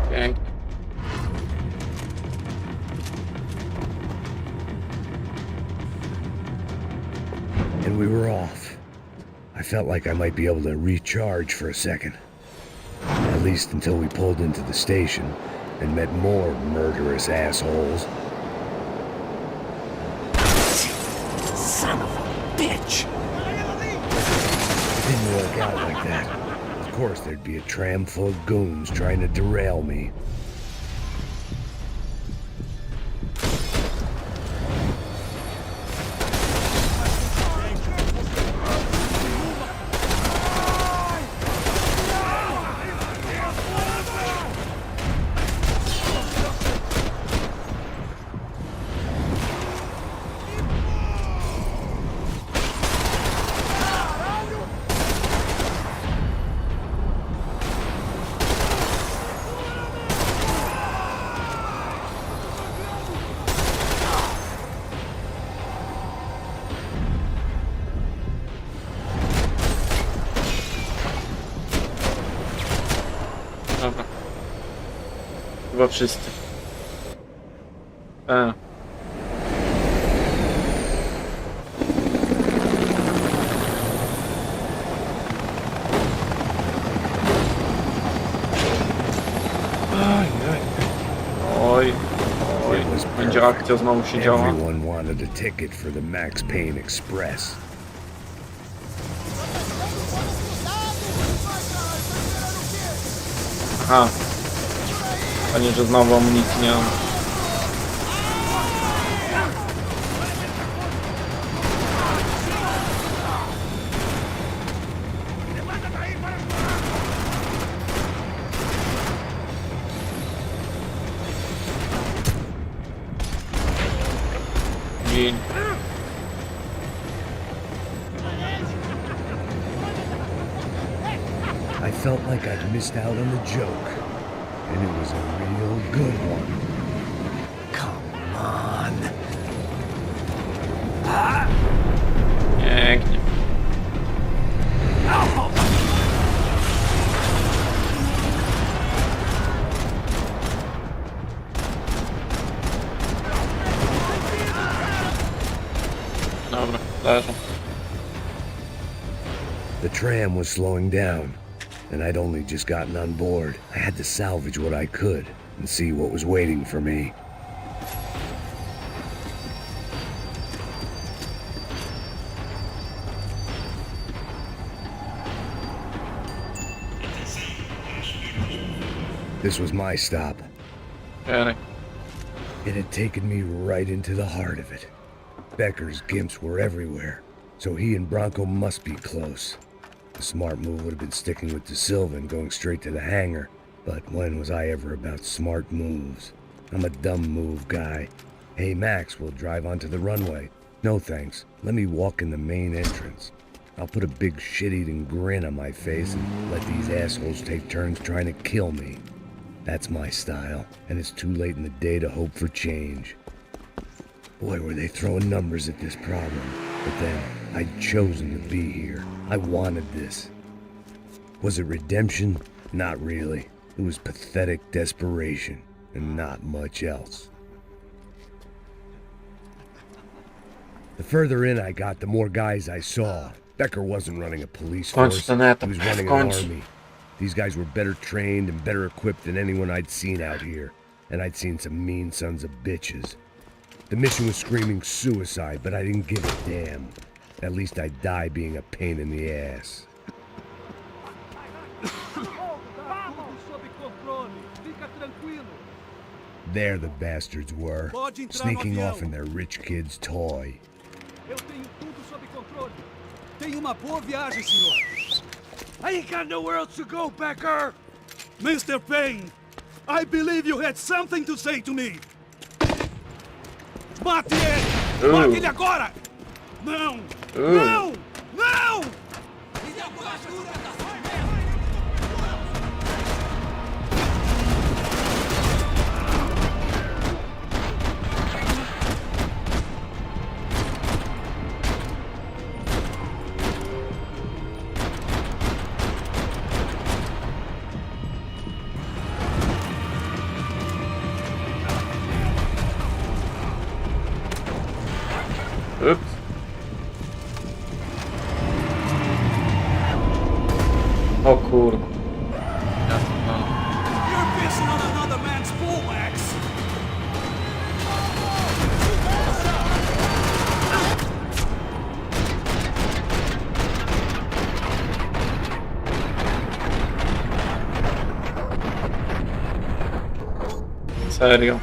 Pięknie. And we were off. I felt like I might be able to recharge for a second. At least until we pulled into the station and met more murderous assholes. Son of a bitch! It didn't work out like that. Of course there'd be a tram full of goons trying to derail me. Dobra. Chyba wszyscy. Oj, będzie akcja znowu się działa. Everyone wanted a ticket for the Max Payne Express. Aha. Panie, że znowu amunicji nie mam. Gin. I felt like I'd missed out on the joke, and it was a real good one. Come on. Pięknie. Dobra, leżą. The tram was slowing down, and I'd only just gotten on board. I had to salvage what I could and see what was waiting for me. This was my stop. Czekaj. It had taken me right into the heart of it. Becker's gimps were everywhere, so he and Bronco must be close. The smart move would have been sticking with De Silva and going straight to the hangar, but when was I ever about smart moves? I'm a dumb move guy. Hey Max, we'll drive onto the runway. No thanks, let me walk in the main entrance. I'll put a big shit-eating grin on my face and let these assholes take turns trying to kill me. That's my style, and it's too late in the day to hope for change. Boy, were they throwing numbers at this problem. But then, I'd chosen to be here. I wanted this. Was it redemption? Not really. It was pathetic desperation, and not much else. The further in I got, the more guys I saw. Becker wasn't running a police force. He was running an army. These guys were better trained and better equipped than anyone I'd seen out here. And I'd seen some mean sons of bitches. The mission was screaming suicide, but I didn't give a damn. At least I'd die being a pain in the ass. There the bastards were, sneaking off in their rich kid's toy. Eu tenho tudo sob controle. Tenha uma boa viagem, senhor. I ain't got nowhere else to go, Becker! Mr. Payne, I believe you had something to say to me. Mate ele! Mate ele agora! Não! Não! Não! Oops. O kurwa. You're pissing on another man's pool, Max! Serio.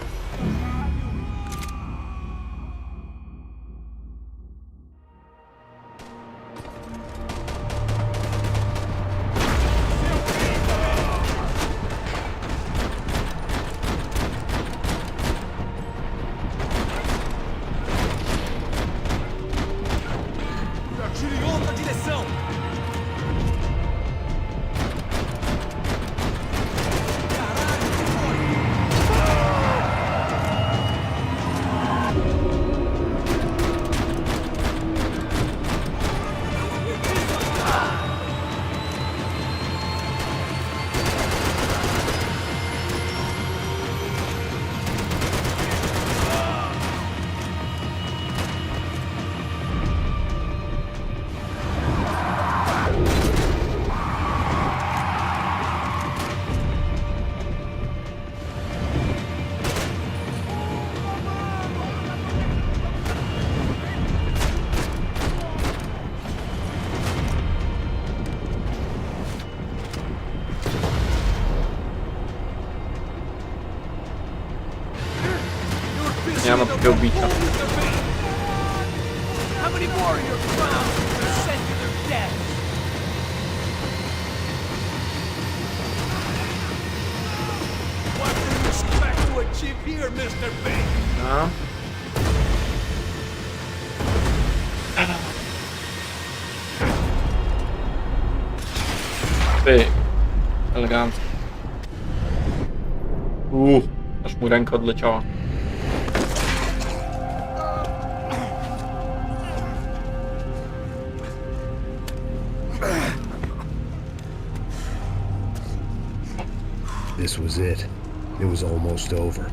Nie ma takiego bicia. How many more of your clowns will send to their death? What do you expect to achieve here, Mr. Payne? No. Pyk. Elegancko. Aż mu ręka odleciała. This was it. It was almost over.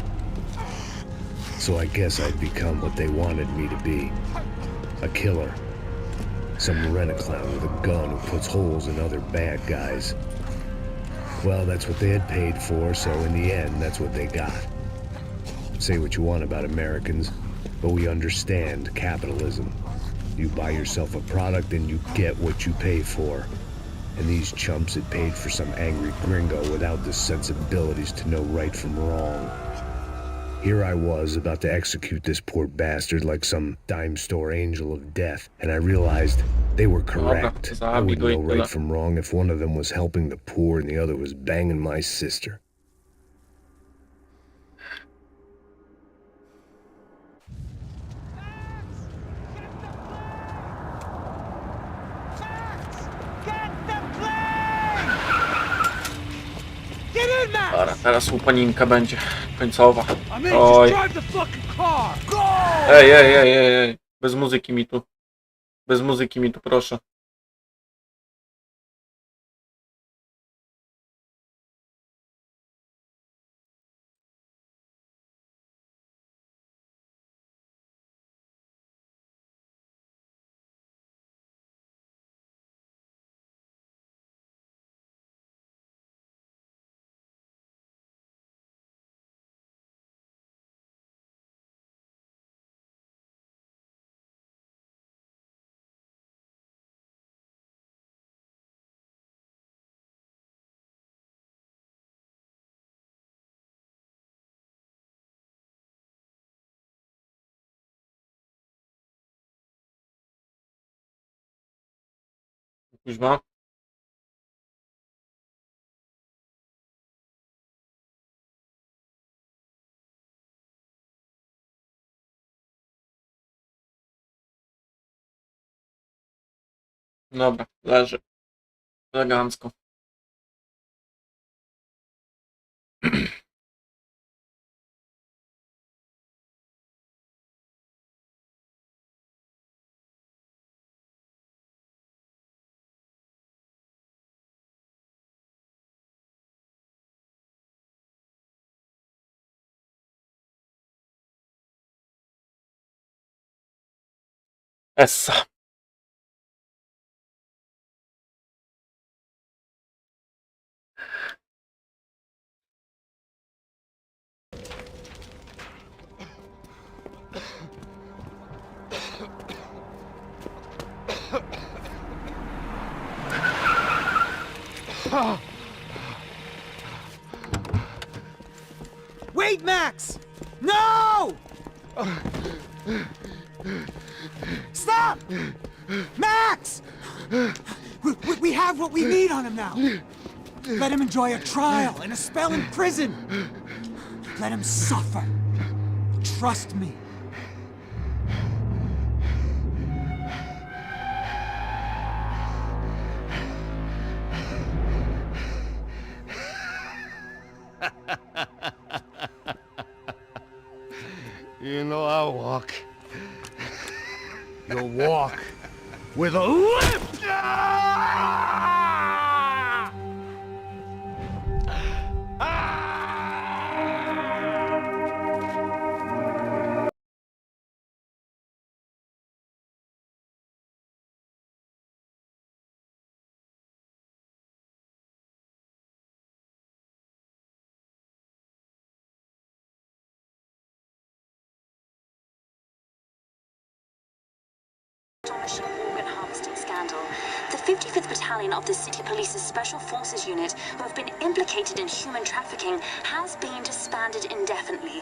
So I guess I'd become what they wanted me to be. A killer. Some rent-a-clown with a gun who puts holes in other bad guys. Well, that's what they had paid for, so in the end, that's what they got. Say what you want about Americans, but we understand capitalism. You buy yourself a product and you get what you pay for. And these chumps had paid for some angry gringo without the sensibilities to know right from wrong. Here I was about to execute this poor bastard like some dime store angel of death, and I realized they were correct. I wouldn't know right from wrong if one of them was helping the poor and the other was banging my sister. Dobra, teraz łupaninka będzie końcowa. Oj. Ej. Bez muzyki mi tu. Bez muzyki mi tu, proszę. Kuźwa. Dobra, leży. Elegancko. Essa. Wait, Max! No! Stop! Max! We have what we need on him now. Let him enjoy a trial and a spell in prison. Let him suffer. Trust me. You know I'll walk. You'll walk with a limp! Organ harvesting scandal. The 55th Battalion of the City Police's Special Forces Unit, who have been implicated in human trafficking, has been disbanded indefinitely.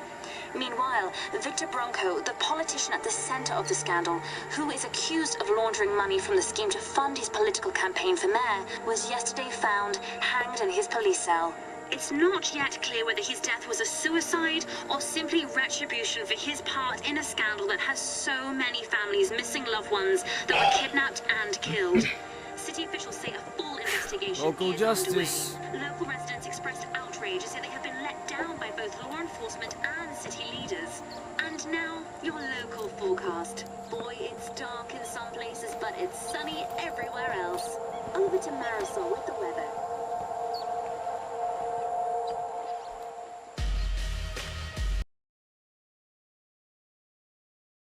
Meanwhile, Victor Bronco, the politician at the center of the scandal, who is accused of laundering money from the scheme to fund his political campaign for mayor, was yesterday found hanged in his police cell. It's not yet clear whether his death was a suicide or simply retribution for his part in a scandal that has so many families missing loved ones that were kidnapped and killed. City officials say a full investigation investigation Local is justice. underway. Local residents expressed outrage as if they have been let down by both law enforcement and city leaders. And now, your local forecast. Boy, it's dark in some places, but it's sunny everywhere else. Over to Marisol with the weather.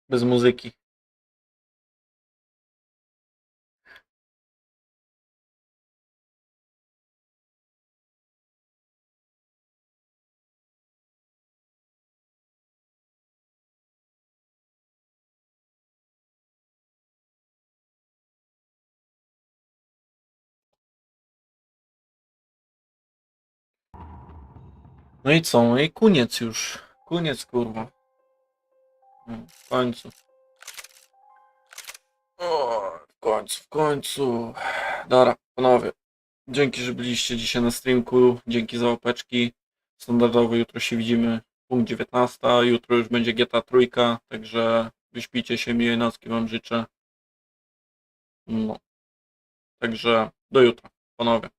Bez muzyki. No i co? No i koniec już. Koniec, kurwa. No, w końcu. O, w końcu, w końcu. Dobra, panowie. Dzięki, że byliście dzisiaj na streamku. Dzięki za łapeczki. Standardowo jutro się widzimy. Punkt 19. Jutro już będzie GTA 3. Także wyśpijcie się. Miłej nocki wam życzę. No. Także do jutra, panowie.